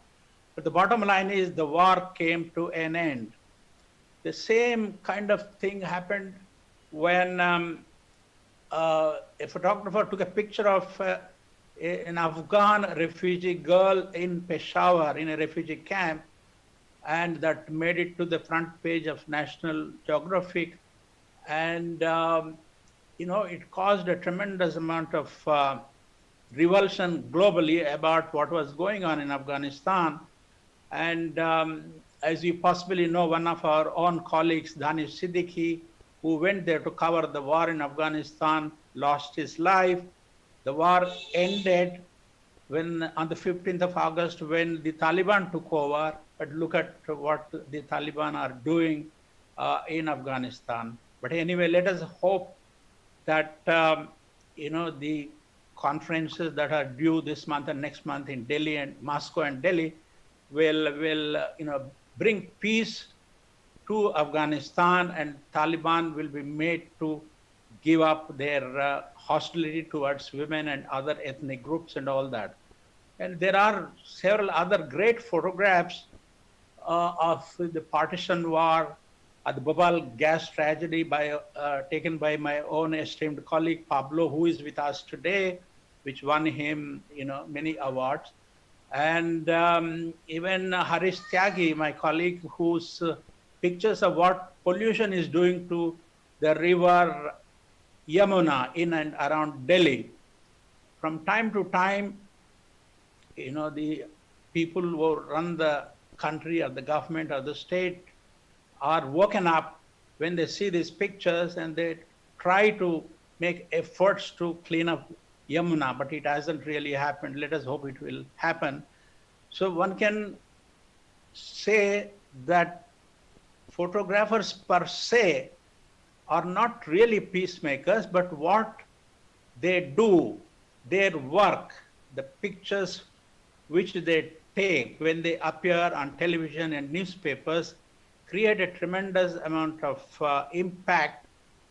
Speaker 8: But the bottom line is the war came to an end. The same kind of thing happened when a photographer took a picture of an Afghan refugee girl in Peshawar in a refugee camp, and that made it to the front page of National Geographic. And, it caused a tremendous amount of revulsion globally about what was going on in Afghanistan. And as you possibly know, one of our own colleagues, Danish Siddiqui, who went there to cover the war in Afghanistan, lost his life. The war ended on the 15th of August when the Taliban took over. But look at what the Taliban are doing in Afghanistan. But anyway, let us hope that, the conferences that are due this month and next month in Delhi and Moscow and Delhi will bring peace to Afghanistan, and Taliban will be made to give up their hostility towards women and other ethnic groups and all that. And there are several other great photographs of the partition war, the Bhopal gas tragedy taken by my own esteemed colleague Pablo, who is with us today, which won him many awards. And even Harish Tyagi, my colleague, whose pictures of what pollution is doing to the river Yamuna in and around Delhi. From time to time, the people who run the country or the government or the state are woken up when they see these pictures, and they try to make efforts to clean up Yamuna, but it hasn't really happened. Let us hope it will happen. So one can say that photographers per se are not really peacemakers, but what they do, their work, the pictures which they take when they appear on television and newspapers create a tremendous amount of impact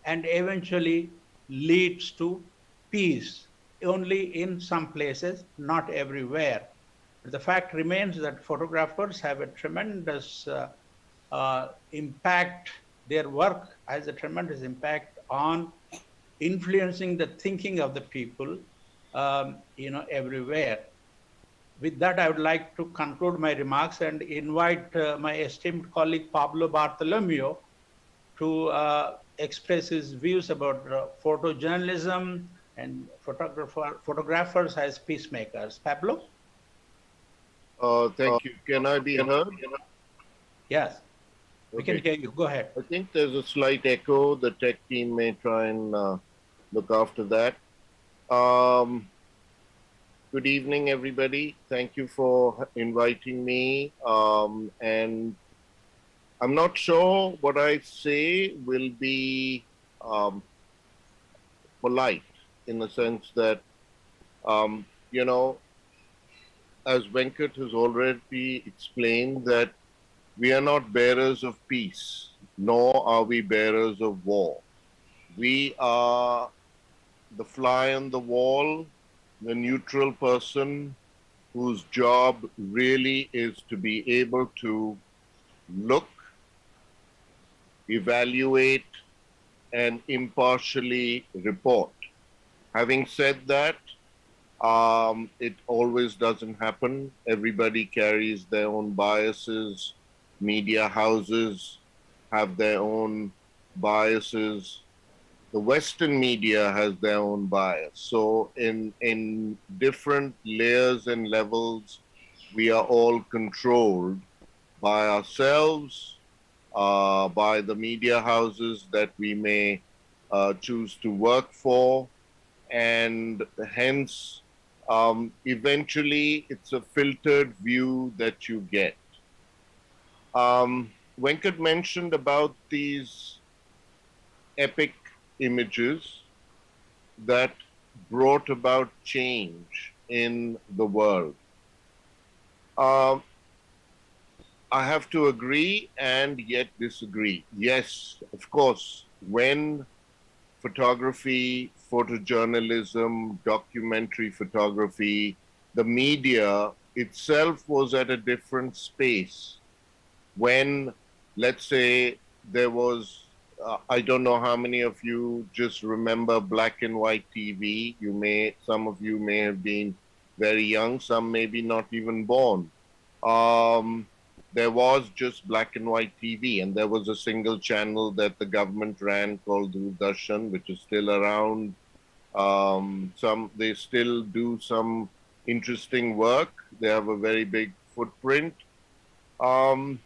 Speaker 8: and eventually leads to peace, only in some places, not everywhere. But the fact remains that photographers have a tremendous impact. Their work has a tremendous impact on influencing the thinking of the people, everywhere. With that, I would like to conclude my remarks and invite my esteemed colleague Pablo Bartolomeo to express his views about photojournalism and photographers as peacemakers. Pablo?
Speaker 11: Thank you. Can I be heard?
Speaker 8: Yes, we can hear you. Go ahead.
Speaker 11: I think there's a slight echo. The tech team may try and look after that. Good evening, everybody. Thank you for inviting me. And I'm not sure what I say will be polite, in the sense that, as Venkat has already explained, that we are not bearers of peace, nor are we bearers of war. We are the fly on the wall, the neutral person whose job really is to be able to look, evaluate, and impartially report. Having said that, it always doesn't happen. Everybody carries their own biases. Media houses have their own biases. The Western media has their own bias. So in different layers and levels, we are all controlled by ourselves, by the media houses that we may choose to work for, and hence eventually it's a filtered view that you get. Venkat mentioned about these epic images that brought about change in the world. I have to agree and yet disagree. Yes, of course, when photography, photojournalism, documentary photography, the media itself was at a different space. When, let's say, there was, I don't know how many of you just remember black and white TV. Some of you may have been very young, some maybe not even born. There was just black and white TV, and there was a single channel that the government ran called Doordarshan, which is still around. They still do some interesting work. They have a very big footprint. And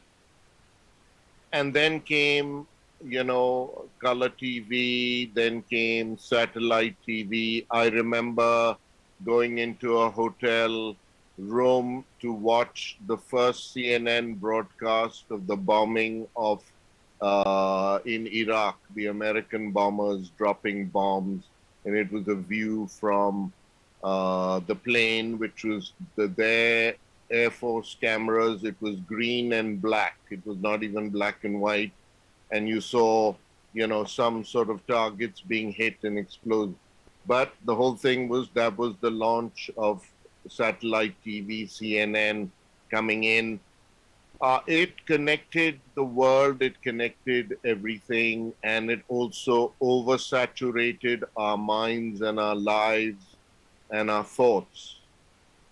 Speaker 11: then came, color TV, then came satellite TV. I remember going into a hotel room to watch the first CNN broadcast of the bombing of in Iraq, the American bombers dropping bombs, and it was a view from the plane, which was their Air Force cameras. It was green and black. It was not even black and white, and you saw, some sort of targets being hit and explode. But the whole thing that was the launch of satellite TV, CNN coming in. It connected the world, it connected everything, and it also oversaturated our minds and our lives and our thoughts.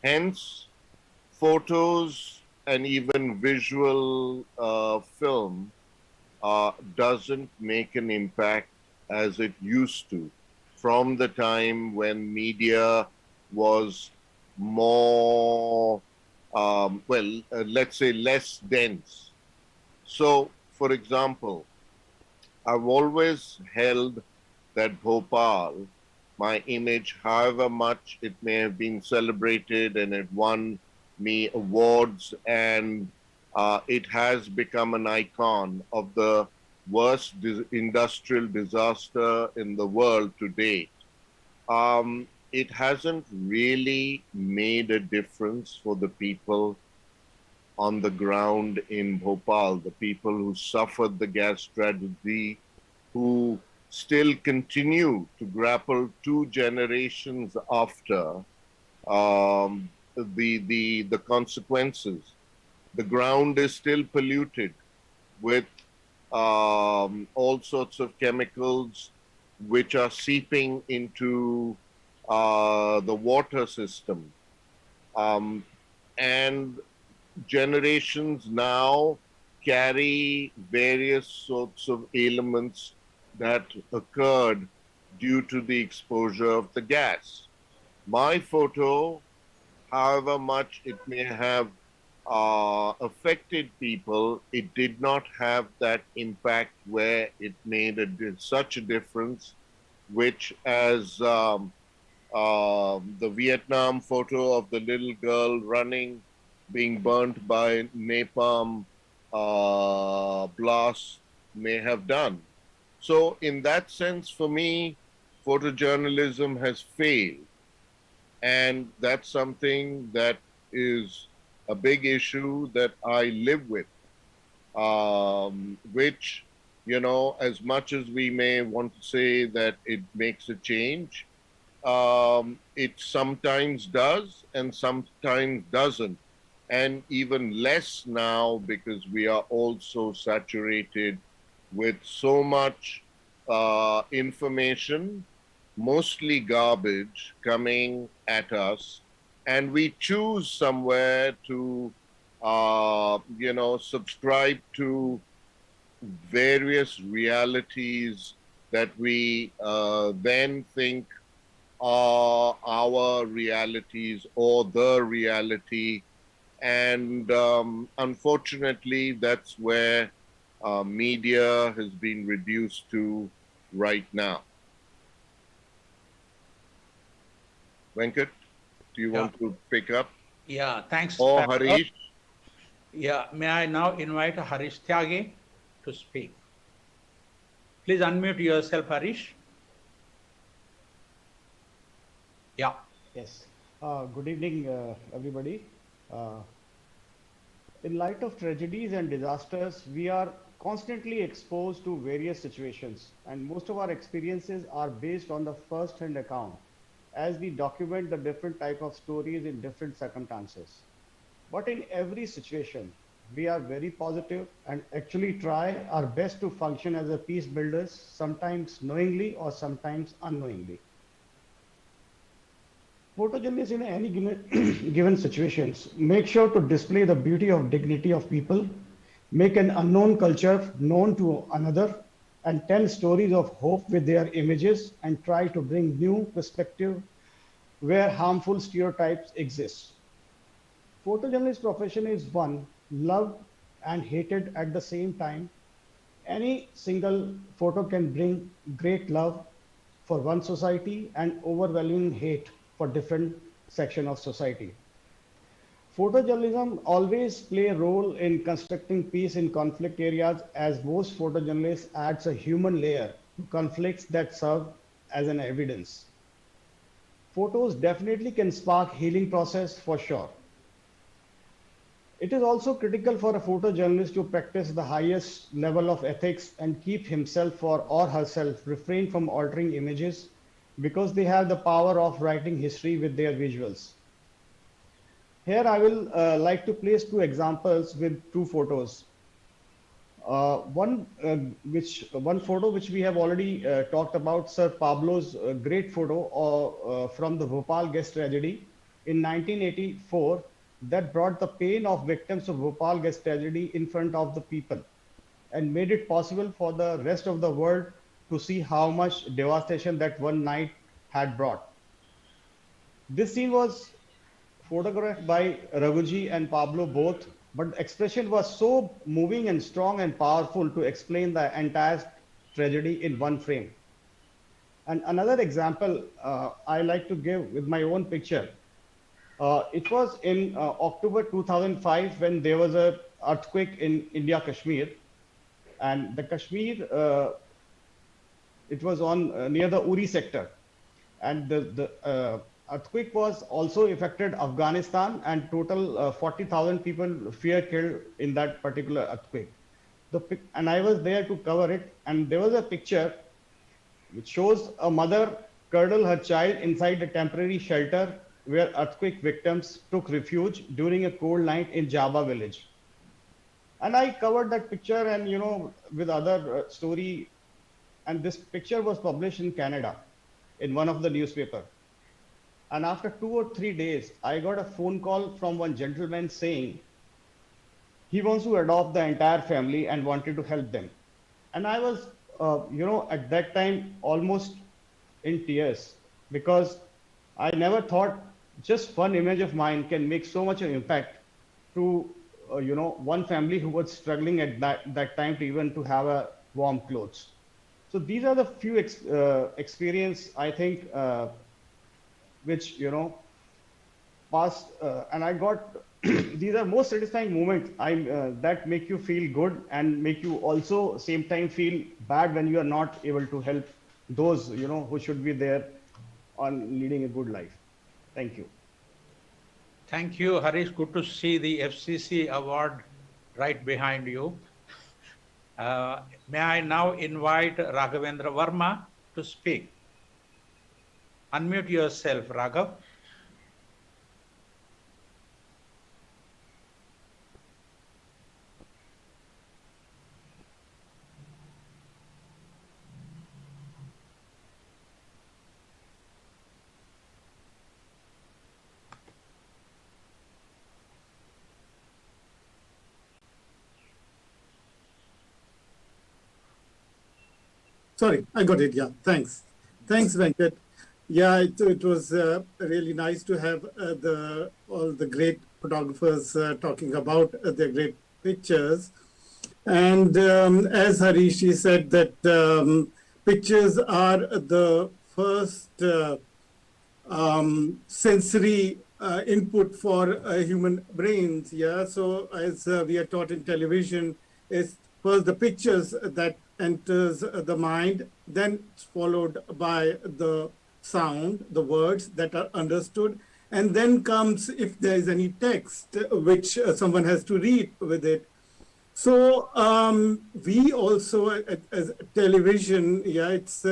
Speaker 11: Hence, photos and even visual film doesn't make an impact as it used to from the time when media was more, let's say less dense. So, for example, I've always held that Bhopal, my image, however much it may have been celebrated and it won me awards, and it has become an icon of the worst industrial disaster in the world to date. It hasn't really made a difference for the people on the ground in Bhopal, the people who suffered the gas tragedy, who still continue to grapple 2 generations after the consequences. The ground is still polluted with all sorts of chemicals which are seeping into the water system. And generations now carry various sorts of ailments that occurred due to the exposure of the gas. My photo, however much it may have affected people, it did not have that impact where it made such a difference, which as the Vietnam photo of the little girl running, being burnt by napalm blast may have done. So in that sense, for me, photojournalism has failed. And that's something that is a big issue that I live with, which, as much as we may want to say that it makes a change, it sometimes does and sometimes doesn't. And even less now because we are also saturated with so much information, mostly garbage, coming at us. And we choose somewhere to, subscribe to various realities that we then think are our realities or the reality And unfortunately, that's where media has been reduced to right now. Venkat, do you want to pick up?
Speaker 8: Yeah, thanks.
Speaker 11: Or Harish?
Speaker 8: Yeah, may I now invite Harish Tyagi to speak? Please unmute yourself, Harish. Yeah.
Speaker 10: Yes. Good evening, everybody. In light of tragedies and disasters, we are constantly exposed to various situations, and most of our experiences are based on the first-hand account as we document the different type of stories in different circumstances. But in every situation, we are very positive and actually try our best to function as a peace builders, sometimes knowingly or sometimes unknowingly. Photojournalists in any given situations make sure to display the beauty of dignity of people, make an unknown culture known to another, and tell stories of hope with their images and try to bring new perspective where harmful stereotypes exist. Photojournalist profession is one loved and hated at the same time. Any single photo can bring great love for one society and overwhelming hate for different section of society. Photojournalism always play a role in constructing peace in conflict areas, as most photojournalists adds a human layer to conflicts that serve as an evidence. Photos definitely can spark healing process for sure. It is also critical for a photojournalist to practice the highest level of ethics and keep himself or herself refrain from altering images, because they have the power of writing history with their visuals. Here I will like to place two examples with two photos. One photo which we have already talked about, Sir Pablo's great photo from the Bhopal gas tragedy in 1984 that brought the pain of victims of Bhopal gas tragedy in front of the people and made it possible for the rest of the world to see how much devastation that one night had brought. This scene was photographed by Raghuji and Pablo both, but the expression was so moving and strong and powerful to explain the entire tragedy in one frame. And another example I like to give with my own picture. It was in October 2005 when there was an earthquake in India, Kashmir, and the Kashmir, it was on near the Uri sector, and the earthquake was also affected Afghanistan, and total 40,000 people were killed in that particular earthquake. And I was there to cover it, and there was a picture which shows a mother cradle her child inside a temporary shelter where earthquake victims took refuge during a cold night in Java village. And I covered that picture and, with other story, and this picture was published in Canada in one of the newspaper. And after 2 or 3 days, I got a phone call from one gentleman saying he wants to adopt the entire family and wanted to help them. And I was, at that time almost in tears, because I never thought just one image of mine can make so much an impact to, one family who was struggling at that time to even to have a warm clothes. So these are the few experience, I think, which, passed, and I got, these are most satisfying moments that make you feel good and make you also same time feel bad when you are not able to help those, who should be there on leading a good life. Thank you.
Speaker 8: Thank you, Harish. Good to see the FCC award right behind you. May I now invite Raghavendra Verma to speak. Unmute yourself, Raghav.
Speaker 12: Sorry, I got it. Yeah, thanks. Thanks, Venkat. Yeah, it was really nice to have all the great photographers talking about their great pictures. And as Harishi said, that pictures are the first sensory input for human brains. Yeah. So as we are taught in television, is first the pictures that enters the mind, then it's followed by the sound, the words that are understood, and then comes if there is any text which someone has to read with it. So we also as television, yeah, it's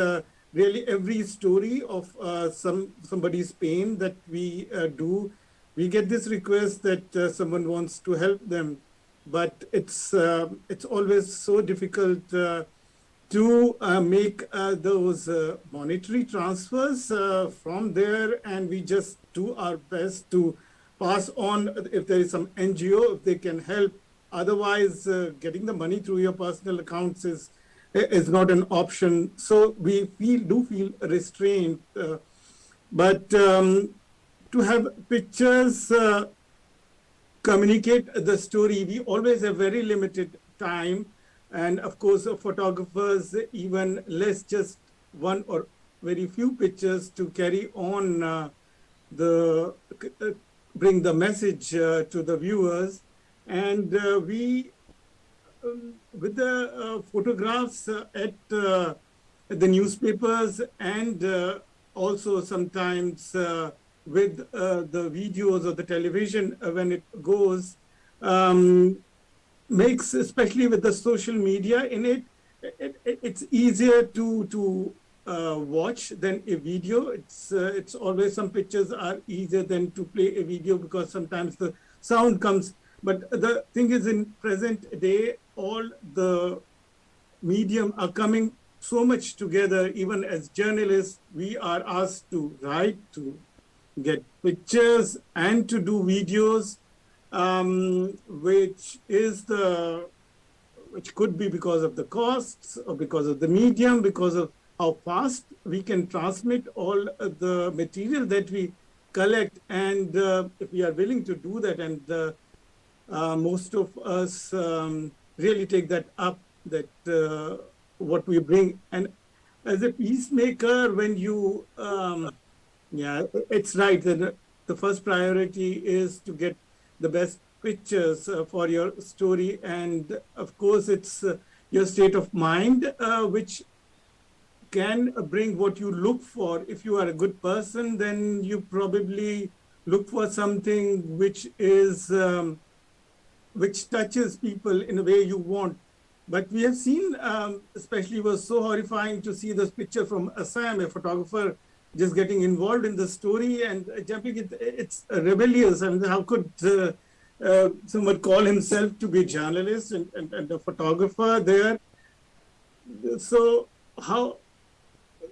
Speaker 12: really every story of somebody's pain that we do. We get this request that someone wants to help them, but it's always so difficult to make those monetary transfers from there, and we just do our best to pass on if there is some NGO, if they can help. Otherwise, getting the money through your personal accounts is not an option. So we do feel restrained, but to have pictures communicate the story, we always have very limited time. And of course, photographers, even less, just one or very few pictures to carry on bring the message to the viewers. And we, with the photographs at the newspapers, and also sometimes with the videos or the television when it goes, makes, especially with the social media in it, it's easier to watch than a video. It's always, some pictures are easier than to play a video because sometimes the sound comes. But the thing is, in present day, all the medium are coming so much together. Even as journalists, we are asked to write, to get pictures, and to do videos, which could be because of the costs, or because of the medium, because of how fast we can transmit all the material that we collect. And if we are willing to do that, and most of us really take that up, that what we bring. And as a peacemaker, when you, yeah, it's right that the first priority is to get the best pictures for your story. And of course, it's your state of mind, which can bring what you look for. If you are a good person, then you probably look for something which is, which touches people in a way you want. But we have seen, especially it was so horrifying to see this picture from Assam, a photographer just getting involved in the story and jumping. It's rebellious. I mean, how could someone call himself to be a journalist and a photographer there? So how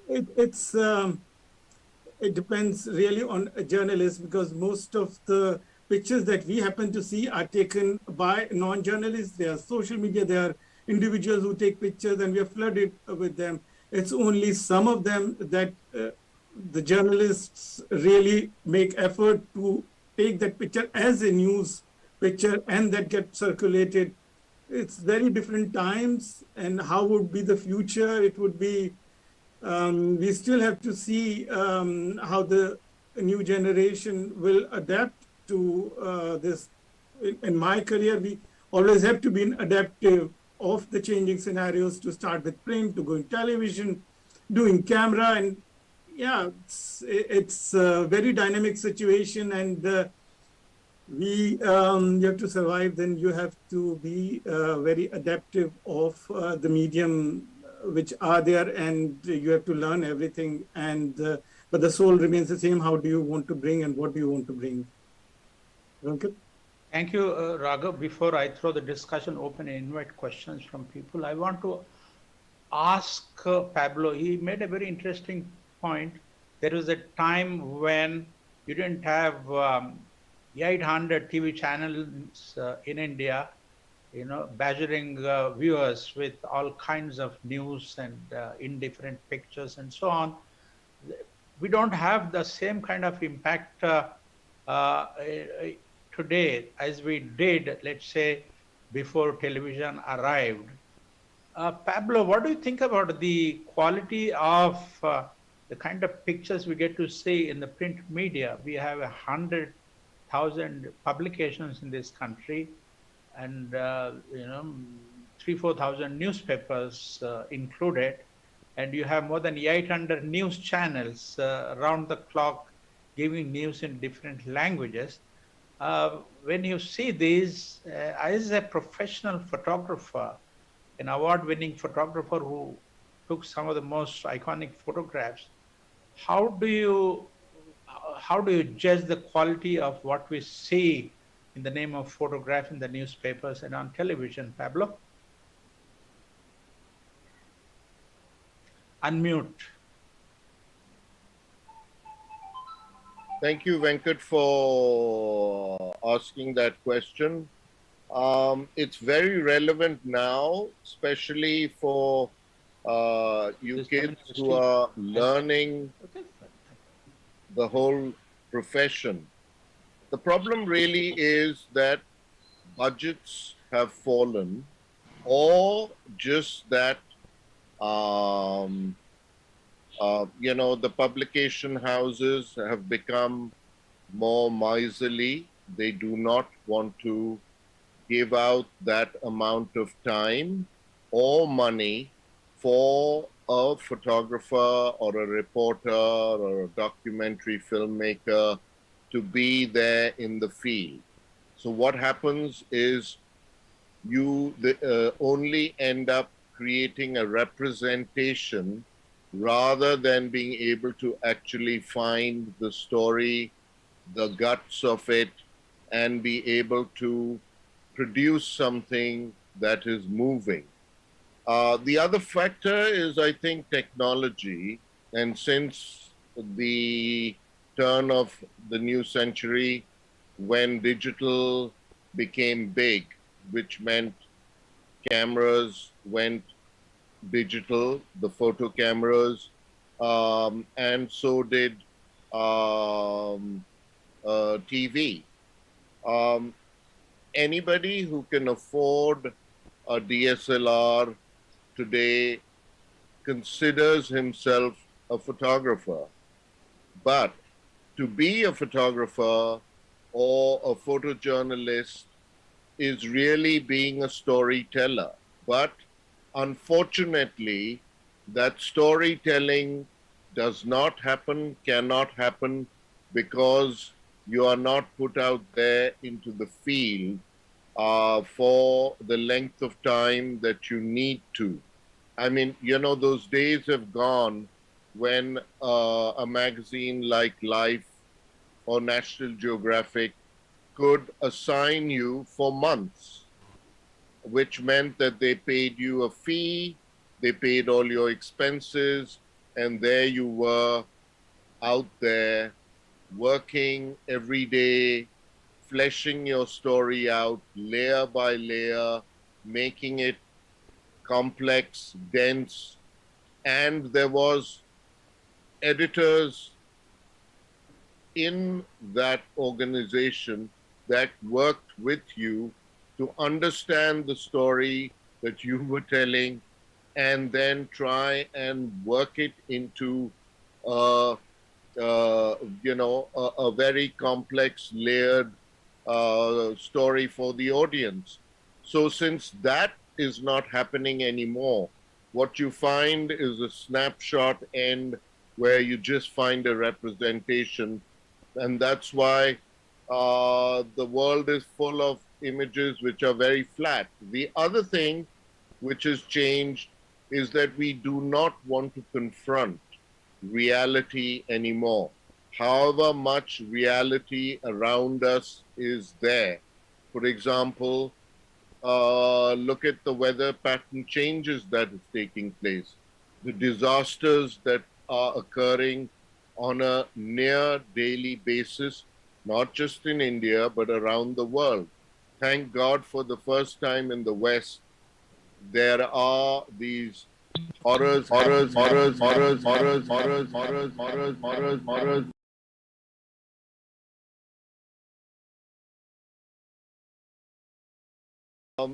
Speaker 12: it depends really on a journalist, because most of the pictures that we happen to see are taken by non-journalists. They are social media, they are individuals who take pictures, and we are flooded with them. It's only some of them that the journalists really make effort to take that picture as a news picture, and that gets circulated. It's very different times, and how would be the future? It would be, we still have to see how the new generation will adapt to this. In my career, we always have to be adaptive of the changing scenarios, to start with print, to going television, doing camera, and yeah, it's a very dynamic situation, and you have to survive. Then you have to be very adaptive of the medium which are there, and you have to learn everything. And but the soul remains the same. How do you want to bring, and what do you want to bring? Okay.
Speaker 8: Thank you, Raghav. Before I throw the discussion open and invite questions from people, I want to ask Pablo. He made a very interesting point. There was a time when you didn't have 800 TV channels in India, badgering viewers with all kinds of news and indifferent pictures and so on. We don't have the same kind of impact today as we did, let's say, before television arrived. Pablo, what do you think about the quality of the kind of pictures we get to see in the print media? We have 100,000 publications in this country, and 3,000-4,000 newspapers included, and you have more than 800 news channels around the clock giving news in different languages. When you see these, as a professional photographer, an award-winning photographer who took some of the most iconic photographs, how do you judge the quality of what we see in the name of photograph in the newspapers and on television, Pablo? Unmute.
Speaker 11: Thank you, Venkat, for asking that question. It's very relevant now, especially for you kids who are learning the whole profession. The problem really is that budgets have fallen, or just that the publication houses have become more miserly. They do not want to give out that amount of time or money for a photographer or a reporter or a documentary filmmaker to be there in the field. So what happens is you only end up creating a representation rather than being able to actually find the story, the guts of it, and be able to produce something that is moving. The other factor is, I think, technology. And since the turn of the new century, when digital became big, which meant cameras went digital, the photo cameras, and so did TV. Anybody who can afford a DSLR today considers himself a photographer. But to be a photographer or a photojournalist is really being a storyteller. But unfortunately, that storytelling does not happen, cannot happen, because you are not put out there into the field for the length of time that you need to. I mean, those days have gone when a magazine like Life or National Geographic could assign you for months, which meant that they paid you a fee, they paid all your expenses, and there you were out there working every day, fleshing your story out layer by layer, making it complex, dense, and there was editors in that organization that worked with you to understand the story that you were telling and then try and work it into a very complex, layered story for the audience. So since that is not happening anymore, what you find is a snapshot end where you just find a representation. And that's why the world is full of images which are very flat. The other thing which has changed is that we do not want to confront reality anymore. However much reality around us is there. For example, look at the weather pattern changes that is taking place, the disasters that are occurring on a near daily basis, not just in India, but around the world. Thank God for the first time in the West, there are these horrors,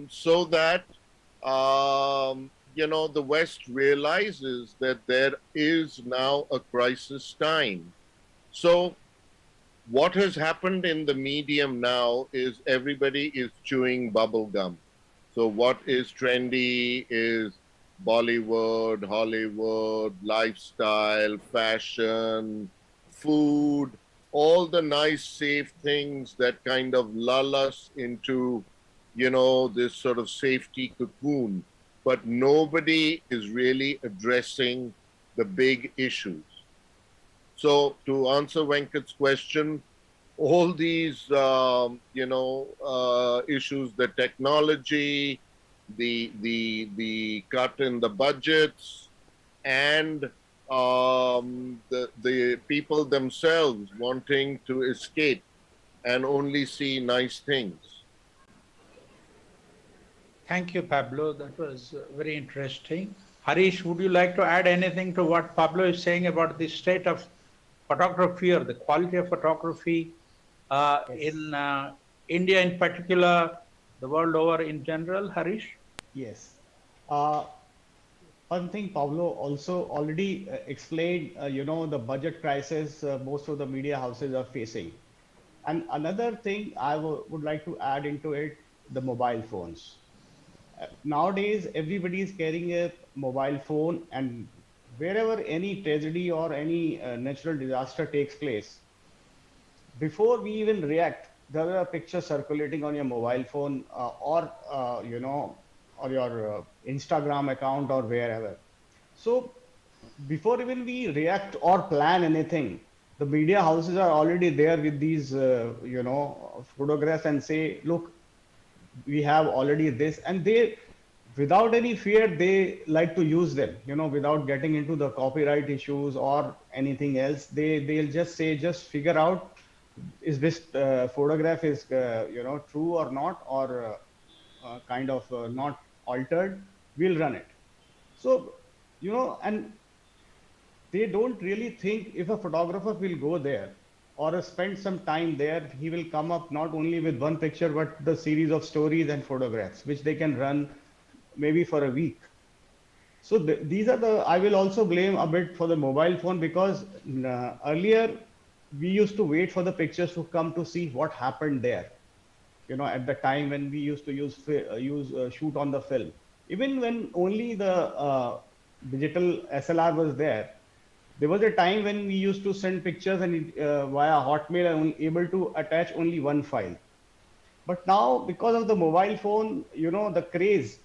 Speaker 11: so that the West realizes that there is now a crisis time. So what has happened in the medium now is everybody is chewing bubble gum. So what is trendy is Bollywood, Hollywood, lifestyle, fashion, food, all the nice, safe things that kind of lull us into, this sort of safety cocoon. But nobody is really addressing the big issues. So to answer Venkat's question, all these, issues, the technology, the cut in the budgets, and the people themselves wanting to escape and only see nice things.
Speaker 8: Thank you, Pablo. That was very interesting. Harish, would you like to add anything to what Pablo is saying about the state of photography or the quality of photography in India in particular, the world over in general, Harish?
Speaker 10: Yes. One thing Pablo also already explained, the budget crisis most of the media houses are facing. And another thing I would like to add into it, the mobile phones. Nowadays, everybody is carrying a mobile phone, and wherever any tragedy or any natural disaster takes place, before we even react, there are pictures circulating on your mobile phone or your Instagram account or wherever. So before even we react or plan anything, the media houses are already there with these, photographs and say, look, we have already this, and they, without any fear, they like to use them, without getting into the copyright issues or anything else. They'll just say, just figure out, is this photograph is, true or not, or kind of not altered, we'll run it. So, and they don't really think if a photographer will go there or spend some time there, he will come up not only with one picture, but the series of stories and photographs, which they can run maybe for a week. So these are I will also blame a bit for the mobile phone, because earlier we used to wait for the pictures to come to see what happened there. At the time when we used to shoot on the film. Even when only the digital SLR was there was a time when we used to send pictures and via Hotmail and able to attach only one file. But now, because of the mobile phone, the craze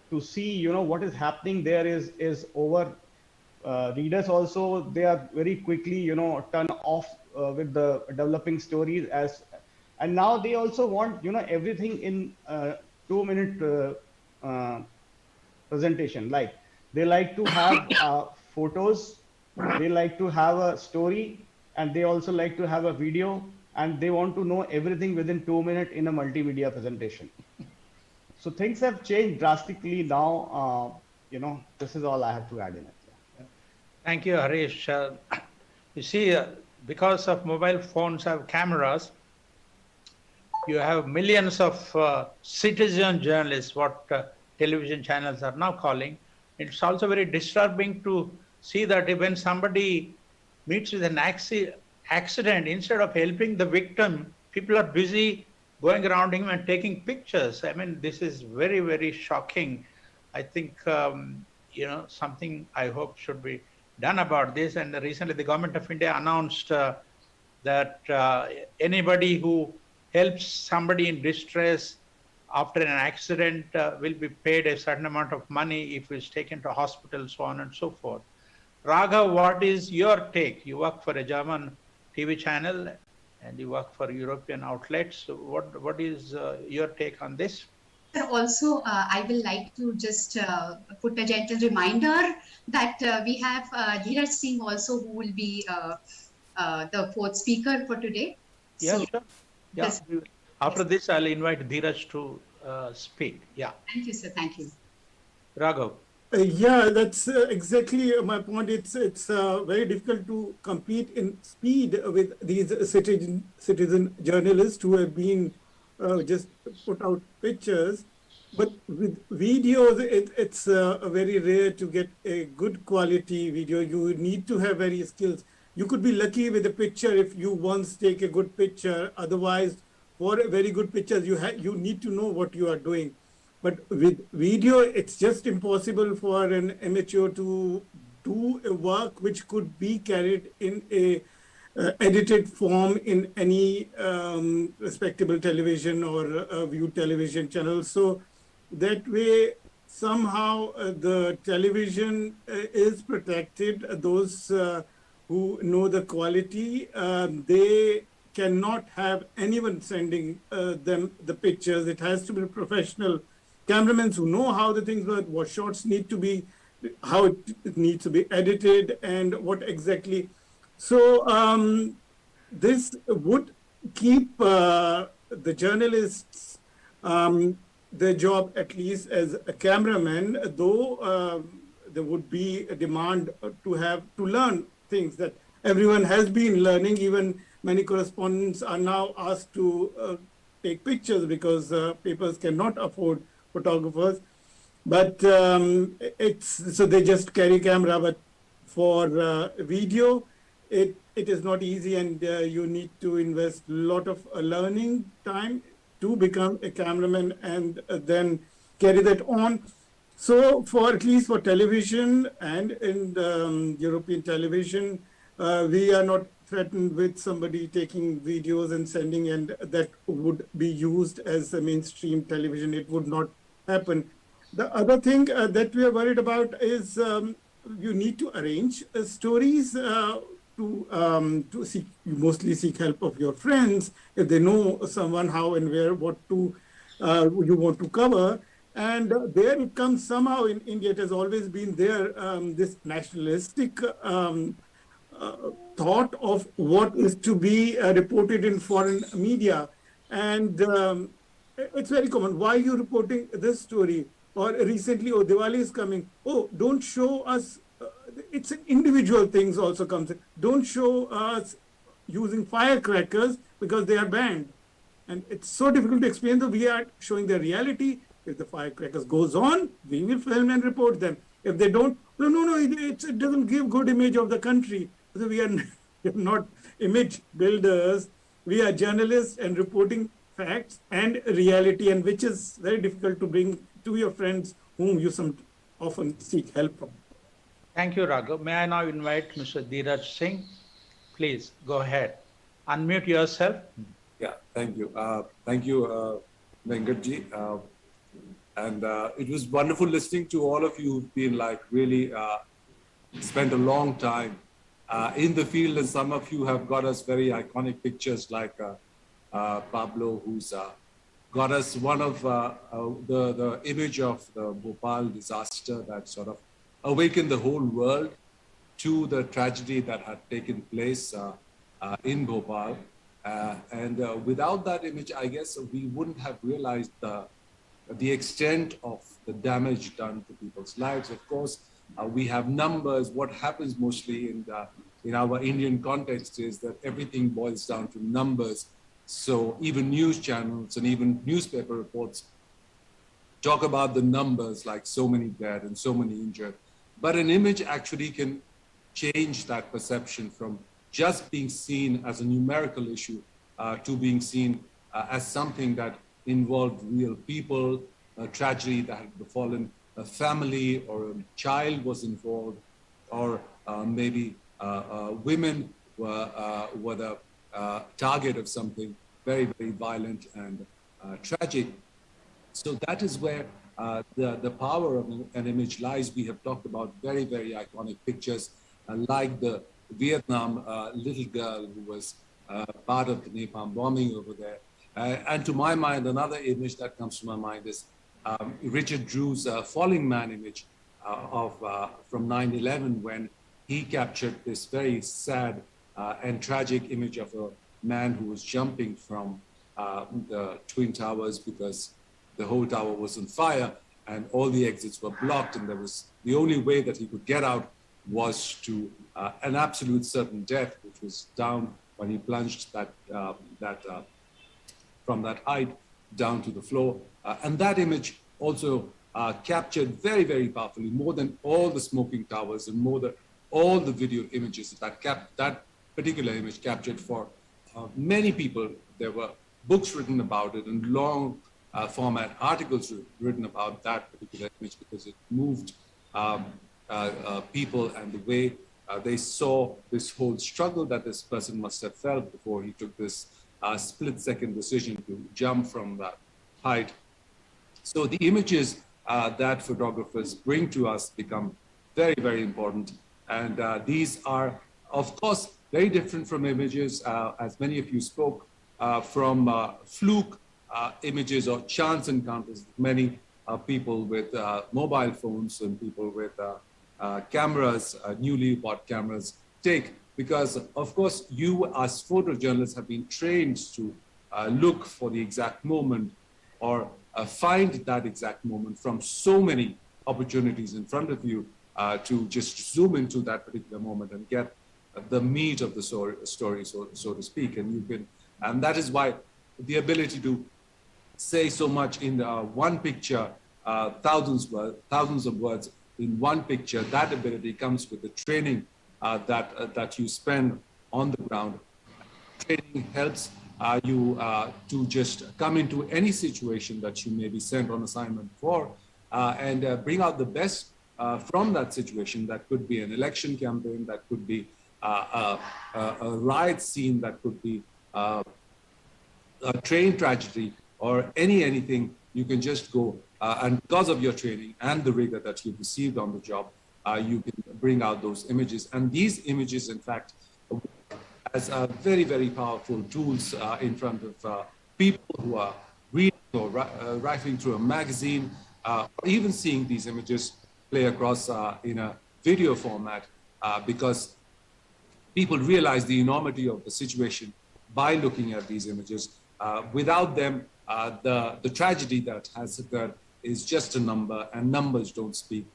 Speaker 10: to see, what is happening there is over. Readers also, they are very quickly, turn off with the developing stories and now they also want, everything in 2-minute presentation. Like they like to have photos, they like to have a story, and they also like to have a video, and they want to know everything within 2 minutes in a multimedia presentation. So things have changed drastically now. This is all I have to add in it.
Speaker 8: Thank you, Harish. You see, because of mobile phones have cameras, you have millions of citizen journalists, what television channels are now calling. It's also very disturbing to see that when somebody meets with an accident, instead of helping the victim, people are busy going around him and taking pictures. I mean, this is very, very shocking. I think, something I hope should be done about this. And recently the government of India announced that anybody who helps somebody in distress after an accident will be paid a certain amount of money if it's taken to hospital, so on and so forth. Raghav, what is your take? You work for a German TV channel and you work for European outlets. So what is your take on this?
Speaker 21: Also, I will like to just put a gentle reminder that we have Dheeraj Singh also, who will be the fourth speaker for today.
Speaker 8: Yes,
Speaker 21: So,
Speaker 8: sure. Yeah.
Speaker 21: yes.
Speaker 8: After this, I'll invite Dheeraj to speak. Yeah.
Speaker 21: Thank you, sir. Thank you.
Speaker 8: Raghav.
Speaker 12: Yeah, that's exactly my point. It's very difficult to compete in speed with these citizen journalists who have been just put out pictures. But with videos, it's very rare to get a good quality video. You need to have various skills. You could be lucky with a picture if you once take a good picture. Otherwise, for very good pictures, you need to know what you are doing. But with video, it's just impossible for an amateur to do a work which could be carried in a edited form in any respectable television or viewed television channel. So that way, somehow the television is protected. Those who know the quality, they cannot have anyone sending them the pictures. It has to be professional cameramen who know how the things work, what shots need to be, how it needs to be edited, and what exactly. So this would keep the journalists their job, at least as a cameraman, though there would be a demand to learn things that everyone has been learning. Even many correspondents are now asked to take pictures because papers cannot afford photographers. But so they just carry camera. But for video, it is not easy, and you need to invest a lot of learning time to become a cameraman and then carry that on. So for at least for television and in European television, we are not threatened with somebody taking videos and sending, and that would be used as a mainstream television. It would not happen. The other thing that we are worried about is you need to arrange stories to seek, you mostly seek help of your friends if they know someone how and where, what to you want to cover. And there it comes somehow in India. It has always been there, this nationalistic thought of what is to be reported in foreign media. And it's very common. Why are you reporting this story? Or recently, oh, Diwali is coming. Oh, don't show us. It's an individual things also comes in. Don't show us using firecrackers because they are banned. And it's so difficult to explain that we are showing the reality. If the firecrackers goes on, we will film and report them. If they don't, no, it doesn't give good image of the country. So we are not image builders. We are journalists and reporting facts and reality, and which is very difficult to bring to your friends whom you often seek help from.
Speaker 8: Thank you, Raghav. May I now invite Mr. Dheeraj Singh? Please go ahead. Unmute yourself.
Speaker 7: Yeah, thank you. Thank you, Venkatji. And it was wonderful listening to all of you who've been really spent a long time in the field, and some of you have got us very iconic pictures like Pablo, who's got us one of the image of the Bhopal disaster that sort of awakened the whole world to the tragedy that had taken place in Bhopal. And without that image, I guess we wouldn't have realized the extent of the damage done to people's lives. Of course, we have numbers. What happens mostly in our Indian context is that everything boils down to numbers. So even news channels and even newspaper reports talk about the numbers, like so many dead and so many injured. But an image actually can change that perception from just being seen as a numerical issue to being seen as something that involved real people, a tragedy that had befallen a family, or a child was involved, or maybe women were the target of something very, very violent and tragic. So that is where the power of an image lies. We have talked about very, very iconic pictures like the Vietnam little girl who was part of the Napalm bombing over there. And to my mind, another image that comes to my mind is Richard Drew's Falling Man image from 9/11, when he captured this very sad and tragic image of a man who was jumping from the Twin Towers because the whole tower was on fire and all the exits were blocked, and the only way that he could get out was to an absolute certain death, which was down when he plunged from that height down to the floor. And that image also captured very, very powerfully, more than all the smoking towers and more than all the video images that particular image captured for many people. There were books written about it and long format articles written about that particular image because it moved people and the way they saw this whole struggle that this person must have felt before he took this split-second decision to jump from that height. So the images that photographers bring to us become very, very important. And these are, of course, very different from images, as many of you spoke, from fluke images or chance encounters. Many people with mobile phones and people with cameras, newly bought cameras, take, because of course you as photojournalists have been trained to look for the exact moment or find that exact moment from so many opportunities in front of you to just zoom into that particular moment and get the meat of the story, so to speak. And that is why the ability to say so much in one picture, thousands of words in one picture, that ability comes with the training that you spend on the ground. Training helps you to just come into any situation that you may be sent on assignment for and bring out the best from that situation. That could be an election campaign, that could be a riot scene, that could be a train tragedy, or anything. You can just go and because of your training and the rigor that you've received on the job, you can bring out those images. And these images, in fact, as very, very powerful tools in front of people who are reading or rifling through a magazine, or even seeing these images play across in a video format, because people realize the enormity of the situation by looking at these images. Without them, the tragedy that has occurred is just a number, and numbers don't speak.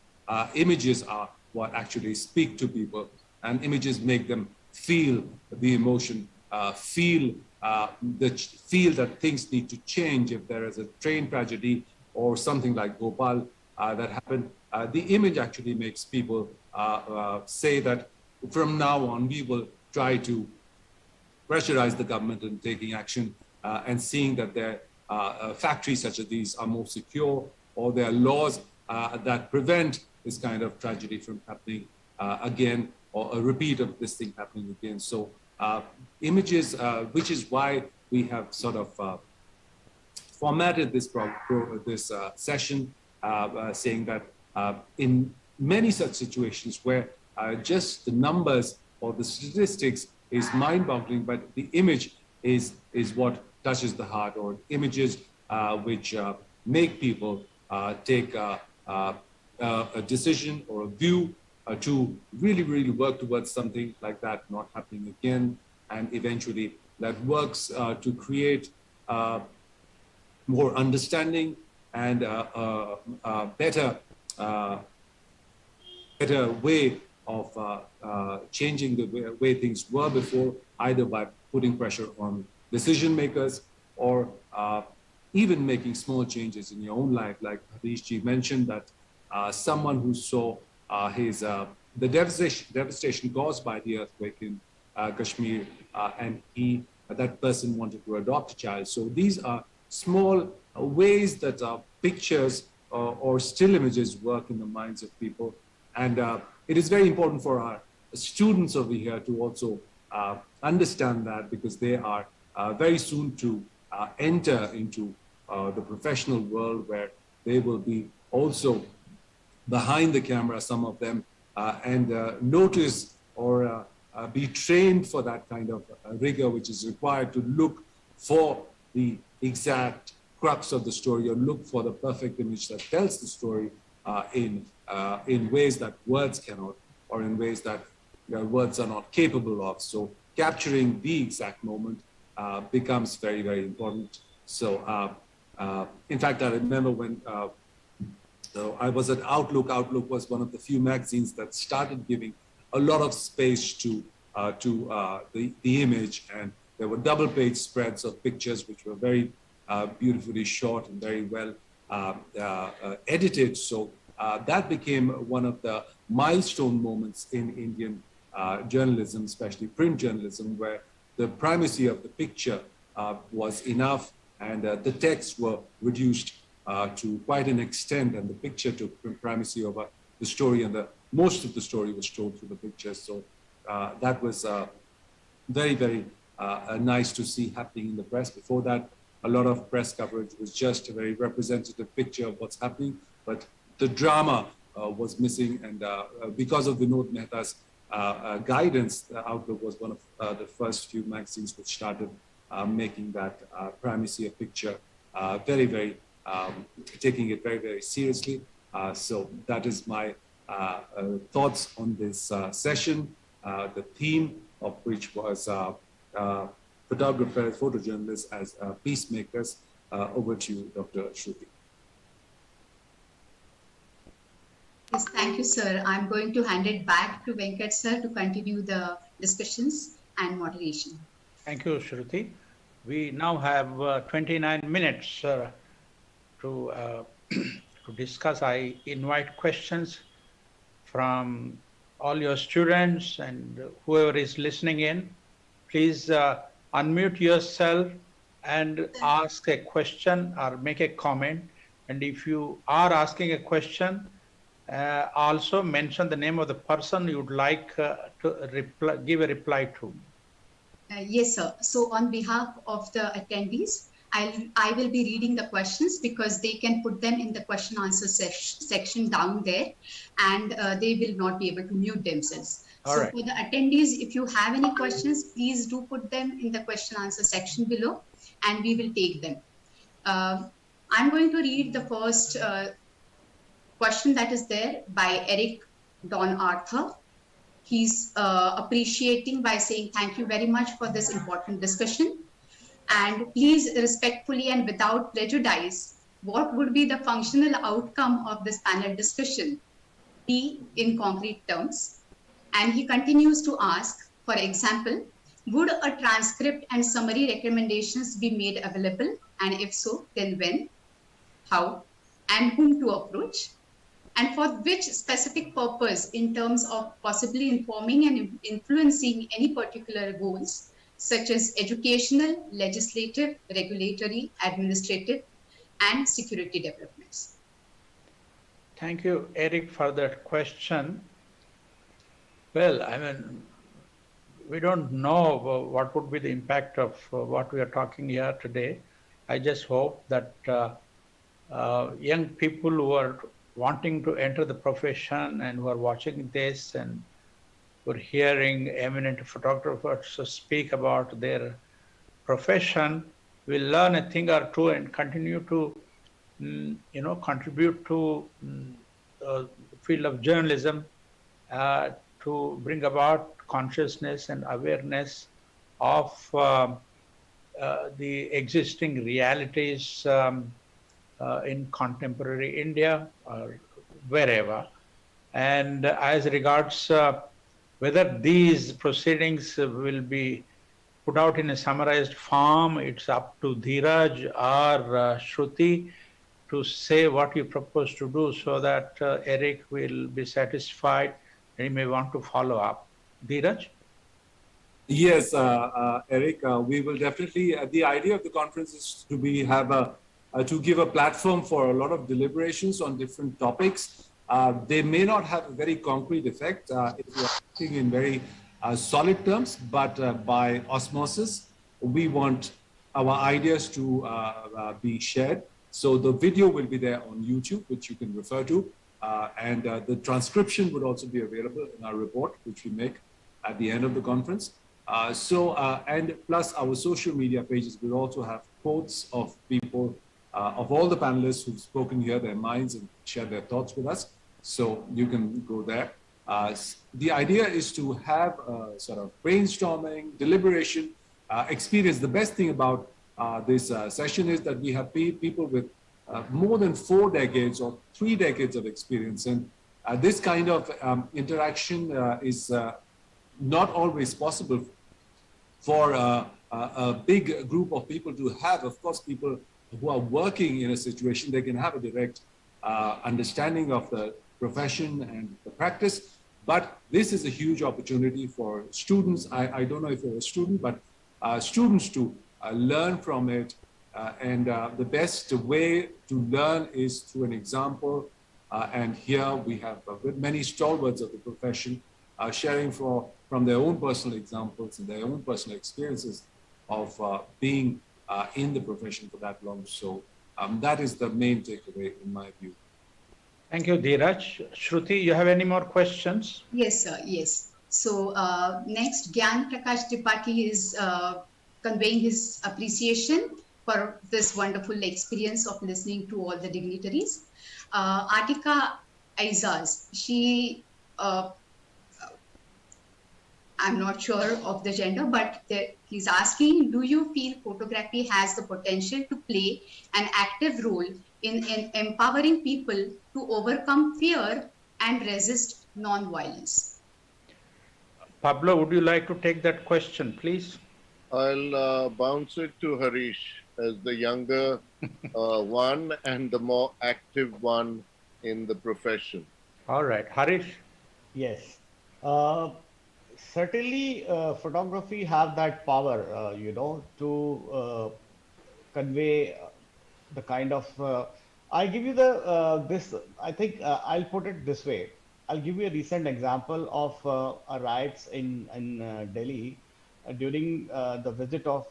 Speaker 7: Images are what actually speak to people, and images make them feel the emotion, feel that things need to change. If there is a train tragedy or something like Bhopal that happened, the image actually makes people say that from now on we will try to pressurize the government in taking action and seeing that their factories such as these are more secure, or there are laws that prevent this kind of tragedy from happening again, or a repeat of this thing happening again. So images, which is why we have sort of formatted this session, saying that in many such situations where just the numbers or the statistics is mind-boggling, but the image is what touches the heart, or images which make people take a decision or a view to really, really work towards something like that not happening again, and eventually that works to create more understanding and a better way of changing the way things were before, either by putting pressure on decision makers or even making small changes in your own life. Like Harish ji mentioned, that someone who saw the devastation caused by the earthquake in Kashmir, and that person wanted to adopt a child. So these are small ways that pictures or still images work in the minds of people. And it is very important for our students over here to also understand that, because they are very soon to enter into the professional world, where they will be also behind the camera, some of them, and notice or be trained for that kind of rigor which is required to look for the exact crux of the story, or look for the perfect image that tells the story in ways that words cannot, or in ways that words are not capable of. So capturing the exact moment becomes very, very important. So in fact, I remember when I was at Outlook. Outlook was one of the few magazines that started giving a lot of space to the image, and there were double-page spreads of pictures which were very beautifully shot and very well edited. So that became one of the milestone moments in Indian journalism, especially print journalism, where the primacy of the picture was enough, and the texts were reduced to quite an extent, and the picture took primacy over the story, and most of the story was told through the pictures. So that was very, very nice to see happening in the press. Before that, a lot of press coverage was just a very representative picture of what's happening, but the drama was missing, and because of Vinod Mehta's guidance, Outlook was one of the first few magazines which started making that primacy of picture very, very, taking it very, very seriously. So that is my thoughts on this session, the theme of which was photographers, photojournalists as peacemakers. Over to you, Dr. Shruti.
Speaker 21: Yes, thank you, sir. I'm going to hand it back to Venkat, sir, to continue the discussions and moderation.
Speaker 8: Thank you, Shruti. We now have 29 minutes to discuss. I invite questions from all your students and whoever is listening in. Please unmute yourself and ask a question or make a comment. And if you are asking a question, also mention the name of the person you would like to give a reply to.
Speaker 21: Yes, sir. So on behalf of the attendees, I will be reading the questions because they can put them in the question answer section down there, and they will not be able to mute themselves.
Speaker 8: All
Speaker 21: so
Speaker 8: right.
Speaker 21: For the attendees, if you have any questions, please do put them in the question answer section below, and we will take them. I'm going to read the first question that is there by Eric Don Arthur. He's appreciating by saying thank you very much for this important discussion. And please respectfully and without prejudice, what would be the functional outcome of this panel discussion? Be in concrete terms. And he continues to ask, for example, would a transcript and summary recommendations be made available? And if so, then when, how, and whom to approach? And for which specific purpose in terms of possibly informing and influencing any particular goals, such as educational, legislative, regulatory, administrative, and security developments.
Speaker 8: Thank you, Eric, for that question. Well, I mean, we don't know what would be the impact of what we are talking here today. I just hope that young people who are wanting to enter the profession and who are watching this and who are hearing eminent photographers speak about their profession will learn a thing or two and continue to, contribute to the field of journalism to bring about consciousness and awareness of the existing realities in contemporary India or wherever. And as regards whether these proceedings will be put out in a summarized form, it's up to Dheeraj or Shruti to say what you propose to do so that Eric will be satisfied and he may want to follow up. Dheeraj?
Speaker 7: Yes, Eric, we will definitely, the idea of the conference is to to give a platform for a lot of deliberations on different topics. They may not have a very concrete effect if we are thinking in very solid terms, but by osmosis, we want our ideas to be shared. So the video will be there on YouTube, which you can refer to, and the transcription would also be available in our report, which we make at the end of the conference. And plus our social media pages will also have quotes of people, of all the panelists who've spoken here, their minds and share their thoughts with us. So you can go there. The idea is to have a sort of brainstorming, deliberation experience. The best thing about this session is that we have people with more than 4 decades or 3 decades of experience. And this kind of interaction is not always possible for a big group of people to have. Of course, people who are working in a situation, they can have a direct understanding of the profession and the practice. But this is a huge opportunity for students. I don't know if you're a student, but students to learn from it. And the best way to learn is through an example. And here we have many stalwarts of the profession sharing from their own personal examples and their own personal experiences of being in the profession for that long. So that is the main takeaway in my view.
Speaker 8: Thank you, Dheeraj. Shruti, you have any more questions?
Speaker 21: Yes, sir. Yes. So next, Gyan Prakash Tripathi is conveying his appreciation for this wonderful experience of listening to all the dignitaries. Atika Aizaz, she, I'm not sure of the gender, but he's asking, do you feel photography has the potential to play an active role in empowering people to overcome fear and resist non-violence?
Speaker 8: Pablo, would you like to take that question, please?
Speaker 11: I'll bounce it to Harish as the younger one and the more active one in the profession.
Speaker 8: All right, Harish.
Speaker 10: Yes. Certainly, photography have that power, to convey the kind of. I'll give you this. I think I'll put it this way. I'll give you a recent example of a riots in Delhi during the visit of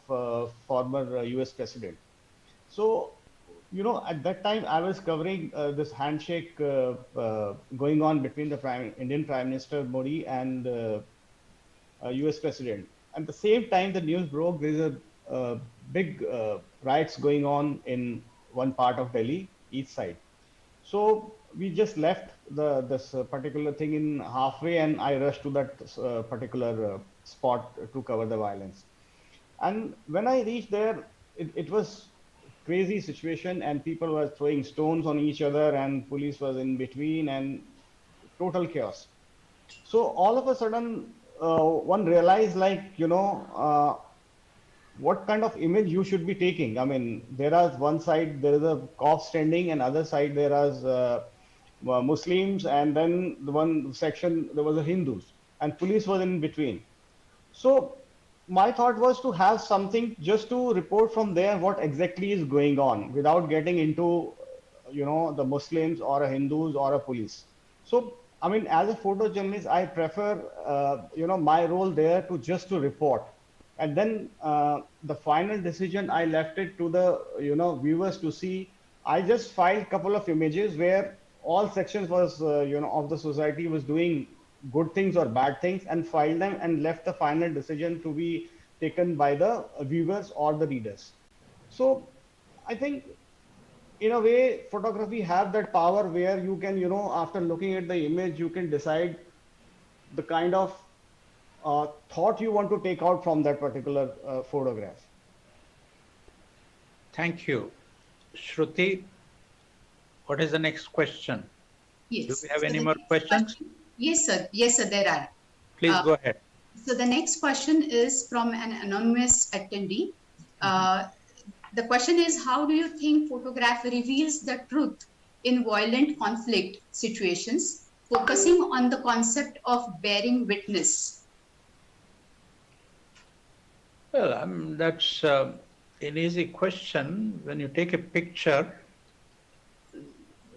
Speaker 10: former U.S. president. So, at that time I was covering this handshake going on between the Indian Prime Minister Modi and U.S. president. At the same time, the news broke there is a big riots going on in one part of Delhi, east side. So we just left this particular thing in halfway, and I rushed to that particular spot to cover the violence. And when I reached there, it was crazy situation, and people were throwing stones on each other, and police was in between, and total chaos. So all of a sudden, one realized, what kind of image you should be taking. I mean, there is one side, there is a cop standing, and other side there is Muslims, and then the one section, there was a Hindus, and police was in between. So my thought was to have something just to report from there what exactly is going on without getting into, the Muslims or a Hindus or a police. So, I mean, as a photojournalist, I prefer, my role there to report. And then the final decision, I left it to the, viewers to see. I just filed a couple of images where all sections was, of the society was doing good things or bad things, and filed them and left the final decision to be taken by the viewers or the readers. So I think in a way, photography have that power where you can, after looking at the image, you can decide the kind of thought you want to take out from that particular photograph.
Speaker 8: Thank you. Shruti, what is the next question?
Speaker 21: Yes.
Speaker 8: Do we have any more questions?
Speaker 21: Yes, sir. Yes, sir, there are.
Speaker 8: Please go ahead.
Speaker 21: So the next question is from an anonymous attendee. The question is, how do you think photograph reveals the truth in violent conflict situations, focusing on the concept of bearing witness?
Speaker 8: Well, that's an easy question. When you take a picture,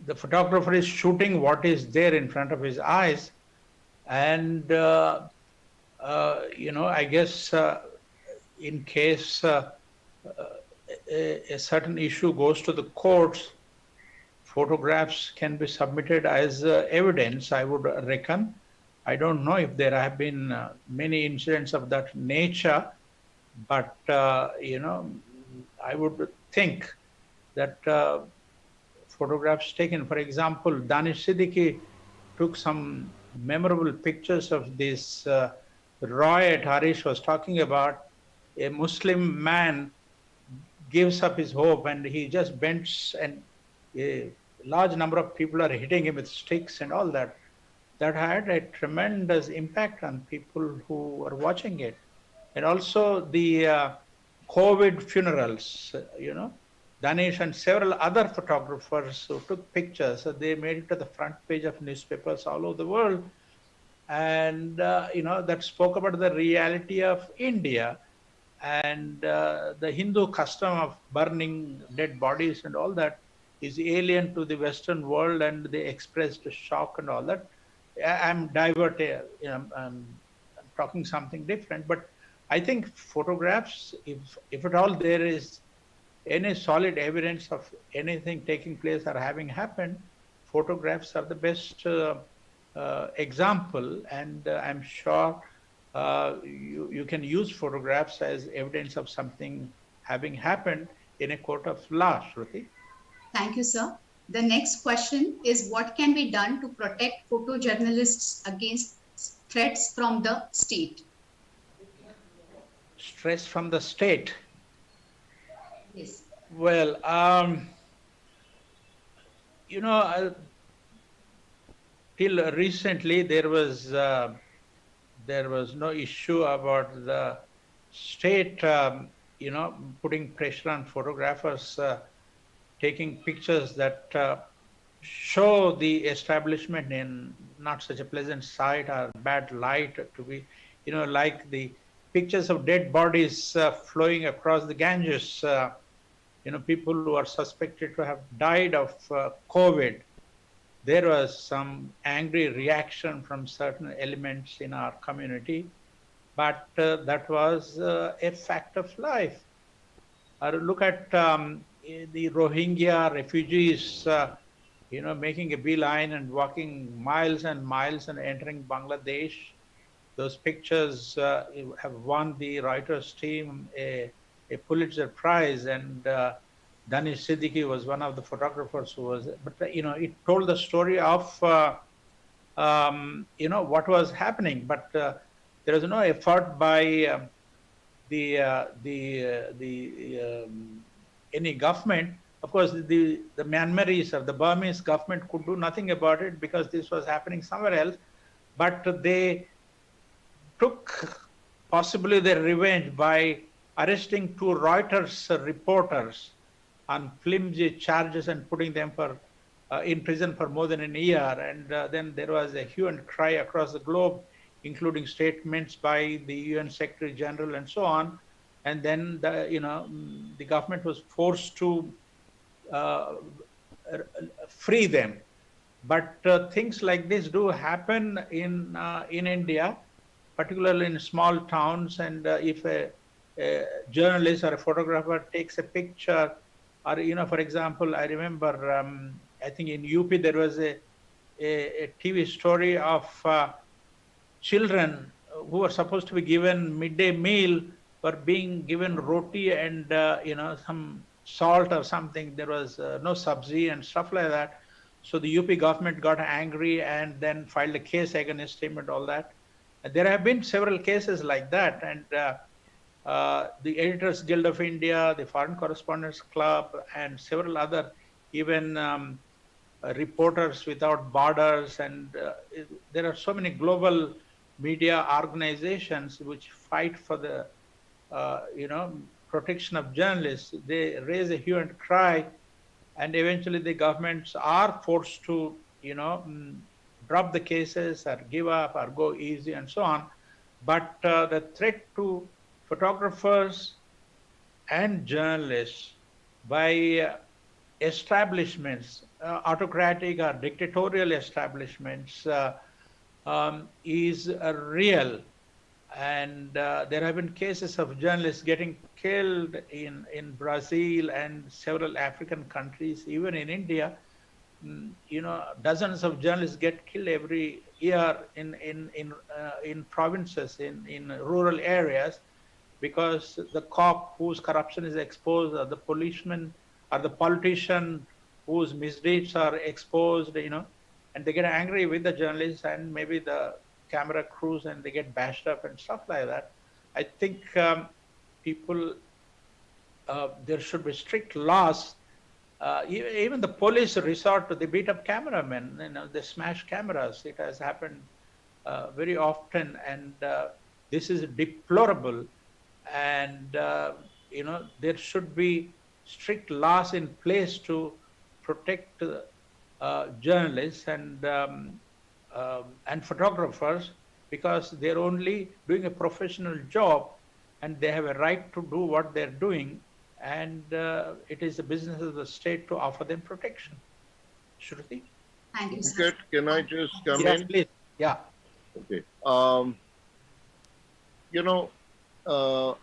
Speaker 8: the photographer is shooting what is there in front of his eyes. And, I guess in case a certain issue goes to the courts, photographs can be submitted as evidence, I would reckon. I don't know if there have been many incidents of that nature, but, I would think that photographs taken, for example, Danish Siddiqui took some memorable pictures of this riot Harish was talking about. A Muslim man gives up his hope and he just bends, and a large number of people are hitting him with sticks and all that. That had a tremendous impact on people who were watching it. And also the COVID funerals, Danish and several other photographers who took pictures. So they made it to the front page of newspapers all over the world. And, that spoke about the reality of India and the Hindu custom of burning dead bodies and all that is alien to the Western world, and they expressed shock and all that. I'm diverting, I'm talking something different, but I think photographs, if at all there is any solid evidence of anything taking place or having happened, photographs are the best example, and I'm sure you can use photographs as evidence of something having happened in a court of law, Shruti.
Speaker 21: Thank you, sir. The next question is, what can be done to protect photojournalists against threats from the state?
Speaker 8: Stress from the state?
Speaker 21: Yes.
Speaker 8: Well, till recently there was no issue about the state, putting pressure on photographers, taking pictures that show the establishment in not such a pleasant sight or bad light, to be, like the pictures of dead bodies flowing across the Ganges, people who are suspected to have died of COVID. There was some angry reaction from certain elements in our community, but that was a fact of life. Look at the Rohingya refugees, making a beeline and walking miles and miles and entering Bangladesh. Those pictures have won the Reuters team a Pulitzer Prize, and Danish Siddiqui was one of the photographers who was, but it told the story of what was happening, but there was no effort by any government. Of course, the Myanmarese or the Burmese government could do nothing about it because this was happening somewhere else, but they took possibly their revenge by arresting two Reuters reporters on flimsy charges and putting them in prison for more than a year. And then there was a hue and cry across the globe, including statements by the UN Secretary General and so on. And then the government was forced to free them. But things like this do happen in India, particularly in small towns. And if a journalist or a photographer takes a picture, or for example, I remember I think in UP there was a TV story of children who were supposed to be given midday meal were being given roti and some salt or something. There was no sabzi and stuff like that. So the UP government got angry and then filed a case against him and all that. And there have been several cases like that, and the Editors Guild of India, the Foreign Correspondents Club, and several other, even Reporters Without Borders, and there are so many global media organizations which fight for the protection of journalists. They raise a hue and cry, and eventually the governments are forced to drop the cases or give up or go easy and so on. But the threat to photographers and journalists by establishments, autocratic or dictatorial establishments, is real. And there have been cases of journalists getting killed in Brazil and several African countries, even in India. Dozens of journalists get killed every year in provinces, in rural areas, because the cop whose corruption is exposed, or the policeman, or the politician whose misdeeds are exposed, and they get angry with the journalists and maybe the camera crews, and they get bashed up and stuff like that. I think there should be strict laws. Even the police resort to, they beat up cameramen, they smash cameras. It has happened very often, and this is deplorable. And there should be strict laws in place to protect journalists and photographers, because they're only doing a professional job and they have a right to do what they're doing, and it is the business of the state to offer them protection. Shruti?
Speaker 21: Thank you, sir.
Speaker 11: Venkat, can I just come
Speaker 8: Yes,
Speaker 11: in?
Speaker 8: please. Yeah.
Speaker 11: Okay.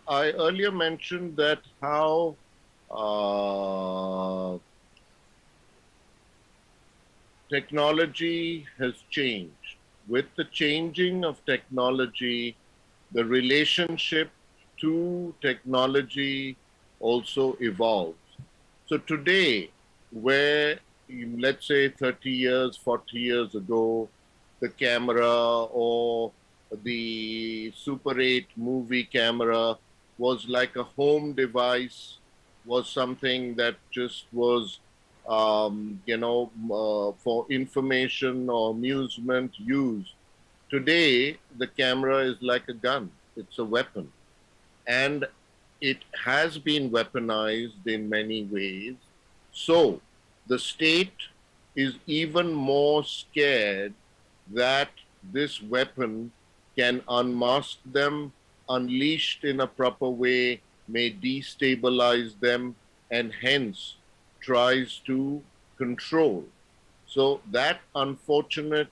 Speaker 11: I earlier mentioned that how technology has changed. With the changing of technology, the relationship to technology also evolves. So today, where let's say 30 years, 40 years ago, the camera or the Super 8 movie camera was like a home device, was something that just was, for information or amusement used. Today, the camera is like a gun. It's a weapon. And it has been weaponized in many ways. So the state is even more scared that this weapon can unmask them, unleashed in a proper way, may destabilize them, and hence tries to control. So that unfortunate,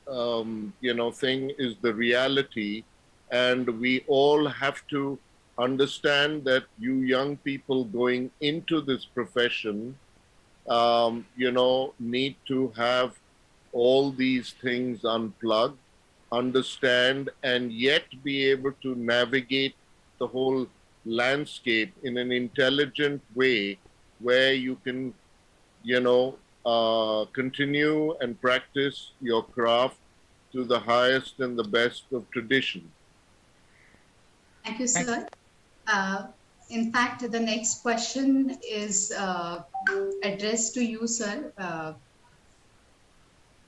Speaker 11: thing is the reality, and we all have to understand that you young people going into this profession, need to have all these things unplugged, understand, and yet be able to navigate the whole landscape in an intelligent way where you can, continue and practice your craft to the highest and the best of tradition.
Speaker 21: Thank you, sir. In fact, the next question is addressed to you, sir.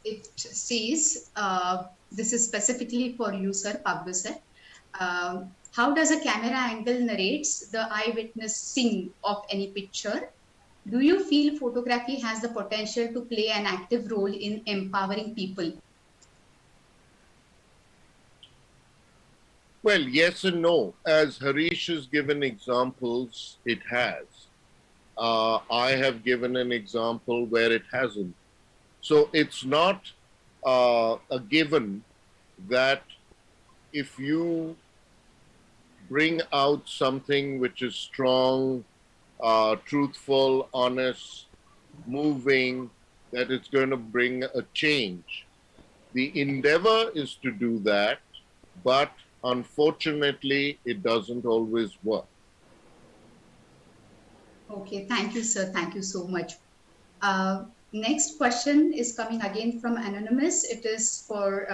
Speaker 21: It says, this is specifically for you, sir, Pablo sir. How does a camera angle narrates the eyewitnessing of any picture? Do you feel photography has the potential to play an active role in empowering people?
Speaker 11: Well, yes and no. As Harish has given examples, it has. I have given an example where it hasn't. So it's not a given that if you bring out something which is strong, truthful, honest, moving, that it's going to bring a change. The endeavor is to do that, but unfortunately, it doesn't always work.
Speaker 21: Okay, thank you, sir. Thank you so much. Next question is coming again from Anonymous. It is for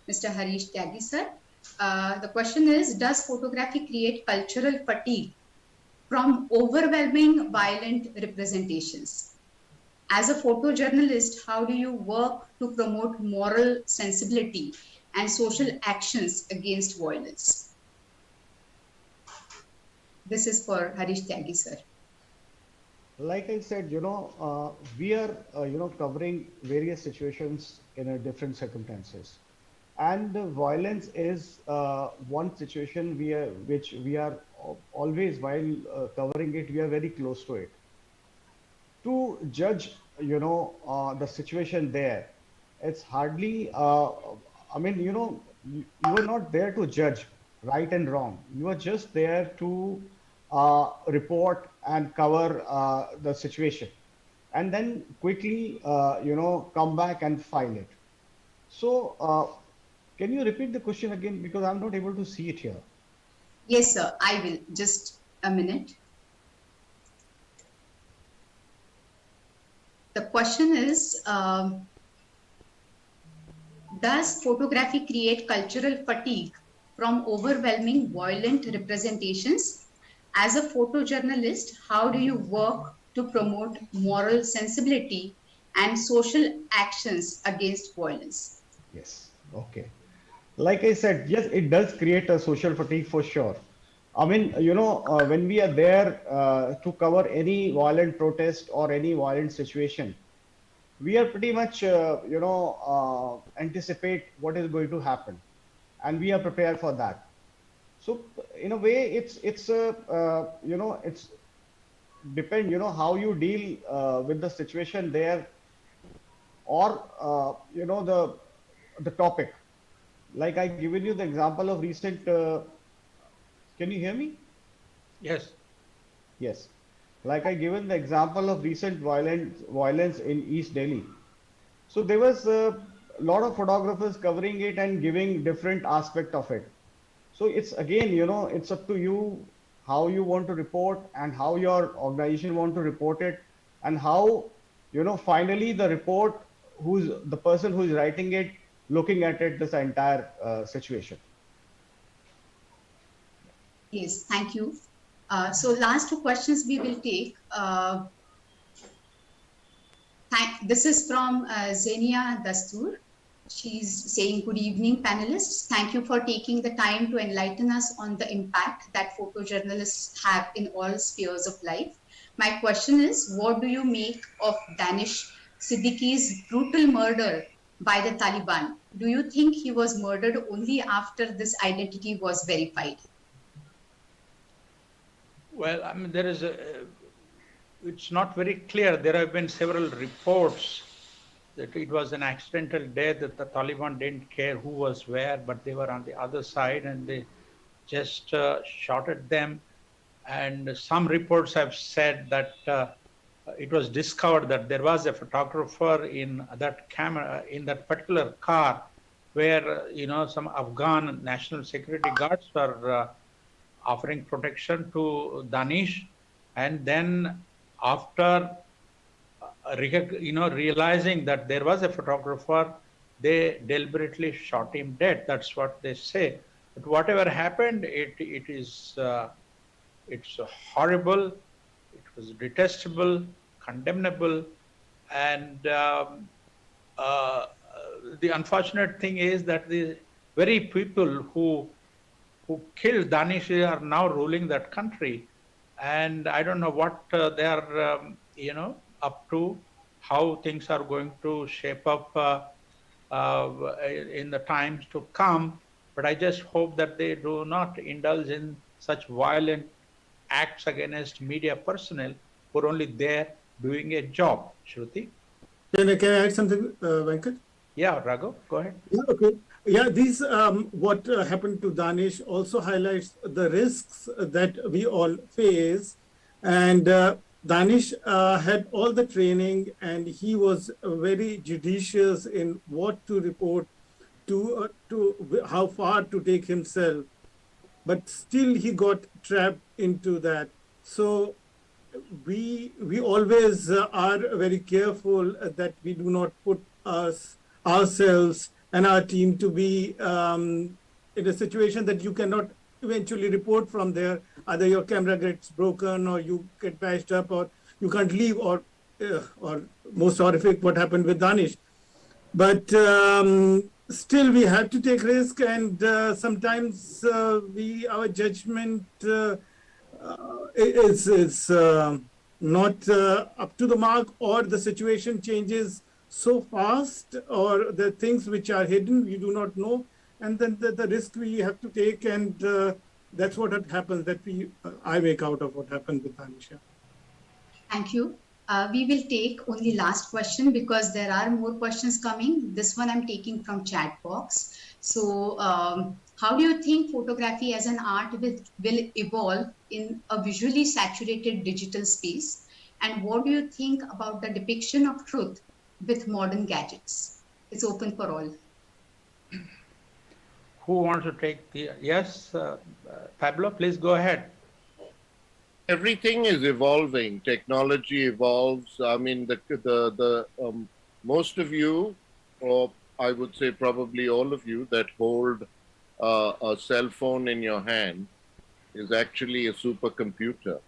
Speaker 21: Mr. Harish Tyagi, sir. The question is, does photography create cultural fatigue from overwhelming violent representations? As a photojournalist, how do you work to promote moral sensibility and social actions against violence? This is for Harish Tyagi, sir.
Speaker 10: Like I said, we are, covering various situations in different circumstances. And the violence is one situation which we are always, while covering it, we are very close to it. To judge, the situation there, it's hardly, you are not there to judge right and wrong. You are just there to report and cover the situation, and then quickly, come back and file it. So, can you repeat the question again, because I'm not able to see it here?
Speaker 21: Yes, sir, I will. Just a minute. The question is, does photography create cultural fatigue from overwhelming violent representations? As a photojournalist, how do you work to promote moral sensibility and social actions against violence?
Speaker 10: Yes, okay. Like I said, yes, it does create a social fatigue for sure. I mean, when we are there to cover any violent protest or any violent situation, we are pretty much, anticipate what is going to happen, and we are prepared for that. So, in a way, it's depend, how you deal with the situation there, or the topic. Like I given you the example of recent. Can you hear me?
Speaker 8: Yes.
Speaker 10: Yes. Like I given the example of recent violence in East Delhi. So there was a lot of photographers covering it and giving different aspect of it. So it's again, it's up to you how you want to report and how your organization want to report it, and how, finally the report, who's the person who's writing it, looking at it, this entire situation.
Speaker 21: Yes, thank you. So last two questions we will take. This is from Zenia Dastur. She's saying, good evening, panelists. Thank you for taking the time to enlighten us on the impact that photojournalists have in all spheres of life. My question is, what do you make of Danish Siddiqui's brutal murder by the Taliban? Do you think he was murdered only after this identity was verified?
Speaker 8: Well, I mean, it's not very clear. There have been several reports that it was an accidental death, that the Taliban didn't care who was where, but they were on the other side and they just shot at them. And some reports have said that it was discovered that there was a photographer in that camera, in that particular car, where, some Afghan national security guards were offering protection to Danish. And then after realizing that there was a photographer, they deliberately shot him dead. That's what they say. But whatever happened, it's horrible, it was detestable, condemnable, and the unfortunate thing is that the very people who killed Danish are now ruling that country, and I don't know what they are, up to, how things are going to shape up in the times to come. But I just hope that they do not indulge in such violent acts against media personnel who are only there doing a job. Shruti?
Speaker 12: Can I add something, Venkat?
Speaker 8: Yeah, Raghu, go ahead.
Speaker 12: Yeah, okay. Yeah, these what happened to Danish also highlights the risks that we all face. And Danish had all the training, and he was very judicious in what to report, to how far to take himself. But still he got trapped into that. So we always are very careful that we do not put ourselves and our team to be in a situation that you cannot eventually report from there. Either your camera gets broken, or you get bashed up, or you can't leave, or most horrific, what happened with Danish. But still, we have to take risk, and sometimes our judgment is not up to the mark, or the situation changes so fast, or the things which are hidden we do not know, and then the risk we have to take, and that's what happens, that I make out of what happened with Tanisha.
Speaker 21: Thank you. We will take only last question because there are more questions coming. This one I'm taking from chat box. So how do you think photography as an art will evolve in a visually saturated digital space? And what do you think about the depiction of truth with modern gadgets? It's open for all.
Speaker 8: Who wants to take the, yes, Pablo, please go ahead.
Speaker 11: Everything is evolving. Technology evolves. I mean, the most of you, or I would say probably all of you that hold a cell phone in your hand is actually a supercomputer.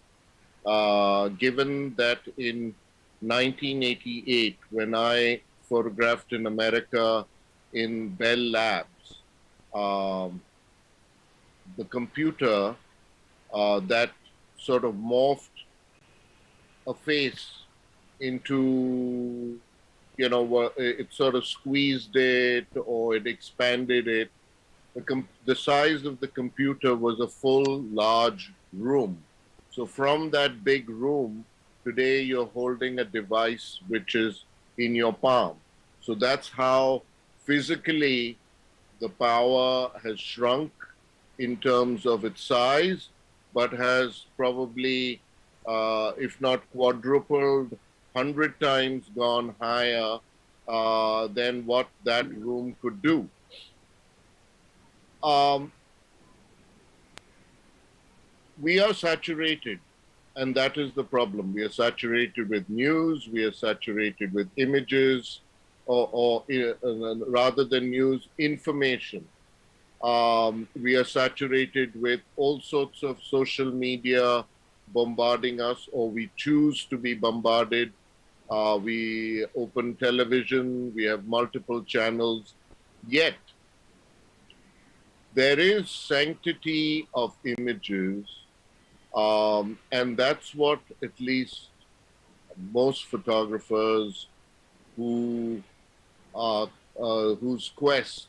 Speaker 11: Given that in 1988, when I photographed in America in Bell Labs, the computer that sort of morphed a face into, it sort of squeezed it or it expanded it. The size of the computer was a full, large room. So from that big room, today you're holding a device which is in your palm. So that's how physically the power has shrunk in terms of its size, but has probably, if not quadrupled, 100 times gone higher than what that room could do. We are saturated, and that is the problem. We are saturated with news, we are saturated with images, or rather than news, information. We are saturated with all sorts of social media bombarding us, or we choose to be bombarded. We open television, we have multiple channels, yet there is sanctity of images, and that's what at least most photographers whose quest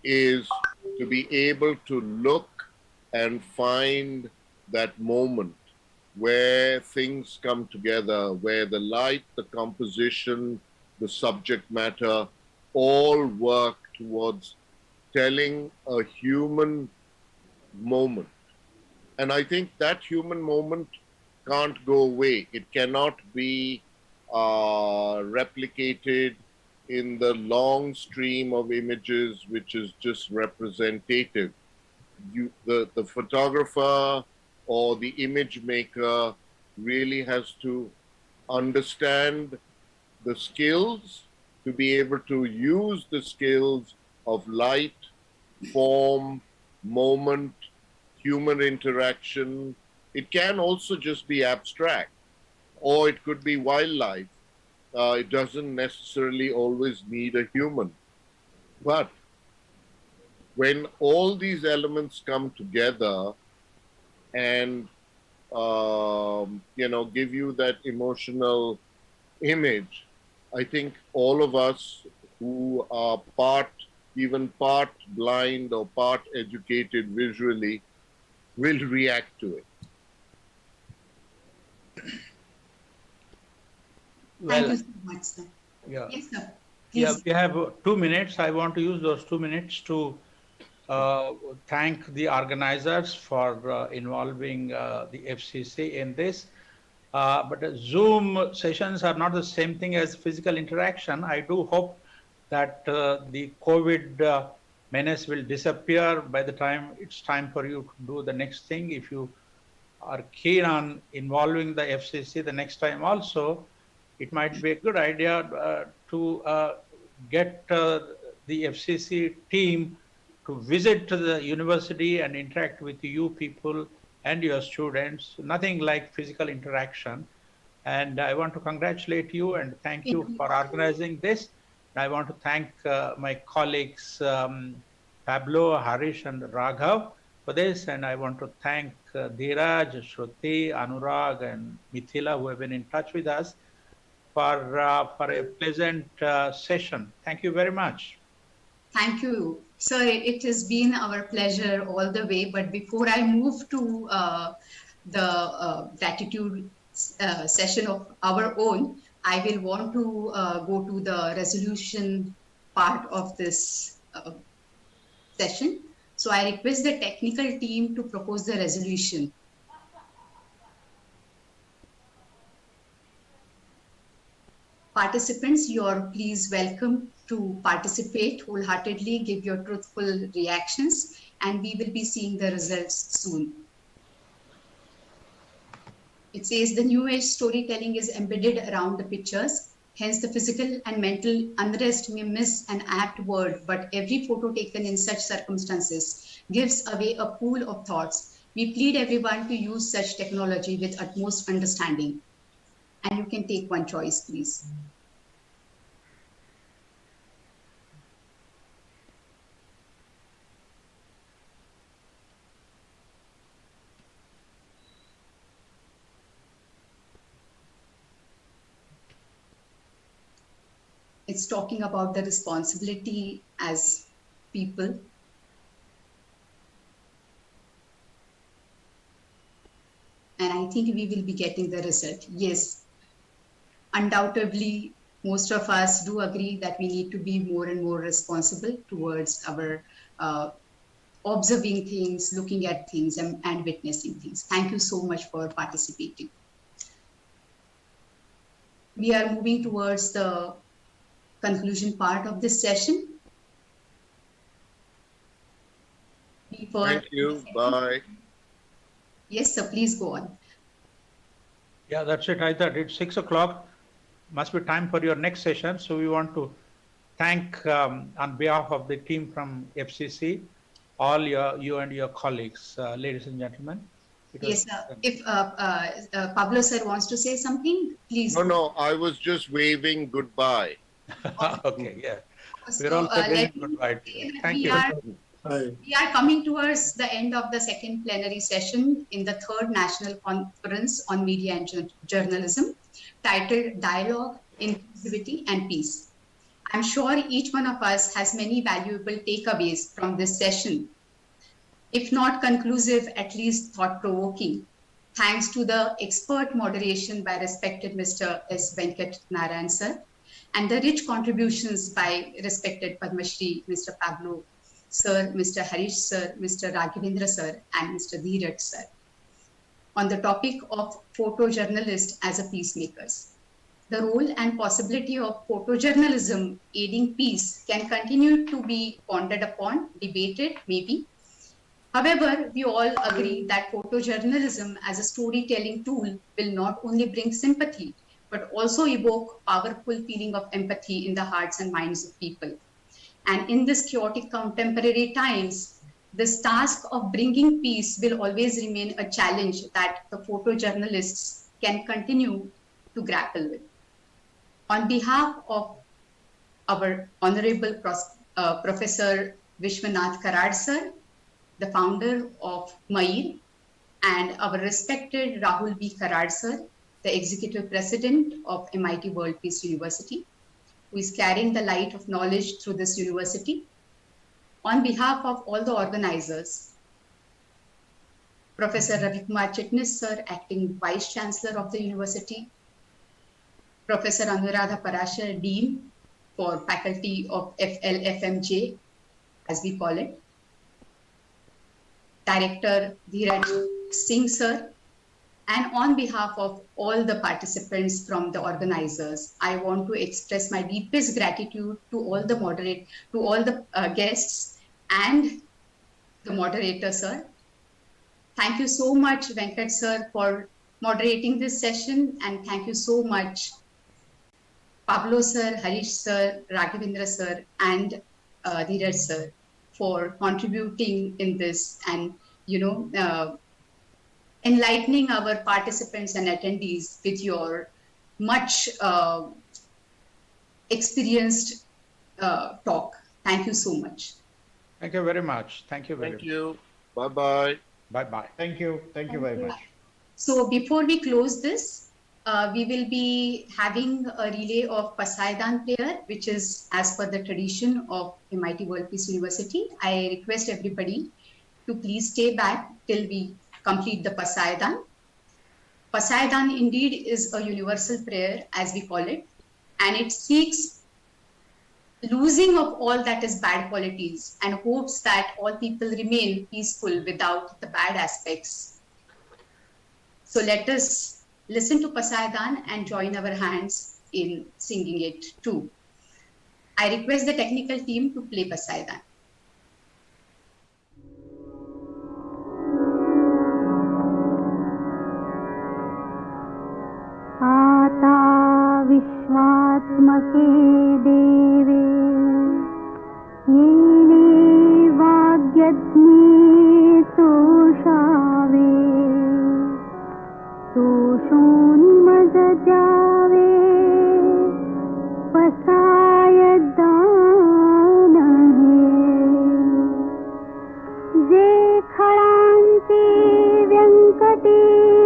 Speaker 11: is to be able to look and find that moment where things come together, where the light, the composition, the subject matter all work towards telling a human moment. And I think that human moment can't go away. It cannot be replicated in the long stream of images which is just representative. The photographer or the image maker really has to understand the skills to be able to use the skills of light, form, moment, human interaction. It can also just be abstract, or it could be wildlife. It doesn't necessarily always need a human. But when all these elements come together and give you that emotional image, I think all of us who are even part blind or part educated visually will react to it.
Speaker 21: Thank you so much, sir.
Speaker 8: Yeah.
Speaker 21: Yes, sir.
Speaker 8: Yeah,
Speaker 21: Please.
Speaker 8: we have 2 minutes. I want to use those 2 minutes to thank the organizers for involving the FCC in this. But Zoom sessions are not the same thing as physical interaction. I do hope that the COVID menace will disappear by the time it's time for you to do the next thing. If you are keen on involving the FCC the next time also, it might be a good idea to get the FCC team to visit the university and interact with you people and your students. Nothing like physical interaction. And I want to congratulate you and thank you for organizing this. I want to thank my colleagues Pablo, Harish, and Raghav for this. And I want to thank Dheeraj, Shruti, Anurag, and Mithila, who have been in touch with us for a pleasant session. Thank you very much.
Speaker 21: Thank you. Sir, it has been our pleasure all the way. But before I move to the gratitude session of our own, I will want to go to the resolution part of this session. So I request the technical team to propose the resolution. Participants, you are please welcome to participate wholeheartedly, give your truthful reactions, and we will be seeing the results soon. It says the new age storytelling is embedded around the pictures. Hence, the physical and mental unrest may miss an apt word, but every photo taken in such circumstances gives away a pool of thoughts. We plead everyone to use such technology with utmost understanding. And you can take one choice, please. It's talking about the responsibility as people. And I think we will be getting the result. Yes, undoubtedly, most of us do agree that we need to be more and more responsible towards our observing things, looking at things, and witnessing things. Thank you so much for participating. We are moving towards the conclusion part of this session.
Speaker 11: Thank you. Bye.
Speaker 21: Yes, sir, please go on.
Speaker 8: Yeah, that's it. I thought it's 6 o'clock. Must be time for your next session. So we want to thank, on behalf of the team from FCC, all you and your colleagues, ladies and gentlemen.
Speaker 21: Yes, sir. If Pablo sir wants to say something, please.
Speaker 11: No, I was just waving goodbye.
Speaker 8: Okay, yeah.
Speaker 21: So,
Speaker 8: We're also waving goodbye. Thank you.
Speaker 21: We are coming towards the end of the second plenary session in the third National Conference on Media and Journalism, titled Dialogue, Inclusivity and Peace. I'm sure each one of us has many valuable takeaways from this session. If not conclusive, at least thought-provoking, thanks to the expert moderation by respected Mr. S. Venkat Narayan sir, and the rich contributions by respected Padma Shri, Mr. Pablo sir, Mr. Harish sir, Mr. Raghavendra sir, and Mr. Dheeraj sir, on the topic of photojournalists as a peacemakers. The role and possibility of photojournalism aiding peace can continue to be pondered upon, debated, maybe. However, we all agree that photojournalism as a storytelling tool will not only bring sympathy, but also evoke powerful feeling of empathy in the hearts and minds of people. And in this chaotic contemporary times, this task of bringing peace will always remain a challenge that the photojournalists can continue to grapple with. On behalf of our Honorable Professor Vishwanath Karad sir, the founder of MAIR, and our respected Rahul B. Karad sir, the Executive President of MIT World Peace University, who is carrying the light of knowledge through this university. On behalf of all the organizers, Professor Ravikumar Chitnis sir, Acting Vice Chancellor of the university, Professor Anuradha Parashar, Dean for Faculty of FLFMJ, as we call it, Director Dheeraj Singh sir, and on behalf of all the participants from the organizers, I want to express my deepest gratitude to all the guests and the moderator, sir. Thank you so much, Venkat sir, for moderating this session, and thank you so much, Pablo sir, Harish sir, Raghavendra sir, and Dheeraj sir, for contributing in this and, enlightening our participants and attendees with your much experienced talk. Thank you so much.
Speaker 8: Thank you very much. Thank you very much.
Speaker 11: Thank you. Bye-bye.
Speaker 8: Bye-bye.
Speaker 10: Thank you. Thank you very much.
Speaker 21: So before we close this, we will be having a relay of Pasaidan prayer, which is as per the tradition of MIT World Peace University. I request everybody to please stay back till we complete the Pasaidan. Pasaidan indeed is a universal prayer, as we call it, and it seeks losing of all that is bad qualities and hopes that all people remain peaceful without the bad aspects. So let us listen to Pasaidan and join our hands in singing it too. I request the technical team to play Pasaidan.
Speaker 13: आता विश्वात्मके देवे येने वाग्यज्ञे तोषावे तोषोनिमदजावे पसायदानहे जे खळांची व्यंकटेशांडो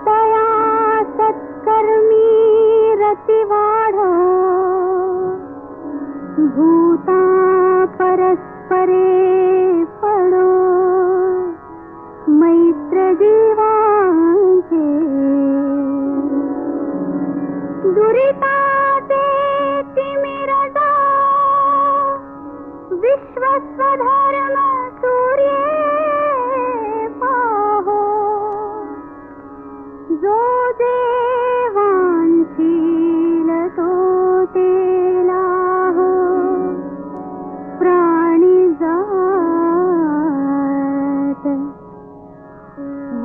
Speaker 13: तया सत्कर्मी रति भूता परस्परे पडो मैत्र जीवांचे दुरिताचे तिमिरता विश्वस्वधर्म सूर्ये पाहो जो देवांशील तो तेलाहो प्राणी जात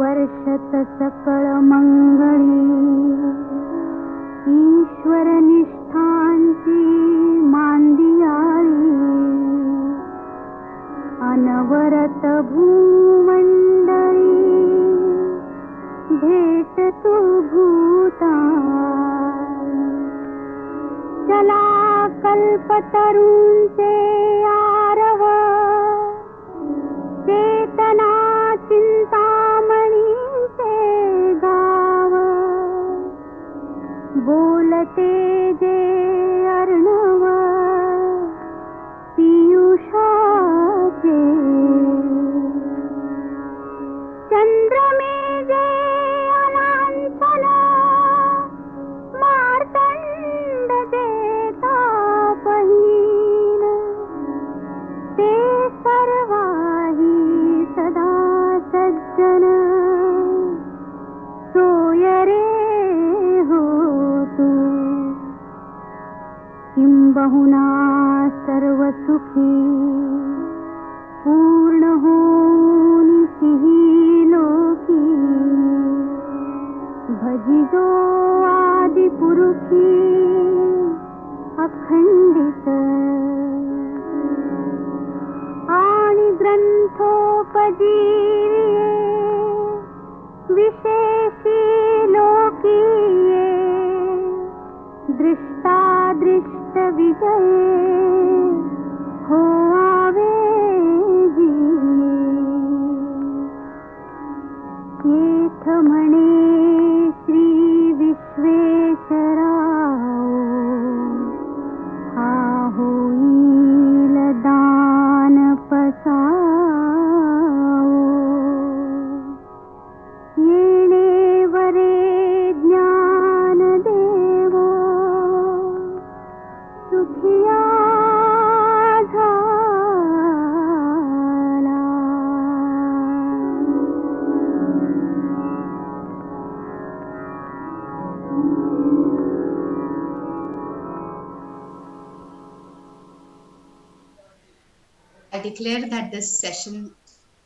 Speaker 13: वर्षत सकळ मंगळी ईश्वर निष्ठांची मांदियाळी अनवरत भूमंडळी भेट तू भूता चला कल्पतरूंचे आरव चेतना चिंतामणीचे गाव बोलते जे अर्णव पियुषाचे चंद्रमे जे अनांतन मार्तंड देता पहिन ते सर्वाही सदा सज्जन सोय रे हो तू किंबहुना सर्व सुखी पूर्ण होनी सिही लोकी भजिजो आदि पुरुषी अखंडित आणि ग्रंथोपजीविये विशेषी लोकीये दृष्टादृष्ट विजये हो आवे जी येथ म्हणे श्री विश्वेश्वराव हा होईल दान पसावो येणे वरे ज्ञान देवो सुखिया झाला
Speaker 21: I declare that this session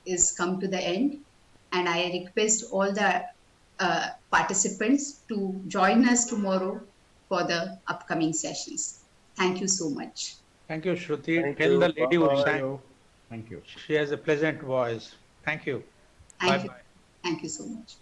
Speaker 21: is come to the end, and I request all the participants to join us tomorrow for the upcoming sessions. Thank you so much.
Speaker 8: Thank you, Shruti.
Speaker 11: Thank
Speaker 8: Tell
Speaker 11: you.
Speaker 8: the lady who
Speaker 11: Bye-bye.
Speaker 8: sang.
Speaker 10: Thank you.
Speaker 8: She has a pleasant voice. Thank you.
Speaker 21: Thank
Speaker 8: Bye-bye.
Speaker 21: you. Thank you so much.